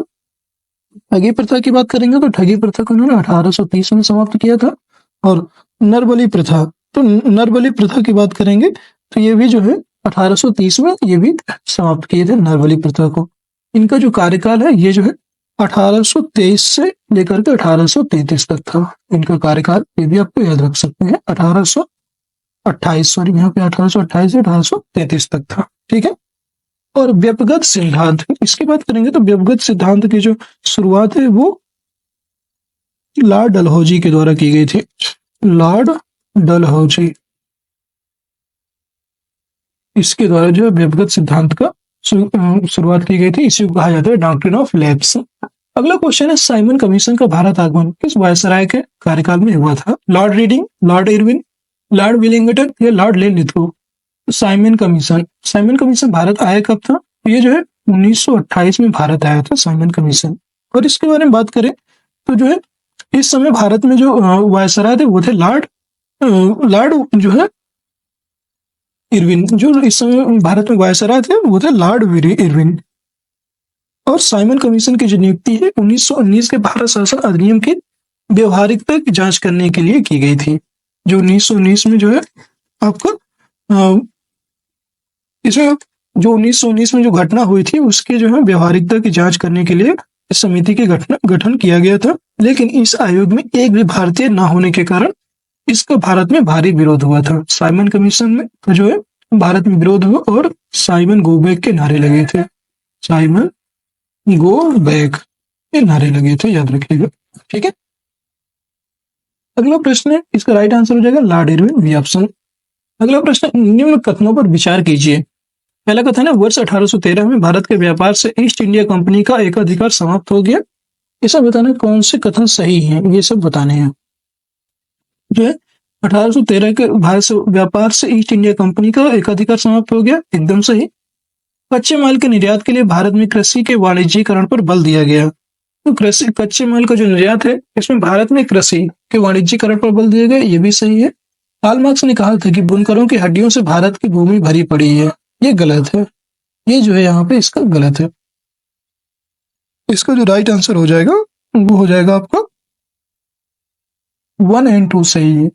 S1: ठगी प्रथा की बात करेंगे तो ठगी प्रथा को इन्होंने 1830 में समाप्त किया था। और नरबली प्रथा की बात करेंगे तो ये भी जो है 1830 में ये भी समाप्त किए थे नरबली प्रथा को। इनका जो कार्यकाल है ये जो है 1823 से लेकर के 1833 तक था इनका कार्यकाल। ये भी आपको याद रख सकते हैं, 1828 यहाँ पे 1828 से 1833 तक था, ठीक है। और व्यक्तिगत सिद्धांत, इसकी बात करेंगे तो व्यक्तिगत सिद्धांत की जो शुरुआत है वो लॉर्ड डलहौजी के द्वारा की गई थी। लॉर्ड डलहौजी इसके द्वारा जो है व्यक्तिगत सिद्धांत का शुरुआत की गई थी। इसी को कहा जाता है डॉक्ट्रिन ऑफ लैप्स। अगला क्वेश्चन है, साइमन कमीशन का भारत आगमन किस वायसराय के कार्यकाल में हुआ था? Lord reading, Lord Irwin, Lord Willingdon या लॉर्ड लेनिथ्रो? साइमन कमीशन भारत आया कब था? ये जो है 1928 में भारत आया था साइमन कमीशन। और इसके बारे में बात करें तो जो है इस समय भारत में जो वायसराय थे वो थे लॉर्ड जो है इरविन। जो इस समय भारत में वायसराय थे वो थे लॉर्ड इरविन। और साइमन कमीशन की जो नियुक्ति है 1919 के भारत शासन अधिनियम की व्यवहारिकता की जांच करने के लिए की गई थी। जो 1919 में जो है आपका इसमें जो 1919 में जो घटना हुई थी उसके जो है व्यवहारिकता की जांच करने के लिए इस समिति के गठन किया गया था। लेकिन इस आयोग में एक भी भारतीय न होने के कारण इसका भारत में भारी विरोध हुआ था। साइमन कमीशन में तो जो है भारत में विरोध हुआ और साइमन गो बैक के नारे लगे थे। साइमन गो बैक के नारे लगे थे, याद रखिएगा, ठीक है। अगला प्रश्न है, इसका राइट आंसर हो जाएगा लॉर्ड इरविन, बी ऑप्शन। अगला प्रश्न, निम्न कथनों पर विचार कीजिए। पहला कथन है, वर्ष 1813 में भारत के व्यापार से ईस्ट इंडिया कंपनी का एकाधिकार समाप्त हो गया। ये सब बताना कौन से कथन सही हैं, ये सब बताने हैं। जो है 1813 के भारत से व्यापार से ईस्ट इंडिया कंपनी का एकाधिकार समाप्त हो गया, एकदम सही। कच्चे माल के निर्यात के लिए भारत में कृषि के वाणिज्यीकरण पर बल दिया गया। तो कच्चे माल का जो निर्यात है इसमें भारत में कृषि के वाणिज्यीकरण पर बल दिया गया, ये भी सही है। कार्ल मार्क्स ने कहा था कि बुनकरों की हड्डियों से भारत की भूमि भरी पड़ी है। ये गलत है, ये जो है यहाँ पे इसका गलत है। इसका जो राइट आंसर हो जाएगा वो हो जाएगा आपका 1 एंड 2 सही है,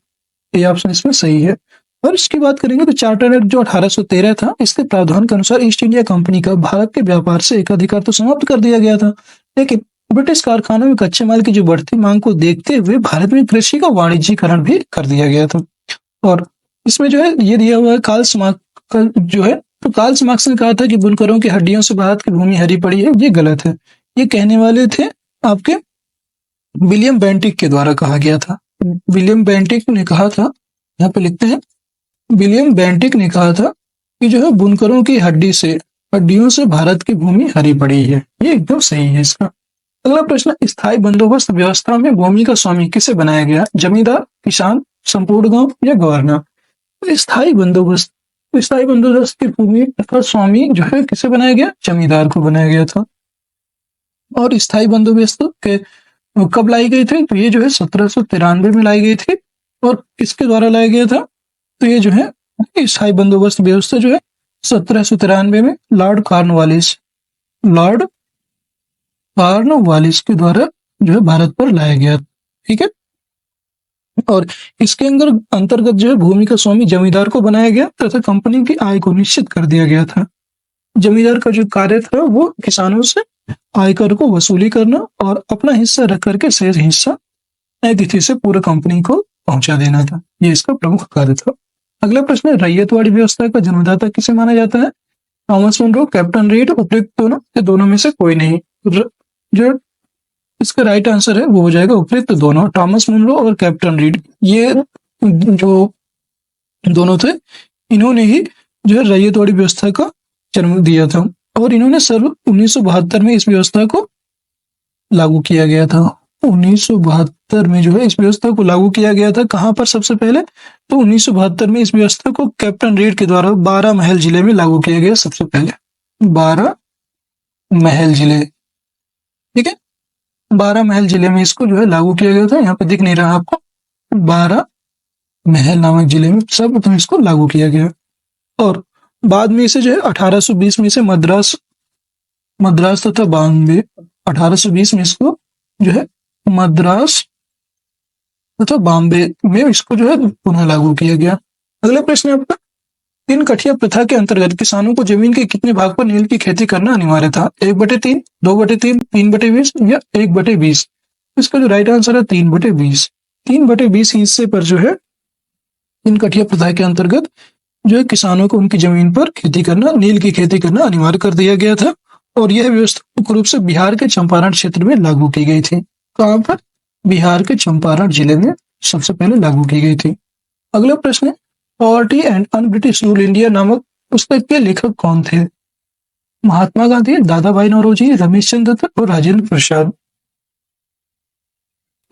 S1: ये ऑप्शन इसमें सही है। और इसकी बात करेंगे तो चार्टर एक्ट जो 1813 था, इसके प्रावधान के अनुसार ईस्ट इंडिया कंपनी का भारत के व्यापार से एकाधिकार तो समाप्त कर दिया गया था, लेकिन ब्रिटिश कारखानों में कच्चे माल की जो बढ़ती मांग को देखते हुए भारत में कृषि का वाणिज्यीकरण भी कर दिया गया था। और इसमें जो है ये दिया हुआ है कार्ल मार्क्स का जो है, तो कार्ल मार्क्स ने कहा था कि बुनकरों की हड्डियों से भारत की भूमि हरी पड़ी है, ये गलत है। ये कहने वाले थे आपके विलियम बेंटिक के द्वारा कहा गया था। विलियम बेंटिक ने कहा था, यहाँ पे लिखते हैं, विलियम बेंटिक ने कहा था कि जो है बुनकरों की हड्डियों से भारत की भूमि हरी पड़ी है, ये एकदम सही है इसका। अगला प्रश्न, स्थायी बंदोबस्त व्यवस्था में भूमि का स्वामी किसे बनाया गया? जमींदार, किसान, संपूर्ण गांव या गवर्नर? स्थायी बंदोबस्त की भूमि का स्वामी जो है किसे बनाया गया? जमींदार को बनाया गया था। और स्थायी बंदोबस्त के कब लाई गई थी? तो ये जो है 1793 में लाई गई थी। और किसके द्वारा लाया गया था? तो ये जो है स्थायी बंदोबस्त व्यवस्था जो है 1793 में लॉर्ड कॉर्नवालिस के द्वारा जो है भारत पर लाया गया। ठीक है। और इसके अंतर्गत जो है भूमि का स्वामी जमींदार को बनाया गया तथा कंपनी की आय को निश्चित कर दिया गया था। जमींदार का जो कार्य था वो किसानों से आयकर को वसूली करना और अपना हिस्सा रख करके शेष हिस्सा नई तिथि से पूरे कंपनी को पहुंचा देना था, ये इसका प्रमुख कार्य था। अगला प्रश्न है, रैयतवाड़ी व्यवस्था का जन्मदाता किसे माना जाता है? थॉमस मुनरो, कैप्टन रीड, उपयुक्त दोनों या दोनों में से कोई नहीं? जो इसका राइट आंसर है वो हो जाएगा उपयुक्त दोनों। थॉमस मुनरो और कैप्टन रीड, ये जो दोनों थे, इन्होंने ही जो है रैयतवाड़ी व्यवस्था का जन्म दिया था। और इन्होंने 1972 में इस व्यवस्था को लागू किया गया था। 1972 में जो है इस व्यवस्था को लागू किया गया था। कहाँ पर सबसे पहले? तो 1972 में इस व्यवस्था को कैप्टन रीड के द्वारा 12 महल जिले में लागू किया गया सबसे पहले। 12 महल जिले, ठीक है, 12 महल जिले में इसको जो है लागू किया गया था। यहाँ पे दिख नहीं रहा आपको, 12 महल नामक जिले में सर्वप्रथम इसको लागू किया गया। और बाद में इसे जो है 1820 में इसे मद्रास तथा बॉम्बे, 1820 में इसको जो है मद्रास तथा बॉम्बे में इसको जो है पुनः लागू किया गया। अगला प्रश्न है आपका, 3 कठिया प्रथा के अंतर्गत किसानों को जमीन के कितने भाग पर नील की खेती करना अनिवार्य था? 1/3, 2/3, 3/20 या 1/20? इसका जो राइट आंसर है 3/20। 3/20 हिस्से पर जो है 3 कठिया प्रथा के अंतर्गत जो है किसानों को उनकी जमीन पर खेती करना, नील की खेती करना अनिवार्य कर दिया गया था। और यह व्यवस्था मुख्य रूप से बिहार के चंपारण क्षेत्र में लागू की गई थी। कहाँ पर? बिहार के चंपारण जिले में सबसे पहले लागू की गई थी। अगला प्रश्न है, poverty and un British rule India नामक पुस्तक के लेखक कौन थे? महात्मा गांधी, दादा भाई नौरोजी, रमेश चंद्र दत्त और राजेंद्र प्रसाद।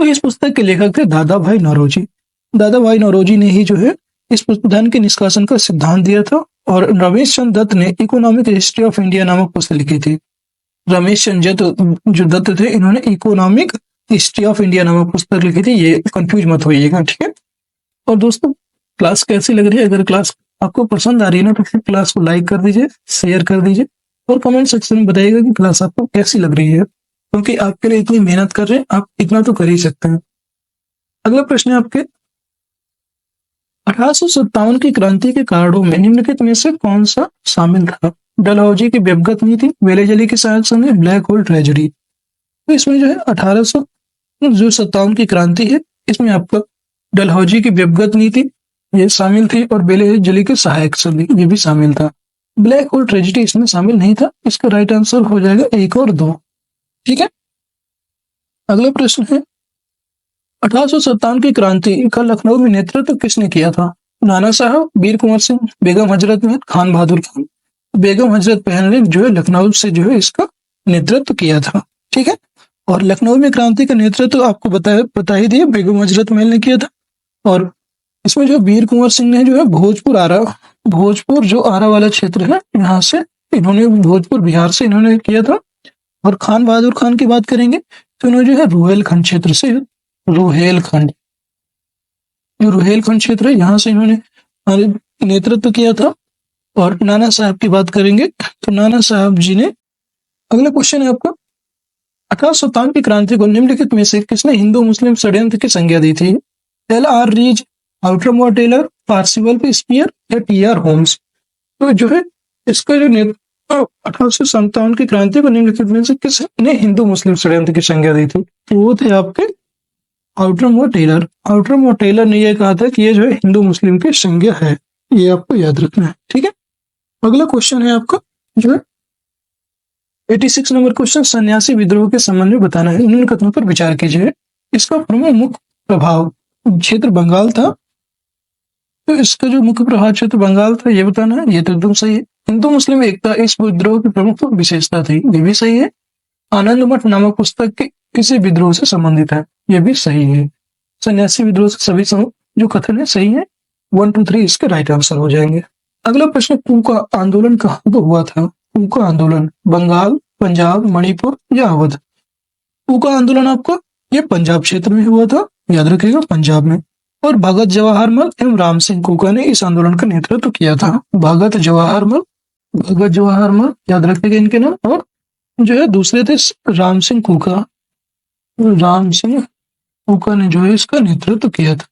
S1: तो इस पुस्तक के लेखक थे दादा भाई नौरोजी। दादा भाई नौरोजी ने ही जो है इस धन के निष्कासन का सिद्धांत दिया था। और रमेश चंद्र दत्त ने इकोनॉमिक हिस्ट्री ऑफ इंडिया नामक पुस्तक लिखी थी। रमेश चंद्र जो दत्त थे, इन्होंने इकोनॉमिक हिस्ट्री ऑफ इंडिया नामक पुस्तक लिखी थी। ये कंफ्यूज मत होइएगा, ठीक है। और दोस्तों, क्लास कैसी लग रही है? अगर क्लास आपको पसंद आ रही है ना, तो क्लास को लाइक कर दीजिए, शेयर कर दीजिए और कमेंट सेक्शन में बताइएगा कि क्लास आपको कैसी लग रही है, क्योंकि आपके लिए इतनी मेहनत कर रहे हैं, आप इतना तो कर ही सकते हैं। अगला प्रश्न है आपके, 1857 की क्रांति के कारणों में निम्नलिखित में से कौन सा शामिल था? डलहौजी की व्यवगत नीति, वेलेजली की सहायक संधि, ब्लैक होल ट्रेजरी। तो इसमें जो है 1857 की क्रांति है, इसमें आपका डलहौजी की व्यवगत नीति ये शामिल थी और वेलेजली की सहायक संधि ये भी शामिल था। ब्लैक होल ट्रेजडी इसमें शामिल नहीं था। इसका राइट आंसर हो जाएगा 1 और 2, ठीक है। अगला प्रश्न है, 1857 की क्रांति का लखनऊ में नेतृत्व किसने किया था? नाना साहब, वीर कुंवर सिंह, बेगम हजरत महल, खान बहादुर खान। बेगम हजरत महल ने जो है लखनऊ से जो है इसका नेतृत्व किया था, ठीक है। और लखनऊ में क्रांति का नेतृत्व आपको बता ही दिया, बेगम हजरत महल ने किया था। और इसमें जो वीर कुंवर सिंह ने जो है भोजपुर जो आरा वाला क्षेत्र है, यहाँ से इन्होंने, भोजपुर बिहार से इन्होंने किया था। और खान बहादुर खान की बात करेंगे तो इन्होंने जो है रोहेलखंड क्षेत्र से, रोहेलखंड जो रुहेलखंड क्षेत्र है यहाँ से इन्होंने नेतृत्व किया था। और नाना साहब की बात करेंगे तो नाना साहब जी ने, अगला क्वेश्चन है आपका, 1857 की क्रांति को निम्नलिखित में से किसने हिंदू मुस्लिम षड्यंत्र की संज्ञा दी थी? L.R. रीज, आउटरमोर टेलर, पार्सिवल स्पीयर या T.R. होम्स? तो जो है इसका जो 1857 की क्रांति को निम्नलिखित में से किसने हिंदू मुस्लिम षड्यंत्र की संज्ञा दी थी? तो वो थे आपके आउटरमोर टेलर। आउटरमोर टेलर ने यह कहा था कि ये जो है हिंदू मुस्लिम की संज्ञा है, ये आपको याद रखना है, ठीक है। अगला क्वेश्चन है आपका जो है 86 नंबर क्वेश्चन, सन्यासी विद्रोह के संबंध में बताना है, निम्न कथनों पर विचार कीजिए। इसका प्रमुख मुख्य प्रभाव क्षेत्र बंगाल था, तो इसका जो मुख्य प्रभाव क्षेत्र बंगाल था ये बताना है, ये तो एकदम सही है। हिंदू मुस्लिम एकता इस विद्रोह की प्रमुख विशेषता थी, ये भी सही है। आनंद मठ नामक पुस्तक के किसी विद्रोह से संबंधित है, ये भी सही है। सन्यासी विद्रोह से सभी जो कथन है सही है, 1, 2, 3 इसके राइट आंसर हो जाएंगे। अगला प्रश्न, कूका आंदोलन कहाँ हुआ था? कूका आंदोलन बंगाल, पंजाब, मणिपुर या अवध? कूका आंदोलन आपको ये पंजाब क्षेत्र में हुआ था, याद रखिएगा पंजाब में। और भगत जवाहरलाल एवं राम सिंह कूका ने इस आंदोलन का नेतृत्व किया था। भगत जवाहरलाल याद रखिएगा इनके नाम। और जो है दूसरे थे राम सिंह कूका ने जो है इसका नेतृत्व किया था,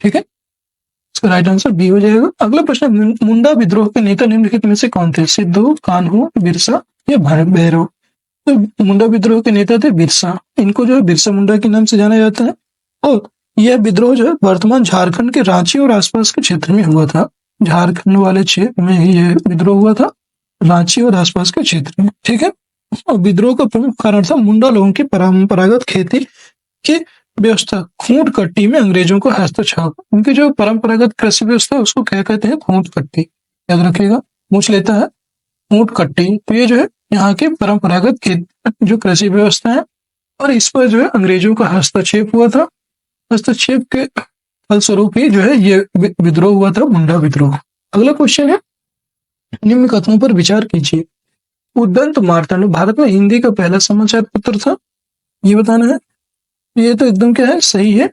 S1: ठीक है। इसका राइट आंसर बी हो जाएगा। अगला प्रश्न, मुंडा विद्रोह के नेता निम्नलिखित में से कौन थे? सिद्धू, कान्हू, बिरसा या भैरव? तो मुंडा विद्रोह के नेता थे बिरसा, इनको जो है बिरसा मुंडा के नाम से जाना जाता है। और यह विद्रोह जो है वर्तमान झारखंड के रांची और आसपास के क्षेत्र में हुआ था। झारखंड वाले क्षेत्र में ही यह विद्रोह हुआ था, रांची और आसपास के क्षेत्र में, ठीक है। और विद्रोह का प्रमुख कारण था मुंडा लोगों की परंपरागत खेती की व्यवस्था, खूंट कट्टी में अंग्रेजों को हस्तक्षेप। उनकी जो परंपरागत कृषि व्यवस्था उसको क्या कहते हैं? खूंट कट्टी, याद रखिएगा, पूछ लेता है खूंट कट्टी। तो ये जो है यहाँ की परंपरागत जो कृषि व्यवस्था है, और इस पर जो है अंग्रेजों का हस्तक्षेप हुआ था। हस्तक्षेप के फलस्वरूप ही जो है ये विद्रोह हुआ था, मुंडा विद्रोह। अगला क्वेश्चन है, निम्न कथनों पर विचार कीजिए। उद्दंत मार्तंड भारत में हिंदी का पहला समाचार पत्र था, ये बताना है। ये तो एकदम क्या है, सही है।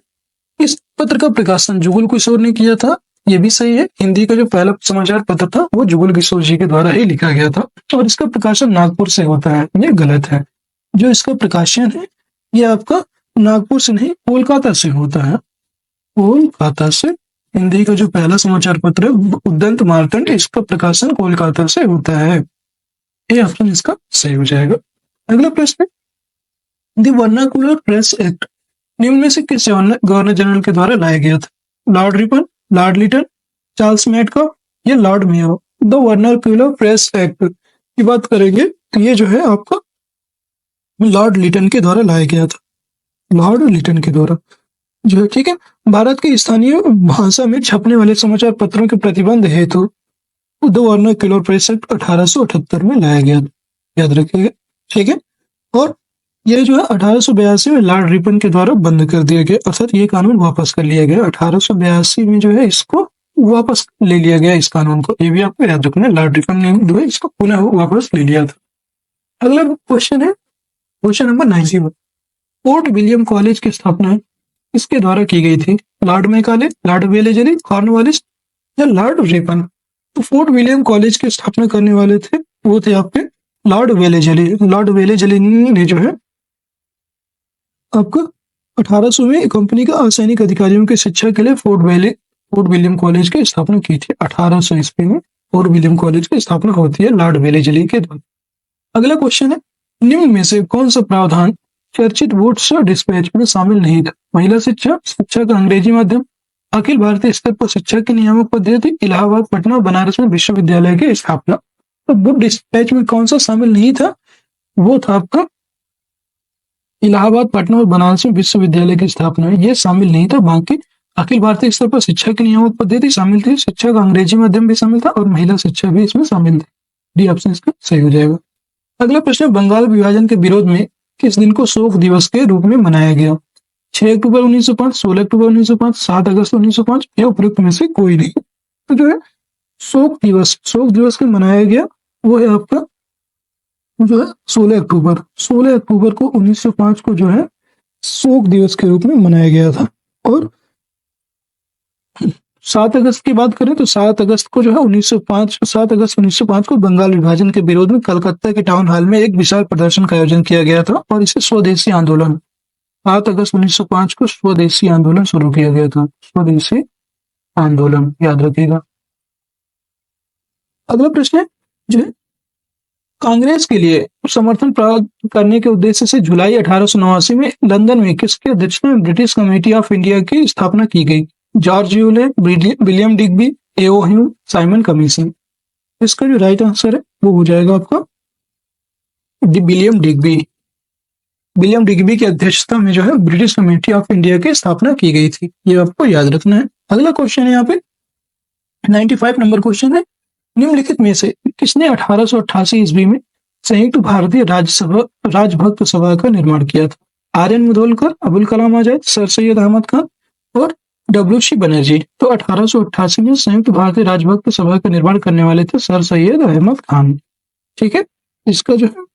S1: इस पत्र का प्रकाशन जुगल किशोर ने किया था, ये भी सही है। हिंदी का जो पहला समाचार पत्र था वो जुगल किशोर जी के द्वारा ही लिखा गया था। और इसका प्रकाशन नागपुर से होता है, ये गलत है। जो इसका प्रकाशन है ये आपका नागपुर से नहीं, कोलकाता से होता है। कोलकाता से हिंदी का जो पहला समाचार पत्र है उद्दंत मार्तंड, इसका प्रकाशन कोलकाता से होता है। ये ऑप्शन इसका सही हो जाएगा। अगला प्रश्न, द वर्नाकुलर प्रेस एक्ट निम्न में से किस गवर्नर जनरल के द्वारा लाया गया था? Lord Ripon, Lord Lytton, Charles Metcalfe या Lord Mayo? The vernacular press act की बात करेंगे तो ये जो है आपका लॉर्ड लिटन के द्वारा लाया गया था, लॉर्ड लिटन के द्वारा जो है, ठीक है। भारत की स्थानीय भाषा में छपने वाले समाचार पत्रों के प्रतिबंध हेतु द वर्नाकुलर प्रेस एक्ट 1878 में लाया गया, याद रखिएगा, ठीक है। और यह जो है 1882 में लॉर्ड रिपन के द्वारा बंद कर दिया गया, अर्थात ये कानून वापस कर लिया गया। 1882 में जो है इसको वापस ले लिया गया, इस कानून को, ये भी आपको याद रखना है। लॉर्ड रिपन ने जो है इसको पुनः वापस ले लिया था। अगला क्वेश्चन है question number 91, fort William college की स्थापना इसके द्वारा की गई थी? Lord Macaulay, Lord Wellesley, Cornwallis या लॉर्ड रिपन? तो फोर्ट विलियम कॉलेज की स्थापना करने वाले थे वो थे आपके लॉर्ड वेलेजली। लॉर्ड वेलेजली ने जो है आपका 1800 में कंपनी का असैनिक अधिकारियों की शिक्षा के लिए फोर्ट विलियम कॉलेज की स्थापना की थी। 1800 ईस्वी में फोर्ट विलियम कॉलेज की स्थापना होती है लॉर्ड वेलेजली के द्वारा। अगला क्वेश्चन है, निम्न में से कौन सा प्रावधान चर्चित वोट्स डिस्पैच में शामिल नहीं था? महिला शिक्षा, शिक्षा का अंग्रेजी माध्यम, अखिल भारतीय स्तर पर शिक्षा की नियामक पद्धति, इलाहाबाद, पटना, बनारस में विश्वविद्यालय की स्थापना। तो वोट डिस्पैच में कौन सा शामिल नहीं था? वो था आपका इलाहाबाद, पटना और बनारस में विश्वविद्यालय की स्थापना, ये शामिल नहीं था। बाकी अखिल भारतीय स्तर पर शिक्षा की नियामक पद्धति शामिल थी, शिक्षा का अंग्रेजी माध्यम भी शामिल था और महिला शिक्षा भी इसमें शामिल थी। डी ऑप्शन इसका सही हो जाएगा। अगला प्रश्न, बंगाल विभाजन के विरोध में किस दिन को शोक दिवस के रूप में मनाया गया? 6 अक्टूबर 1905, 16 अक्टूबर 1905, 7 अगस्त 1905 या उपरोक्त में से कोई नहीं? तो जो है शोक दिवस को मनाया गया वो है आपका जो है 16 अक्टूबर को 1905 को जो है शोक दिवस के रूप में मनाया गया था। और 7 अगस्त की बात करें तो 7 अगस्त को जो है 1905 7 अगस्त 1905 को बंगाल विभाजन के विरोध में कलकत्ता के टाउन हॉल में एक विशाल प्रदर्शन का आयोजन किया गया था और इसे स्वदेशी आंदोलन 7 अगस्त 1905 को स्वदेशी आंदोलन शुरू किया गया था। स्वदेशी आंदोलन याद रखिएगा। अगला प्रश्न है जो है कांग्रेस के लिए समर्थन प्राप्त करने के उद्देश्य से जुलाई 1889 में लंदन में किसके अध्यक्षता में ब्रिटिश कमेटी ऑफ इंडिया की स्थापना की गई? जॉर्ज यूले, विलियम डिग्बी, एओ ह्यूम, साइमन कमीशन। इसका जो राइट आंसर है वो हो जाएगा आपका विलियम डिग्बी। विलियम डिग्बी की अध्यक्षता में जो है ब्रिटिश कमेटी ऑफ इंडिया की स्थापना की गई थी, ये आपको याद रखना है। अगला क्वेश्चन है यहाँ पे 95 नंबर क्वेश्चन है, निम्नलिखित में से किसने 1888 ईस्वी में संयुक्त भारतीय राजभक्त सभा का निर्माण किया था? आर्यन मुधोलकर, अबुल कलाम आजाद, सर सैयद अहमद खान और डब्ल्यू.सी. बनर्जी। तो 1888 में संयुक्त भारतीय राजभक्त सभा का निर्माण करने वाले थे सर सैयद अहमद खान। ठीक है, इसका जो है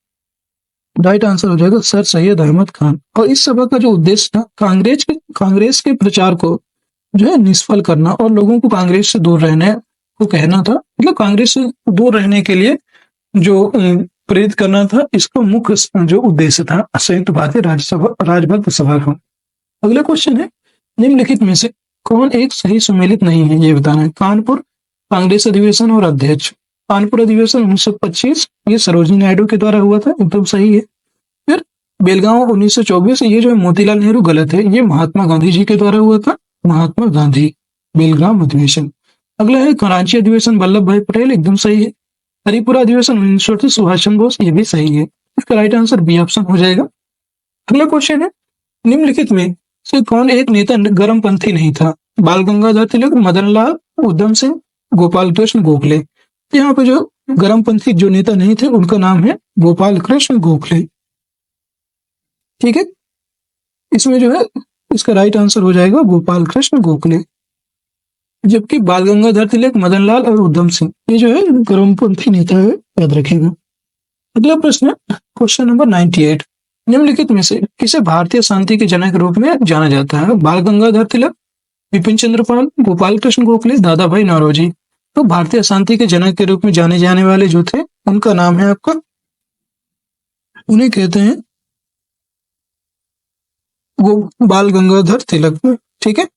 S1: राइट आंसर हो जाएगा सर सैयद अहमद खान। और इस सभा का जो उद्देश्य था कांग्रेस के प्रचार को जो है निष्फल करना और लोगों को कांग्रेस से दूर रहने को कहना था, मतलब कांग्रेस से दूर रहने के लिए जो प्रेरित करना था, इसका मुख्य जो उद्देश्य था संयुक्त भारतीय राजभक्त सभा का। अगला क्वेश्चन है, निम्नलिखित में से कौन एक सही सुमेलित नहीं है, ये बताना है। कानपुर कांग्रेस अधिवेशन और अध्यक्ष। कानपुर अधिवेशन 1925 ये सरोजिनी नायडू के द्वारा हुआ था, एकदम सही है। फिर बेलगांव 1924 ये जो है मोतीलाल नेहरू, गलत है, ये महात्मा गांधी जी के द्वारा हुआ था, महात्मा गांधी बेलगांव अधिवेशन। अगला है कराची अधिवेशन वल्लभ भाई पटेल, एकदम सही है। हरिपुरा अधिवेशन 1938 सुभाष चंद्र बोस, ये भी सही है। इसका राइट आंसर बी ऑप्शन हो जाएगा। अगला क्वेश्चन है, निम्नलिखित में से कौन एक नेता गर्मपंथी नहीं था? बाल गंगाधर तिलक, मदन लाल, उधम सिंह, गोपाल कृष्ण गोखले। यहाँ पे जो गर्मपंथी जो नेता नहीं थे उनका नाम है गोपाल कृष्ण गोखले। ठीक है, इसमें जो है इसका राइट आंसर हो जाएगा गोपाल कृष्ण गोखले। जबकि बाल गंगाधर तिलक, मदन लाल और उधम सिंह ये जो है गर्मपंथी नेता है, याद रखेगा। अगला प्रश्न क्वेश्चन नंबर 98, निम्नलिखित में से किसे भारतीय शांति के जनक के रूप में जाना जाता है? बाल गंगाधर तिलक, विपिन चंद्र पाल, गोपाल कृष्ण गोखले, दादा भाई नौरोजी। तो भारतीय शांति के जनक के रूप में जाने जाने वाले जो थे उनका नाम है आपका, उन्हें कहते हैं बाल गंगाधर तिलक। ठीक है,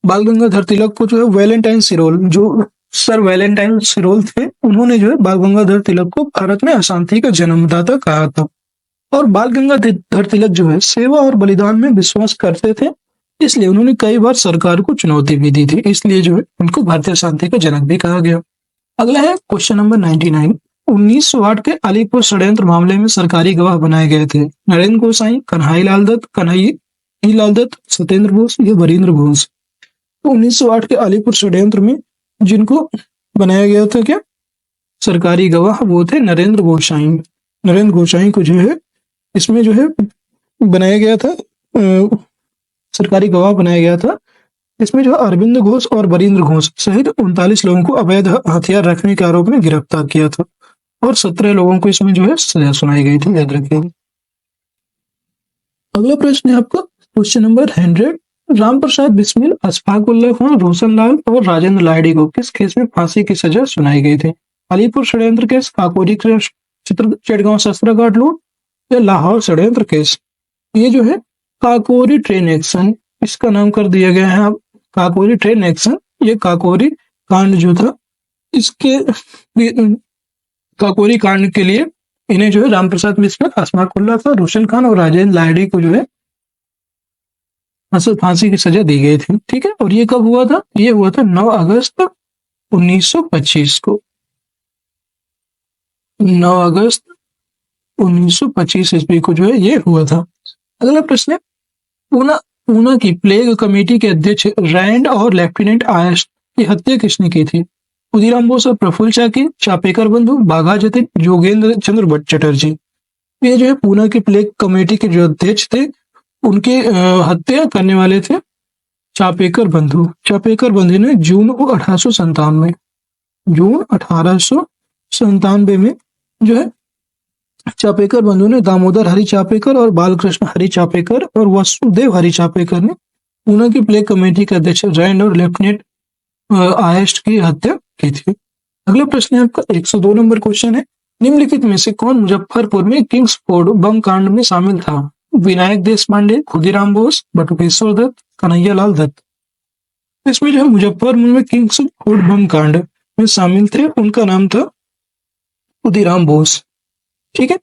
S1: बाल गंगाधर तिलक को जो है वैलेंटाइन सिरोल, जो सर वैलेंटाइन सिरोल थे, उन्होंने जो है बाल गंगाधर तिलक को भारत में अशांति का जन्मदाता कहा था। और बाल गंगाधर तिलक जो है सेवा और बलिदान में विश्वास करते थे, इसलिए उन्होंने कई बार सरकार को चुनौती भी दी थी, इसलिए जो है उनको भारतीय शांति का जनक भी कहा गया। अगला है क्वेश्चन नंबर 99, 1908 के अलीपुर षड्यंत्र मामले में सरकारी गवाह बनाए गए थे नरेंद्र गोसाई, कन्हई लाल दत्त, सत्येंद्र बोस या वरींद्र घोष। तो 1908 के अलीपुर षड्यंत्र में जिनको बनाया गया था क्या सरकारी गवाह, वो थे नरेंद्र गोसाई। नरेंद्र गोसाई को जो है इसमें जो है बनाया गया था, सरकारी गवाह बनाया गया था। इसमें जो अरविंद घोष और वरींद्र घोष सहित 39 लोगों को अवैध हथियार रखने के आरोप में गिरफ्तार किया था और 17 लोगों को इसमें जो है सजा सुनाई गई थी, याद रखिएगा। अगला प्रश्न है आपका क्वेश्चन नंबर 100, रामप्रसाद बिस्मिल, अशफाक उल्लाह खान, रोशन लाल और राजेंद्र लाहिड़ी को किस केस में फांसी की सजा सुनाई गई थी? अलीपुर षड्यंत्र केस, काकोरी चिटगांव शस्त्रागार लूट या लाहौर षड्यंत्र केस? ये जो है काकोरी ट्रेन एक्शन, इसका नाम कर दिया गया है अब काकोरी ट्रेन एक्शन। ये काकोरी कांड जो था, इसके काकोरी कांड के लिए इन्हें जो है रामप्रसाद बिस्मिल, अशफाक उल्लाह खान, रोशन खान और राजेंद्र लाहिड़ी को जो है फांसी की सजा दी गई थी। ठीक है, और ये कब हुआ था? ये हुआ था 9 अगस्त 1925 को। 9 अगस्त 1925 ईस्वी को जो है ये हुआ था। अगला प्रश्न है, पूना की प्लेग कमेटी के अध्यक्ष रैंड और लेफ्टिनेंट आयश की हत्या किसने की थी? खुदीराम बोस और प्रफुल्ल चाकी, चापेकर बंधु, बाघा जतिन, जोगेंद्र चंद्र चटर्जी। ये जो है पूना की प्लेग कमेटी के जो अध्यक्ष थे उनके हत्या करने वाले थे चापेकर बंधु। चापेकर बंधु ने जून 1897 में जो है चापेकर बंधु ने दामोदर हरि चापेकर और बालकृष्ण हरि चापेकर और वसुदेव हरि चापेकर ने ऊना की प्ले कमेटी के अध्यक्ष रैंड और लेफ्टिनेंट आयस्ट की हत्या की थी। अगला प्रश्न है आपका 102 नंबर क्वेश्चन है, निम्नलिखित में से कौन मुजफ्फरपुर में किंग्सफोर्ड बम कांड में शामिल था? विनायक देशपांडे, खुदीराम बोस, बटुकेश्वर दत्त, कन्हैया लाल दत्त। इसमें जो है मुजफ्फरपुर में किंग्सफोर्ड बम कांड में शामिल थे, उनका नाम था खुदीराम बोस। ठीक है।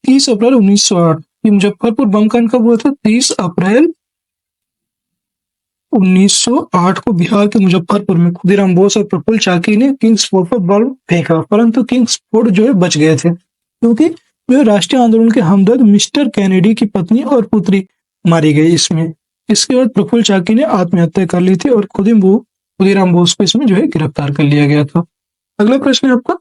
S1: 30 अप्रैल 1908, ये मुजफ्फरपुर बम कांड कब हुआ था? 30 अप्रैल 1908 को बिहार के मुजफ्फरपुर में खुदीराम बोस और प्रफुल्ल चाकी ने किंग्सफोर्ड पर बम फेंका, परंतु किंग्सफोर्ड जो है बच गए थे, क्योंकि जो राष्ट्रीय आंदोलन के हमदर्द मिस्टर कैनेडी की पत्नी और पुत्री मारी गई इसमें। इसके बाद प्रफुल्ल चाकी ने आत्महत्या कर ली थी और खुदीराम बोस को इसमें जो है गिरफ्तार कर लिया गया था। अगला प्रश्न है आपका,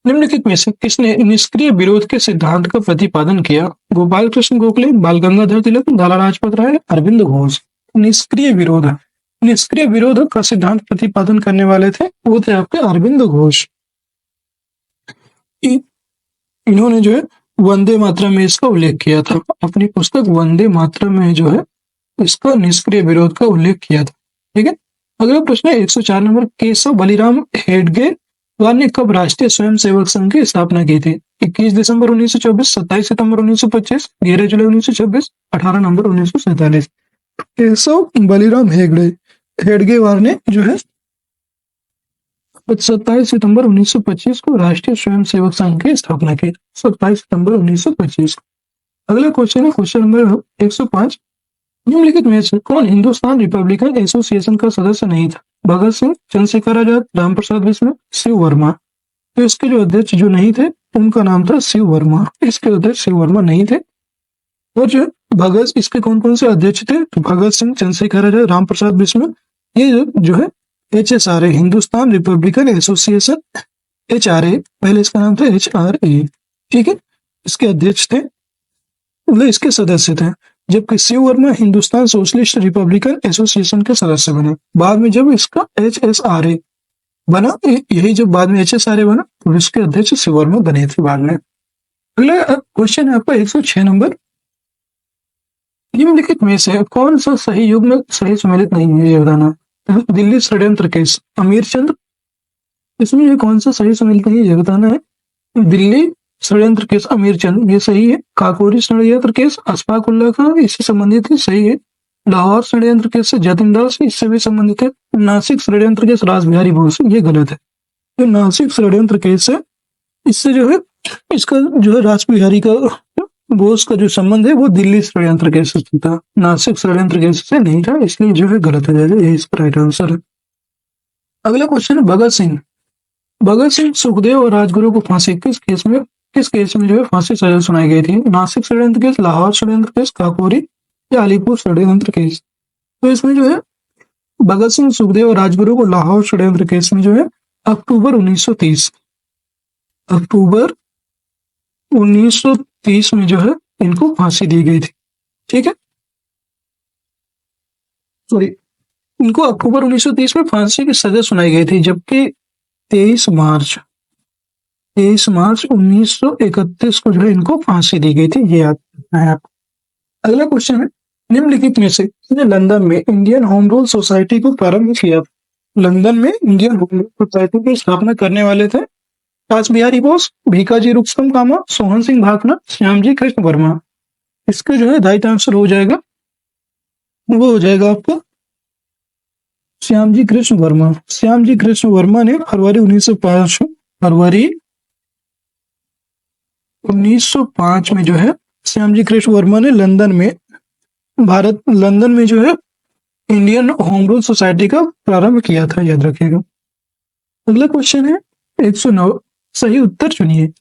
S1: निम्नलिखित में से किसने निष्क्रिय विरोध के सिद्धांत का प्रतिपादन किया? गोपाल कृष्ण गोखले, बाल गंगाधर तिलक, लाला लाजपत राय, अरविंद घोष। निष्क्रिय विरोध का सिद्धांत प्रतिपादन करने वाले थे वो थे आपके अरविंद घोष। इन्होंने जो है वंदे मातरम में इसका उल्लेख किया था, अपनी पुस्तक वंदे मातरम में जो है इसका निष्क्रिय विरोध का उल्लेख किया था। ठीक है। अगला प्रश्न है 104 नंबर, केशव बलिराम हेडगेवार ने कब राष्ट्रीय स्वयंसेवक संघ की स्थापना की थी? 21 दिसंबर 1924, 27 सितंबर 1925, 11 जुलाई 1926, 18 नवंबर 1947। केशव बलिराम हेडगेवार ने जो है 27 सितंबर 1925 को राष्ट्रीय स्वयंसेवक संघ की स्थापना की। 27 सितंबर 1925। अगला क्वेश्चन है क्वेश्चन नंबर 105, निम्नलिखित में से कौन हिंदुस्तान रिपब्लिकन एसोसिएशन का सदस्य नहीं था? भगत सिंह, चंद्रशेखर आजाद, रामप्रसाद बिस्मिल, शिव वर्मा। तो इसके जो अध्यक्ष जो नहीं थे उनका नाम था शिव वर्मा। इसके अध्यक्ष शिव वर्मा नहीं थे। और जो इसके कौन कौन से अध्यक्ष थे? तो भगत सिंह, चंद्रशेखर आजाद, रामप्रसाद बिस्मिल। ये जो है HSRA, Hindustan Republican association, HRA, पहले इसका नाम था HRA। ठीक है। इसके अध्यक्ष थे, मतलब इसके सदस्य थे, जबकि Shiv Verma Hindustan socialist republican association के सदस्य बने। बाद में जब इसका HSRA बना, यही जब बाद में HSRA बना तो इसके अध्यक्ष शिव वर्मा बने थे बाद में। अगला क्वेश्चन है आपका 106 नंबर, निम्नलिखित में से कौन सा सही युग में सही सम्मिलित नहीं है? ये बताना। दिल्ली षड्यंत्र केस, अमीर चंद। इसमें ये कौन सा सही सम्मिलित नहीं है ये बताना है। दिल्ली षड्यंत्र केस अमीर चंद, ये सही है। काकोरी षड्यंत्र केस अशफाक उल्लाह खान, इससे संबंधित है, सही है। लाहौर षड्यंत्र केस से जतिन दास, इससे भी संबंधित है। नासिक षड्यंत्र केस रासबिहारी बोस, ये गलत है। जो नासिक षड्यंत्र केस है इससे जो है इसका जो है रासबिहारी का बोस का जो संबंध है वो दिल्ली षड्यंत्र केस से था, नासिक षड्यंत्र केस से नहीं था, इसलिए जो है गलत हो जाएगा, यही इसका राइट आंसर है। अगला क्वेश्चन है भगत सिंह, सुखदेव और राजगुरु को फांसी किस केस में जो है फांसी सजा सुनाई गई थी? नासिक षड्यंत्र केस, लाहौर षड्यंत्र केस, काकोरी या अलीपुर षड्यंत्र केस। तो इसमें जो है भगत सिंह, सुखदेव और राजगुरु को लाहौर षड्यंत्र केस में जो है अक्टूबर 1930 में जो है इनको फांसी दी गई थी। ठीक है। सॉरी, इनको अक्टूबर 1930 में फांसी की सजा सुनाई गई थी, जबकि 23 मार्च 1931 को जो है इनको फांसी दी गई थी, ये याद रखना है आपको। अगला क्वेश्चन है, निम्नलिखित में से किसने लंदन में इंडियन होम रूल सोसाइटी को प्रारंभ किया? लंदन में इंडियन होम रूल सोसाइटी की स्थापना करने वाले थे रासबिहारी बोस, भीकाजी रुस्तम कामा, सोहन सिंह भाकना, श्यामजी कृष्ण वर्मा। इसका जो है राइट आंसर हो जाएगा वो हो जाएगा आपका श्यामजी कृष्ण वर्मा। श्यामजी कृष्ण वर्मा ने फरवरी 1905 में जो है श्यामजी कृष्ण वर्मा ने लंदन में जो है इंडियन होम रूल सोसाइटी का प्रारंभ किया था, याद रखिएगा। अगला क्वेश्चन है 109, सही उत्तर चुनिए।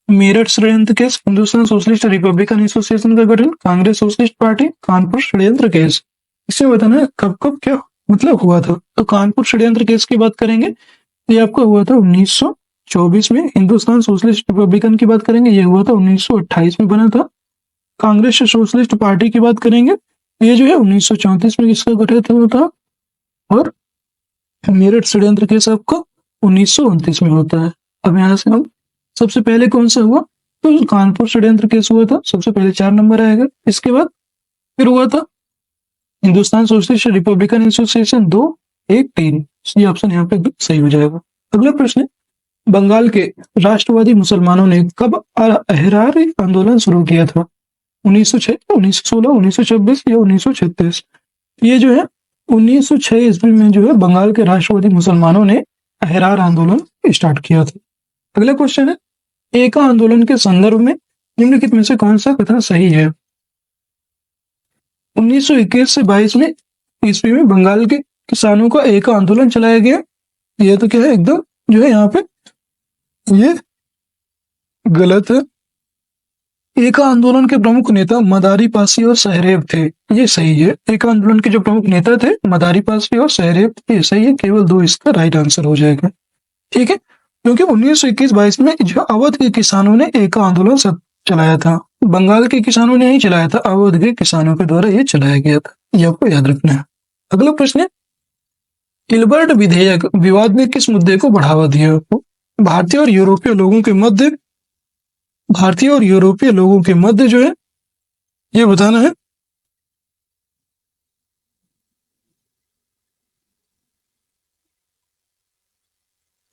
S1: मेरठ षड्यंत्र case, Hindustan socialist republican association का गठन, कांग्रेस सोशलिस्ट पार्टी, कानपुर षड्यंत्र केस। इसे बताना है कब क्या मतलब हुआ था। तो कानपुर षड्यंत्र केस की बात करेंगे, ये आपका हुआ था 1924 में। हिंदुस्तान सोशलिस्ट रिपब्लिकन की बात करेंगे, ये हुआ था 1928 में बना था। कांग्रेस सोशलिस्ट पार्टी की बात करेंगे, ये जो है 1934 में इसका गठन हुआ था। और मेरठ षड्यंत्र केस आपका 1929 में होता है। अब यहाँ से हम सबसे पहले कौन सा हुआ? तो कानपुर षड्यंत्र केस हुआ था, सबसे पहले 4 नंबर आएगा। इसके बाद फिर हुआ था हिंदुस्तान सोशलिस्ट रिपब्लिकन एसोसिएशन 2, 1, 3। ये ऑप्शन यहाँ पे सही हो जाएगा। अगला प्रश्न है, बंगाल के राष्ट्रवादी मुसलमानों ने कब अहरार आंदोलन शुरू किया था? 1906, 1916, 1926 या 1936? ये जो है 1906 ईस्वी में जो है बंगाल के राष्ट्रवादी मुसलमानों ने अहरार आंदोलन स्टार्ट किया था। अगला क्वेश्चन है, एका आंदोलन के संदर्भ में निम्नलिखित में से कौन सा कथन सही है? 1921 से 22 में ईस्वी में बंगाल के किसानों का एका आंदोलन चलाया गया। यह तो क्या है, एकदम जो है यहाँ पे ये गलत है। एका आंदोलन के प्रमुख नेता मदारी पासी और सहरेव थे, ये सही है। एका आंदोलन के जो प्रमुख नेता थे मदारी पासी और सहरेव, ये सही है। केवल 2 इसका राइट आंसर हो जाएगा। ठीक है, क्योंकि 1921-22 में जो अवध के किसानों ने एका आंदोलन चलाया था, बंगाल के किसानों ने नहीं चलाया था, अवध के किसानों के द्वारा ये चलाया गया था। ये आपको याद रखना है। अगला प्रश्न है, इल्बर्ट विधेयक विवाद में किस मुद्दे को बढ़ावा दिया? भारतीय और यूरोपीय लोगों के मध्य जो है ये बताना है।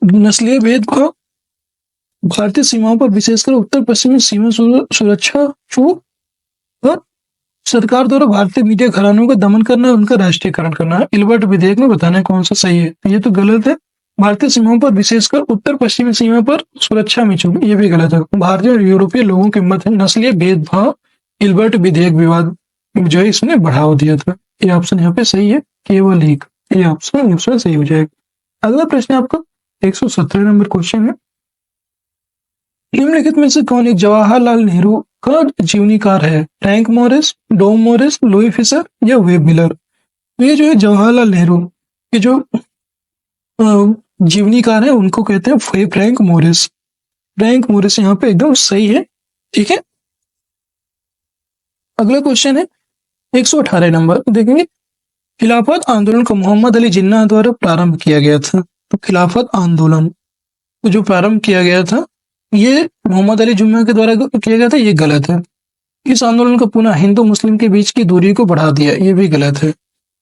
S1: नस्लीय भेदभाव, भारतीय सीमाओं पर विशेषकर उत्तर पश्चिमी सीमा सुरक्षा चूक और सरकार द्वारा भारतीय मीडिया घरानों का दमन करना, उनका राष्ट्रीयकरण करना। इल्बर्ट विधेयक में बताना है कौन सा सही है। ये तो गलत है। भारतीय सीमाओं पर विशेषकर उत्तर पश्चिमी सीमा पर सुरक्षा में चूक, ये भी गलत है। भारतीय और यूरोपीय लोगों के मध्य नस्लीय भेदभाव, इल्बर्ट विधेयक विवाद जो है इसने बढ़ावा दिया था। ये ऑप्शन यहाँ पे सही है, केवल एक। ये ऑप्शन सही हो जाएगा। अगला प्रश्न आपका 117 नंबर क्वेश्चन है, निम्नलिखित में से कौन एक जवाहरलाल नेहरू का जीवनीकार है? Frank Moraes, Dom Moraes, Louis Fischer या वेब मिलर? तो ये जो है जवाहरलाल नेहरू के जो जीवनीकार है उनको कहते हैं फ्रैंक मोरिस। फ्रैंक मोरिस यहाँ पे एकदम सही है। ठीक है, अगला क्वेश्चन है 118 नंबर, देखेंगे खिलाफत आंदोलन को मोहम्मद अली जिन्ना द्वारा प्रारंभ किया गया था। तो खिलाफत आंदोलन जो प्रारंभ किया गया था ये मोहम्मद अली जिन्ना के द्वारा किया गया था, ये गलत है। इस आंदोलन को पुनः हिंदू मुस्लिम के बीच की दूरी को बढ़ा दिया, ये भी गलत है।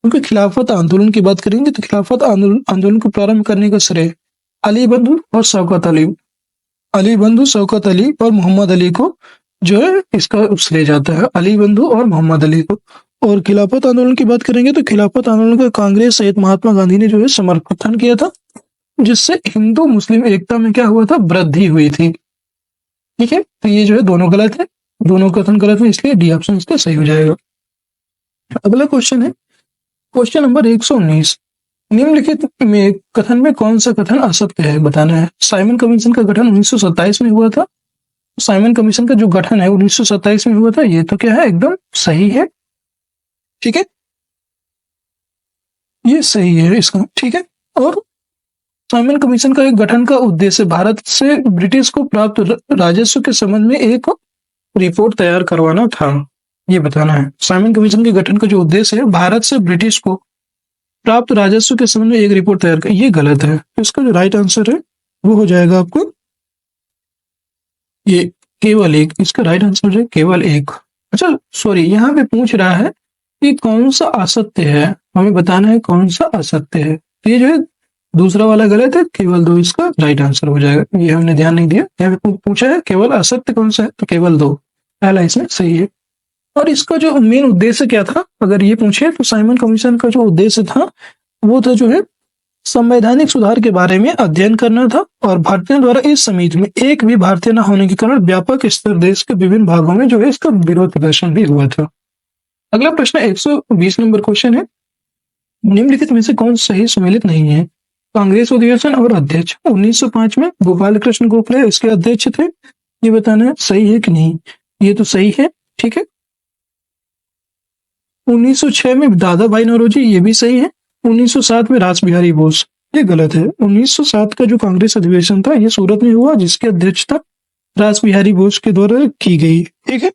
S1: क्योंकि खिलाफत आंदोलन की बात करेंगे तो खिलाफत आंदोलन को प्रारंभ करने का श्रेय अली बंधु और शौकत अली और मोहम्मद अली को जो है इसका श्रेय जाता है, अली बंधु और मोहम्मद अली को। और खिलाफत आंदोलन की बात करेंगे तो खिलाफत आंदोलन का कांग्रेस सहित महात्मा गांधी ने जो है समर्थन किया था, जिससे हिंदू मुस्लिम एकता में क्या हुआ था, वृद्धि हुई थी। ठीक है, तो ये जो है दोनों गलत है, दोनों कथन गलत है, इसलिए डी ऑप्शन इसका सही हो जाएगा। अगला क्वेश्चन है क्वेश्चन नंबर 119, निम्नलिखित में कथन में कौन सा कथन असत्य है बताना है। साइमन कमीशन का गठन 1927 में हुआ था। साइमन कमीशन का जो गठन है 1927 में हुआ था, ये तो क्या है, एकदम सही है। ठीक है, ये सही है इसका। ठीक है, और साइमन कमीशन का एक गठन का उद्देश्य भारत से ब्रिटिश को प्राप्त राजस्व के संबंध में एक रिपोर्ट तैयार करवाना था, ये बताना है। साइमन कमीशन के गठन का जो उद्देश्य है भारत से ब्रिटिश को प्राप्त राजस्व के संबंध में एक रिपोर्ट तैयार कर, ये गलत है। इसका जो राइट आंसर है वो हो जाएगा आपको ये केवल एक। इसका राइट आंसर है केवल एक। अच्छा सॉरी, यहाँ पे पूछ रहा है कि कौन सा असत्य है, हमें बताना है कौन सा असत्य है। तो ये जो है दूसरा वाला गलत है, केवल 2 इसका राइट आंसर हो जाएगा। ये हमने ध्यान नहीं दिया, यहाँ पे पूछा है केवल असत्य कौन सा है, तो केवल 2, पहला इसमें सही है। और इसका जो मेन उद्देश्य क्या था अगर ये पूछे तो साइमन कमीशन का जो उद्देश्य था वो था जो है संवैधानिक सुधार के बारे में अध्ययन करना था, और भारतीयों द्वारा इस समिति में एक भी भारतीय न होने के कारण व्यापक स्तर देश के विभिन्न भागों में जो है इसका विरोध प्रदर्शन भी हुआ था। अगला प्रश्न 120 नंबर क्वेश्चन है, निम्नलिखित में से कौन सही सम्मिलित नहीं है। कांग्रेस अधिवेशन और अध्यक्ष 1905 में गोपाल कृष्ण गोखले इसके अध्यक्ष थे, ये बताना है सही है कि नहीं। ये तो सही है। ठीक है, 1906 में दादा भाई नौरोजी, ये भी सही है। 1907 में रास बिहारी बोस, ये गलत है। 1907 का जो कांग्रेस अधिवेशन था ये सूरत में हुआ, जिसकी अध्यक्षता रास बिहारी बोस के द्वारा की गई। ठीक है,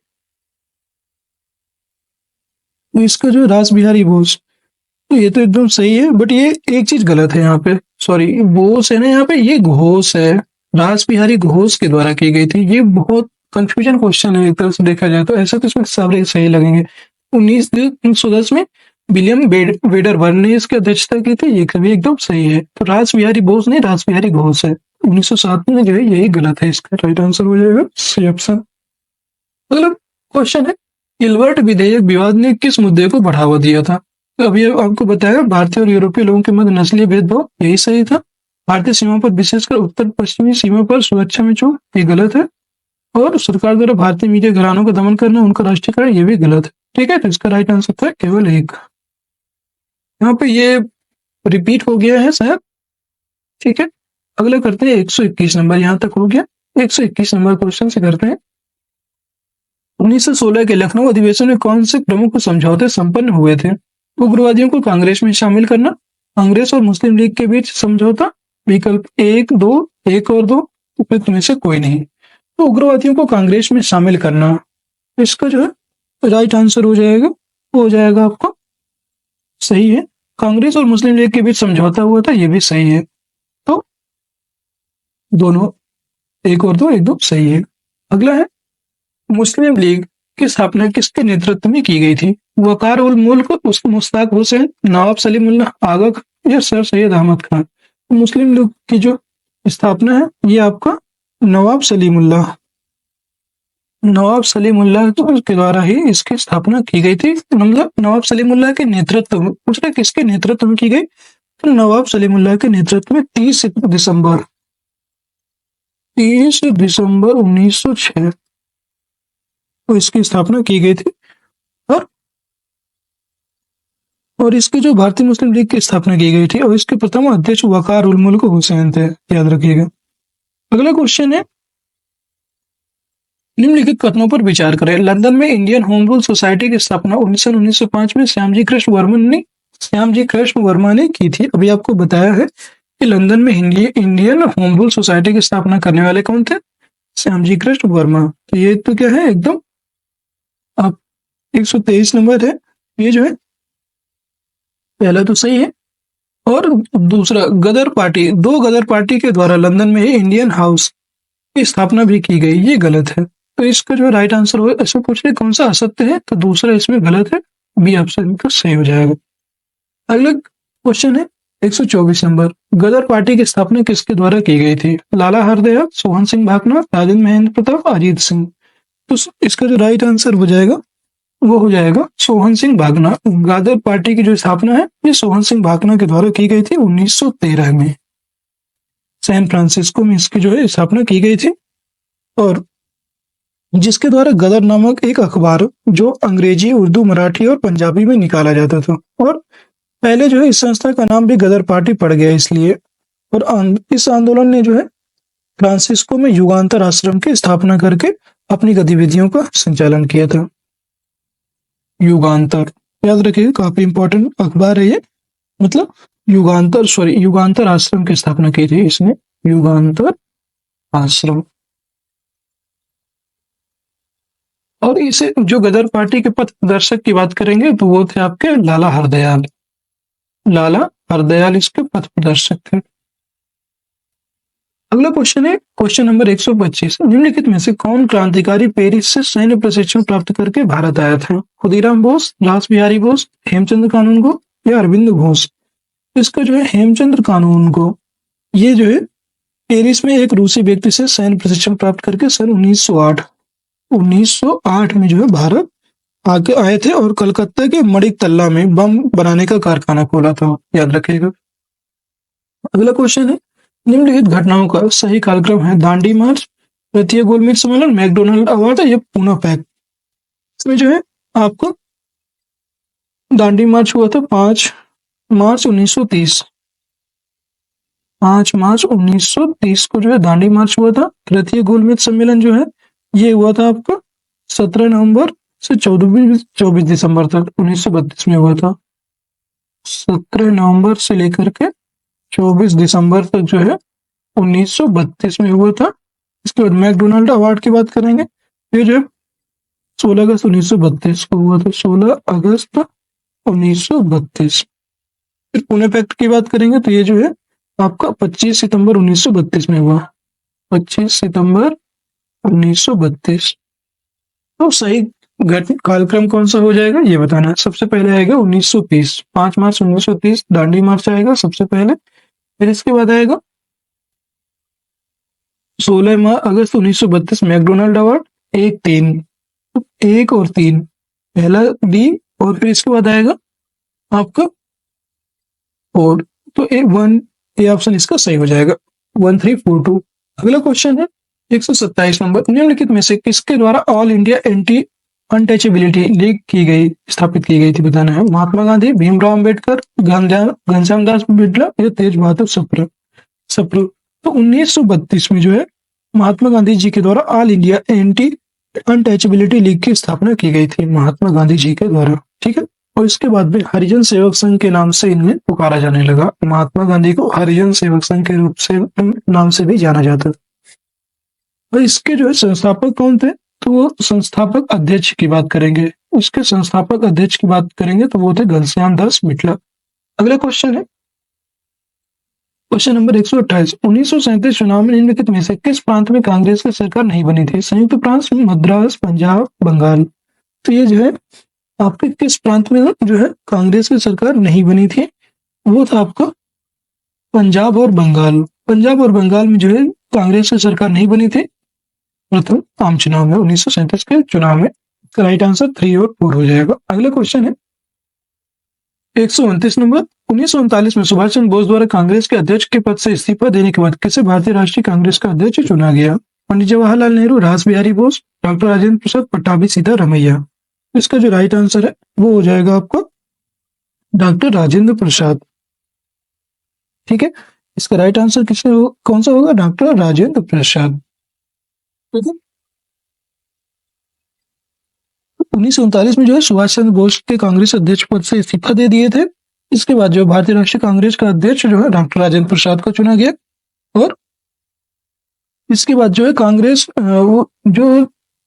S1: इसका जो रास बिहारी बोस, तो ये तो एकदम सही है, बट ये एक चीज गलत है यहाँ पे, सॉरी बोस है ना यहाँ पे, ये घोष है, रास बिहारी घोष के द्वारा की गई थी। ये बहुत कंफ्यूजन क्वेश्चन है एक तरह से देखा जाए तो, ऐसा तो इसमें सारे सही लगेंगे। 1910 में विलियम वेडरबर्न ने इसकी अध्यक्षता की थी, ये कभी एकदम सही है। तो रास बिहारी बोस नहीं, रास बिहारी घोष है। 1907 में जो है यही गलत है, इसका राइट आंसर हो जाएगा सी ऑप्शन। अगला क्वेश्चन है, गिलबर्ट विधेयक विवाद ने किस मुद्दे को बढ़ावा दिया था? तो अभी आपको बताया भारतीय और यूरोपीय लोगों के मध्य नस्लीय भेदभाव, यही सही था। भारतीय सीमा पर विशेषकर उत्तर पश्चिमी सीमा पर सुरक्षा में चूक, ये गलत है। और सरकार द्वारा भारतीय मीडिया घरानों का दमन करना, उनका राष्ट्रीयकरण, ये भी गलत है। ठीक है, तो इसका राइट आंसर था केवल एक। यहाँ पे ये रिपीट हो गया है शायद। ठीक है, अगला करते हैं 121 नंबर, यहाँ तक हो गया। 121 नंबर क्वेश्चन से करते हैं, 1916 के लखनऊ अधिवेशन में कौन से प्रमुख समझौते संपन्न हुए थे? उग्रवादियों को कांग्रेस में शामिल करना, कांग्रेस और मुस्लिम लीग के बीच समझौता, विकल्प 1, 2, 1 और 2, तो फिर तुम्हें से कोई नहीं। तो उग्रवादियों को कांग्रेस में शामिल करना, इसका जो है राइट आंसर हो जाएगा, हो जाएगा आपका सही है। कांग्रेस और मुस्लिम लीग के बीच समझौता हुआ था, ये भी सही है। तो दोनों 1 और 2 एकदम सही है। अगला है, मुस्लिम लीग की स्थापना किसके नेतृत्व में की गई थी? वकार उल मुल्क, मुश्ताक हुसैन, नवाब सलीमुल्लाह आगा खान या सर सैयद अहमद खान? मुस्लिम लीग की जो स्थापना है ये आपका नवाब सलीमुल्लाह के द्वारा ही इसकी स्थापना की गई थी। मतलब नवाब सलीमुल्लाह के नेतृत्व में, पूछ रहे किसके नेतृत्व में की गई? तो नवाब सलीमुल्लाह के नेतृत्व में 30 दिसंबर 1906 को इसकी स्थापना की गई थी। और इसकी जो भारतीय मुस्लिम लीग की स्थापना की गई थी और इसके प्रथम अध्यक्ष वकार उल मुल्क हुसैन थे, याद रखिएगा। अगला क्वेश्चन है, निम्नलिखित कथनों पर विचार करें। लंदन में इंडियन होम रूल सोसाइटी की स्थापना 1905 में श्यामजी कृष्ण वर्मा ने की थी। अभी आपको बताया है कि लंदन में इंडियन होम रूल सोसाइटी की स्थापना करने वाले कौन थे? श्यामजी कृष्ण वर्मा। तो ये तो क्या है एकदम आप 123 नंबर है, ये जो है पहला तो सही है। और दूसरा, गदर पार्टी, 2 गदर पार्टी के द्वारा लंदन में ही इंडियन हाउस की स्थापना भी की गई, ये गलत है। तो इसका जो राइट आंसर हो, ऐसे पूछ रहे कौन सा असत्य है, तो दूसरा इसमें गलत है, बी ऑप्शन तो सही हो जाएगा। अगला क्वेश्चन है 124 नंबर, गदर पार्टी की स्थापना किसके द्वारा की गई थी? लाला हरदयाल, सोहन सिंह भाकना, राजेंद्र महेंद्र प्रताप, अजीत सिंह? तो इसका जो राइट आंसर हो जाएगा वो हो जाएगा सोहन सिंह भाकना। गदर पार्टी की जो स्थापना है ये सोहन सिंह भाकना के द्वारा की गई थी 1913 में, सैन फ्रांसिस्को में इसकी जो है स्थापना की गई थी। और जिसके द्वारा गदर नामक एक अखबार जो अंग्रेजी, उर्दू, मराठी और पंजाबी में निकाला जाता था। और पहले जो है इस संस्था का नाम भी गदर पार्टी पड़ गया इसलिए। और इस आंदोलन ने जो है फ्रांसिस्को में युगांतर आश्रम की स्थापना करके अपनी गतिविधियों का संचालन किया था। युगांतर याद रखिए, काफी इंपॉर्टेंट अखबार है ये। मतलब युगांतर आश्रम की स्थापना की थी इसने, युगांतर आश्रम। और इसे जो गदर पार्टी के पथ प्रदर्शक की बात करेंगे तो वो थे आपके लाला हरदयाल इसके पथ प्रदर्शक थे। अगला क्वेश्चन है क्वेश्चन नंबर 125, निम्नलिखित में से कौन क्रांतिकारी पेरिस से सैन्य प्रशिक्षण प्राप्त करके भारत आया था? खुदीराम बोस, रास बिहारी बोस, हेमचंद्र कानूनगो या अरविंद घोष? इसका जो है हेमचंद्र कानूनगो, ये जो है पेरिस में एक रूसी व्यक्ति से सैन्य प्रशिक्षण प्राप्त करके सन 1908 में जो है भारत आके आए थे और कलकत्ता के मणिकतल्ला में बम बनाने का कारखाना खोला था, याद रखिएगा। अगला क्वेश्चन है, निम्नलिखित घटनाओं का सही कालक्रम है? दांडी मार्च, तृतीय गोलमेज सम्मेलन, मैकडोनाल्ड अवार्ड या पुणे पैक्ट? इसमें जो है आपको दांडी मार्च हुआ था 5 मार्च 1930, 5 मार्च 1930 को जो है दांडी मार्च हुआ था। तृतीय गोलमेज सम्मेलन जो है ये हुआ था आपका 17 नवंबर से 24 दिसंबर तक 1932 में हुआ था। 17 नवंबर से लेकर के 24 दिसंबर तक जो है 1932 में हुआ था। इसके बाद मैकडोनाल्ड अवार्ड की बात करेंगे, ये जो 16 अगस्त 1932 को हुआ था, 16 अगस्त 1932। फिर पुणे पैक्ट की बात करेंगे तो ये जो है आपका 25 सितंबर 1932 में हुआ, 25 सितंबर 1932। तो सही कालक्रम कौन सा हो जाएगा ये बताना है। सबसे पहले आएगा 1930, 5 मार्च 1930 दांडी मार्च आएगा सबसे पहले। फिर इसके बाद आएगा 16 अगस्त 1932 मैकडोनल्ड अवार्ड, 1-3, 1 और 3, पहला डी। और फिर इसके बाद आएगा आपका फोर्ड, तो A1, ए ऑप्शन इसका सही हो जाएगा, 1342। अगला क्वेश्चन है 127 नंबर, निम्नलिखित में से किसके द्वारा all India anti untouchability league की गई, स्थापित की गई थी, बताना है। महात्मा गांधी, भीमराव अम्बेडकर, घनश्याम दास बिरला या तेज बहादुर सप्रू। तो 1932 में जो है महात्मा गांधी जी के द्वारा all India anti untouchability league की स्थापना की गई थी, महात्मा गांधी जी के द्वारा, ठीक है। और इसके बाद में हरिजन सेवक संघ के नाम से इन्हें पुकारा जाने लगा। महात्मा गांधी को हरिजन सेवक संघ के रूप से नाम से भी जाना जाता। और इसके जो है संस्थापक कौन थे, तो वो संस्थापक अध्यक्ष की बात करेंगे, उसके संस्थापक अध्यक्ष की बात करेंगे तो वो थे घनश्याम दास बिरला। अगला क्वेश्चन है क्वेश्चन नंबर 128, 1937 चुनाव में निम्नलिखित में से किस प्रांत में कांग्रेस की सरकार नहीं बनी थी? संयुक्त प्रांत, मद्रास, पंजाब, बंगाल। तो ये जो है आपके किस प्रांत में जो है कांग्रेस की सरकार नहीं बनी थी, वो था आपका पंजाब और बंगाल। पंजाब और बंगाल में जो है कांग्रेस की सरकार नहीं बनी थी प्रथम आम चुनाव में, 1937 के चुनाव में। राइट आंसर 3 और 4 हो जाएगा। अगला क्वेश्चन है 129 नंबर, 1939 में सुभाष चंद्र बोस द्वारा कांग्रेस के अध्यक्ष के पद से इस्तीफा देने के बाद किसे भारतीय राष्ट्रीय कांग्रेस का अध्यक्ष चुना गया? पंडित जवाहरलाल नेहरू, रास बिहारी बोस, डॉक्टर राजेंद्र प्रसाद, पट्टाभी सीतारमैया। इसका जो राइट आंसर है वो हो जाएगा आपका डॉक्टर राजेंद्र प्रसाद, ठीक है। इसका राइट आंसर कौन सा होगा? डॉक्टर राजेंद्र प्रसाद, ठीक है। 1939 में जो है सुभाष चंद्र बोस के कांग्रेस अध्यक्ष पद से इस्तीफा दे दिए थे। इसके बाद जो भारतीय राष्ट्रीय कांग्रेस का अध्यक्ष जो है डॉक्टर राजेंद्र प्रसाद को चुना गया। और इसके बाद जो है कांग्रेस वो जो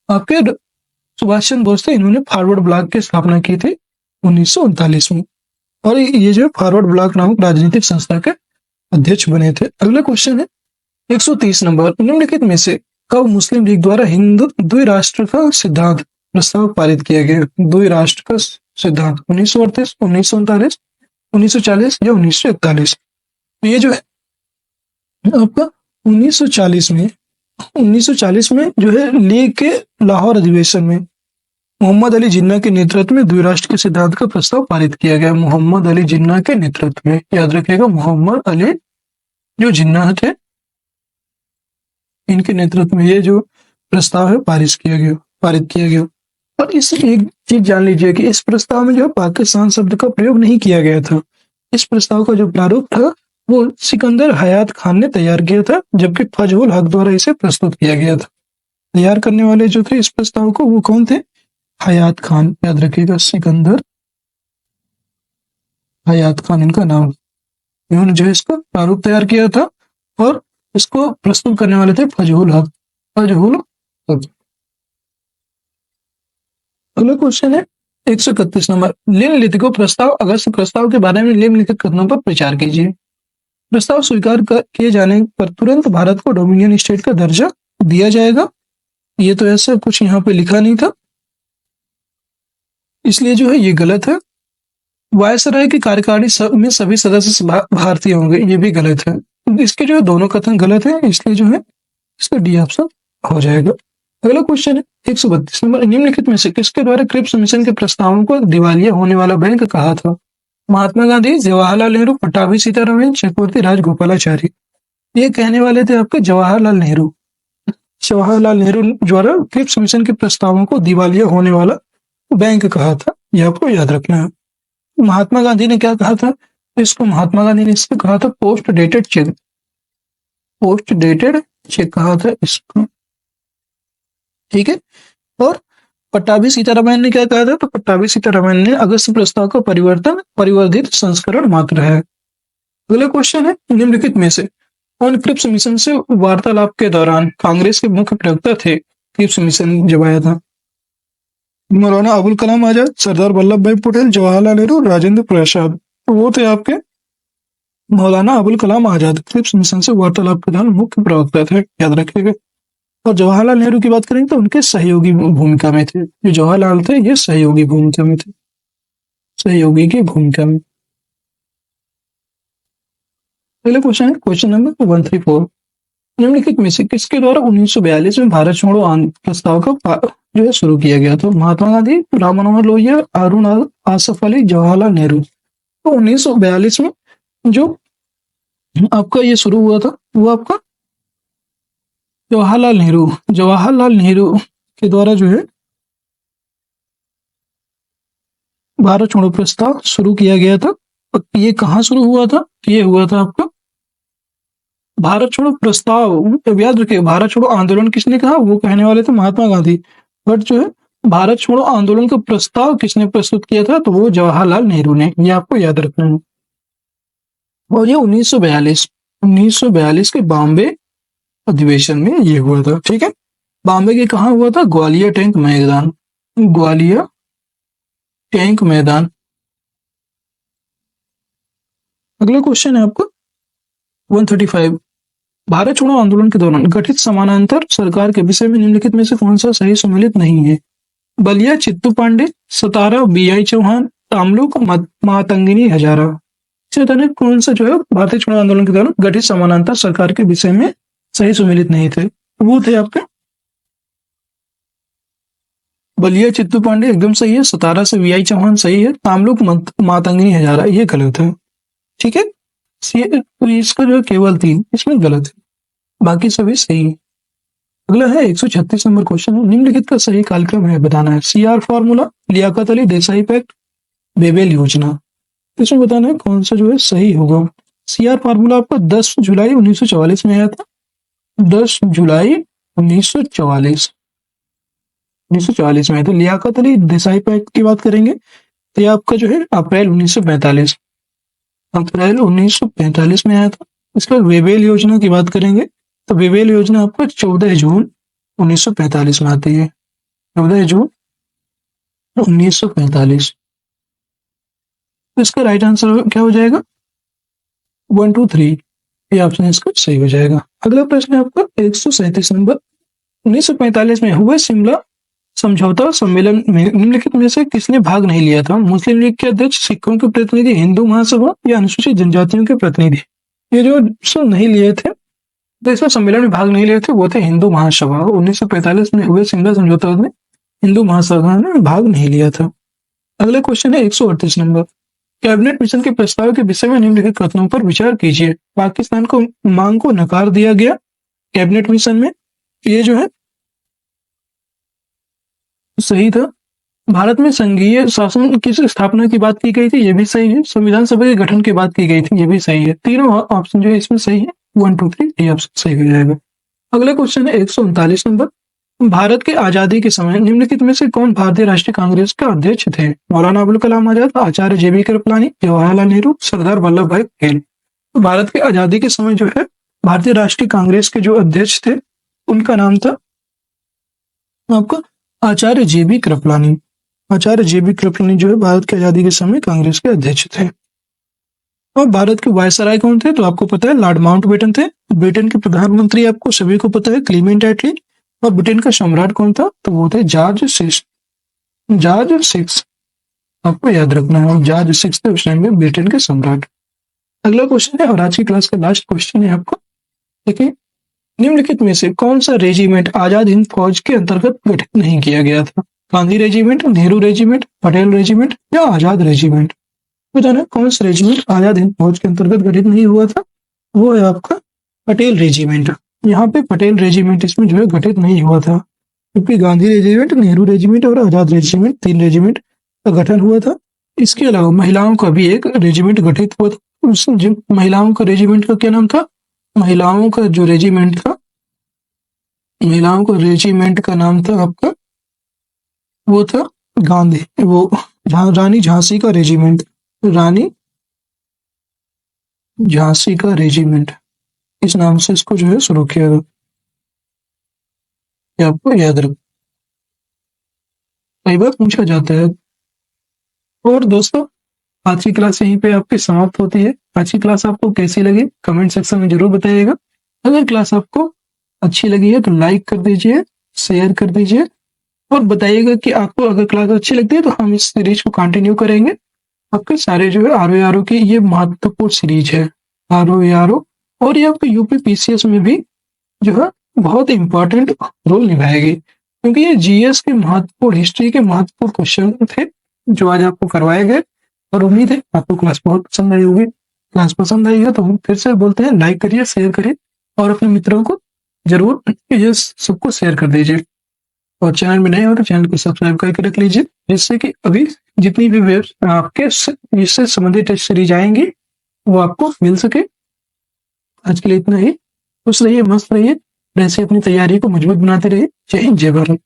S1: आपके सुभाष चंद्र बोस थे, इन्होंने फॉरवर्ड ब्लॉक की स्थापना की थी 1939 में, और ये जो फॉरवर्ड ब्लॉक नामक राजनीतिक संस्था के अध्यक्ष बने थे। अगला क्वेश्चन है 130 नंबर, निम्नलिखित में से कब मुस्लिम लीग द्वारा हिंदू द्विराष्ट्र का सिद्धांत प्रस्ताव पारित किया गया? द्विराष्ट्र का सिद्धांत 1938, 1939, 1940 या 1941। ये जो है आपका 1940 में जो है लीग के लाहौर अधिवेशन में मोहम्मद अली जिन्ना के नेतृत्व में द्विराष्ट्र के सिद्धांत का प्रस्ताव पारित किया गया। मोहम्मद अली जिन्ना के नेतृत्व में, याद रखिएगा, मोहम्मद अली जो जिन्ना थे, इनके नेतृत्व में ये जो प्रस्ताव है पारित किया गया। और इस एक चीज जान लीजिए कि इस प्रस्ताव में जो पाकिस्तान शब्द का प्रयोग नहीं किया गया था। इस प्रस्ताव का जो प्रारूप था वो सिकंदर हयात खान ने तैयार किया था, जबकि फजहुल हक द्वारा इसे प्रस्तुत किया गया था। तैयार करने वाले जो थे इस प्रस्ताव को वो कौन थे? हयात खान, याद रखिएगा, सिकंदर हयात खान इनका नाम। इन्होंने जो है इसका प्रारूप तैयार किया था और इसको प्रस्तुत करने वाले थे फजहुल हक। अगला क्वेश्चन है 131 नंबर, निम्नलिखित प्रस्ताव अगस्त प्रस्ताव के बारे में निम्नलिखित कथनों पर विचार कीजिए। प्रस्ताव स्वीकार किए जाने पर तुरंत भारत को डोमिनियन स्टेट का दर्जा दिया जाएगा। ये तो ऐसा कुछ यहाँ पे लिखा नहीं था, इसलिए जो है ये गलत है। वायसराय की कार्यकारिणी में सभी सदस्य भारतीय होंगे, ये भी गलत है। इसके जो दोनों कथन गलत है, इसलिए जो है इसका डी ऑप्शन हो जाएगा। अगला क्वेश्चन है 132 नंबर, निम्नलिखित में से किसके द्वारा क्रिप्स मिशन के प्रस्तावों को दिवालिया होने वाला बैंक कहा था? महात्मा गांधी, जवाहरलाल नेहरू, पट्टाभी सीतारमैया, चक्रवर्ती राजगोपालाचारी। ये कहने वाले थे आपके जवाहरलाल नेहरू। जवाहरलाल नेहरू द्वारा क्रिप्स मिशन के प्रस्तावों को दिवालिया होने वाला बैंक कहा था, यह आपको याद रखना है। महात्मा गांधी ने क्या कहा था? इसको महात्मा गांधी ने इसको कहा था पोस्ट डेटेड चेक कहा था इसको, ठीक है। और पट्टाभी सीतारमैया ने क्या कहा था? तो पट्टाभी सीतारमैया ने अगस्त प्रस्ताव का परिवर्धित संस्करण मात्र है। अगला क्वेश्चन है, निम्नलिखित में से कौन क्रिप्स मिशन से वार्तालाप के दौरान कांग्रेस के मुख्य प्रवक्ता थे? क्रिप्स मिशन जब आया था, मौलाना अबुल कलाम आजाद, सरदार वल्लभ भाई पटेल, जवाहरलाल नेहरू, राजेंद्र प्रसाद। तो वो थे आपके मौलाना अबुल कलाम आजाद। क्रिप्स मिशन से वार्तालाप के दौरान मुख्य प्रवक्ता थे, याद रखिएगा। और जवाहरलाल नेहरू की बात करेंगे तो उनके सहयोगी भूमिका में थे। जो जवाहरलाल थे ये सहयोगी भूमिका में थे, सहयोगी की भूमिका में। अगला क्वेश्चन है क्वेश्चन नंबर 134। निम्नलिखित में से किसके द्वारा 1942 में भारत छोड़ो प्रस्ताव का जो है शुरू किया गया था? महात्मा गांधी, राम मनोहर लोहिया, अरुण आसफ अली, जवाहरलाल नेहरू। तो 1942 में जो आपका ये शुरू हुआ था वो आपका जवाहरलाल नेहरू के द्वारा जो है भारत छोड़ो प्रस्ताव शुरू किया गया था। ये कहाँ शुरू हुआ था? ये हुआ था आपका भारत छोड़ो प्रस्ताव। अब याद रखिए, भारत छोड़ो आंदोलन किसने कहा? वो कहने वाले थे महात्मा गांधी, बट जो है भारत छोड़ो आंदोलन का प्रस्ताव किसने प्रस्तुत किया था? तो वो जवाहरलाल नेहरू ने। ये आपको याद रखना है। और ये 1942 के बॉम्बे अधिवेशन में ये हुआ था। ठीक है, बॉम्बे के कहा हुआ था? ग्वालियर टैंक मैदान, ग्वालियर टैंक मैदान। अगला क्वेश्चन है आपको 135। भारत छोड़ो आंदोलन के दौरान गठित समानांतर सरकार के विषय में निम्नलिखित में से कौन सा सही सम्मिलित नहीं है? बलिया चित्तू पांडे, सतारा बीआई चौहान, तामलुक मातंगिनी हजारा। कौन सा जो है भारतीय छोड़ो आंदोलन के दौरान गठित समानांतर सरकार के विषय में सही सम्मिलित नहीं थे? वो थे आपके बलिया चित्तू पांडे एकदम सही है, सतारा से वीआई चौहान सही है, तामलुक मातंगिनी हजारा ये गलत है। ठीक है, तो इसका जो है केवल 3 इसमें गलत है, बाकी सभी सही है। अगला है 136 नंबर क्वेश्चन है, निम्नलिखित का सही कालक्रम है बताना है। CR formula, Liaquat Ali Desai pact, Wavell योजना। इसमें बताना है कौन सा जो है सही होगा। सीआर फॉर्मूला आपका 10 जुलाई 1944 में आया था, 10 जुलाई 1944 में। तो लियाकत अली देसाई पैक्ट की बात करेंगे तो ये आपका जो है अप्रैल 1945 में आया था। इसके बाद वेबेल योजना की बात करेंगे तो वेबेल योजना आपका 14 जून 1945 में आती है, 14 जून 1945। तो इसका राइट आंसर क्या हो जाएगा? 1 2 3 ये ऑप्शन इसका सही हो जाएगा। अगला प्रश्न है आपका 137 नंबर। 1945 में हुए शिमला समझौता सम्मेलन में निम्नलिखित में से किसने भाग नहीं लिया था? मुस्लिम लीग के अध्यक्ष, सिखों के प्रतिनिधि, हिंदू महासभा या अनुसूचित जनजातियों के प्रतिनिधि? ये जो नहीं लिए थे तो इसमें सम्मेलन में भाग नहीं लिए थे वो थे हिंदू महासभा। 1945 में हुए शिमला समझौता में हिंदू महासभा ने भाग नहीं लिया था। अगला क्वेश्चन है 138 नंबर। कैबिनेट मिशन के प्रस्ताव के विषय में निम्नलिखित कथनों पर विचार कीजिए। पाकिस्तान को मांग को नकार दिया गया कैबिनेट मिशन में, ये जो है सही था। भारत में संघीय शासन की स्थापना की बात की गई थी, ये भी सही है। संविधान सभा के गठन की बात की गई थी, ये भी सही है। तीनों ऑप्शन जो है इसमें सही है, 1 2 3 ये ऑप्शन सही हो जाएगा। अगला क्वेश्चन है 139 नंबर। भारत के आजादी के समय निम्नलिखित में से कौन भारतीय राष्ट्रीय कांग्रेस का अध्यक्ष थे? मौलाना अबुल कलाम आजाद, आचार्य JB कृपलानी, जवाहरलाल नेहरू, सरदार वल्लभ भाई पटेल। तो भारत की आजादी के समय जो है भारतीय राष्ट्रीय कांग्रेस के जो अध्यक्ष थे उनका नाम था आपका आचार्य JB कृपलानी। आचार्य JB कृपलानी जो है भारत की आजादी के समय कांग्रेस के अध्यक्ष थे। और भारत के वायसराय कौन थे? तो आपको पता है लॉर्ड माउंटबेटन थे। ब्रिटेन के प्रधानमंत्री आपको सभी को पता है क्लीमेंट एटली। और ब्रिटेन का सम्राट कौन था? तो वो थे जॉर्ज 6। आपको याद रखना है, जॉर्ज 6 थे उस टाइम में ब्रिटेन के सम्राट। अगला क्वेश्चन है और आज की क्लास का लास्ट क्वेश्चन है आपको, देखिए निम्नलिखित में से कौन सा रेजिमेंट आजाद हिंद फौज के अंतर्गत गठित नहीं किया गया था? Gandhi regiment, Nehru regiment, Patel regiment या आजाद रेजिमेंट? बताना कौन सा रेजिमेंट आजाद हिंद फौज के अंतर्गत गठित नहीं हुआ था? वो है आपका पटेल रेजिमेंट। यहाँ पे पटेल रेजिमेंट इसमें जो है गठित नहीं हुआ था, क्योंकि गांधी रेजिमेंट, नेहरू रेजिमेंट और आजाद रेजिमेंट 3 रेजिमेंट का गठन हुआ था। इसके अलावा महिलाओं का भी एक रेजिमेंट गठित हुआ था। उस महिलाओं का रेजिमेंट का क्या नाम था? महिलाओं का जो रेजिमेंट था, महिलाओं का रेजिमेंट का नाम था आपका वो था गांधी, वो रानी झांसी का रेजिमेंट, रानी झांसी का रेजिमेंट, इस नाम से इसको जो है शुरू किया गया। ये आपको याद रख, कई बार पूछा जाता है। और दोस्तों आज की क्लास यहीं पे आपकी समाप्त होती है। आज की क्लास आपको कैसी लगी कमेंट सेक्शन में जरूर बताइएगा। अगर क्लास आपको अच्छी लगी है तो लाइक कर दीजिए, शेयर कर दीजिए और बताइएगा कि आपको अगर क्लास अच्छी लगती है तो हम इस सीरीज को कंटिन्यू करेंगे। आपके सारे जो है आर की ये महत्वपूर्ण सीरीज है आर और ये आपके यूपी पीसीएस में भी जो है बहुत इंपॉर्टेंट रोल निभाएगी, क्योंकि ये जीएस के महत्वपूर्ण, हिस्ट्री के महत्वपूर्ण क्वेश्चन थे जो आज आपको करवाए गए। और उम्मीद है आपको क्लास बहुत पसंद आई होगी। क्लास पसंद आई है तो हम फिर से बोलते हैं, लाइक करिए, शेयर करिए और अपने मित्रों को जरूर ये सबको शेयर कर दीजिए। और चैनल में नए हो तो चैनल को सब्सक्राइब करके रख लीजिए, जिससे कि अभी जितनी भी आपके इससे संबंधित टेस्ट सीरीज आएंगी वो आपको मिल सके। आज के लिए इतना ही। खुश रहिए, मस्त रहिए, ऐसे अपनी तैयारी को मजबूत बनाते रहिए। जय हिंद, जय भारत।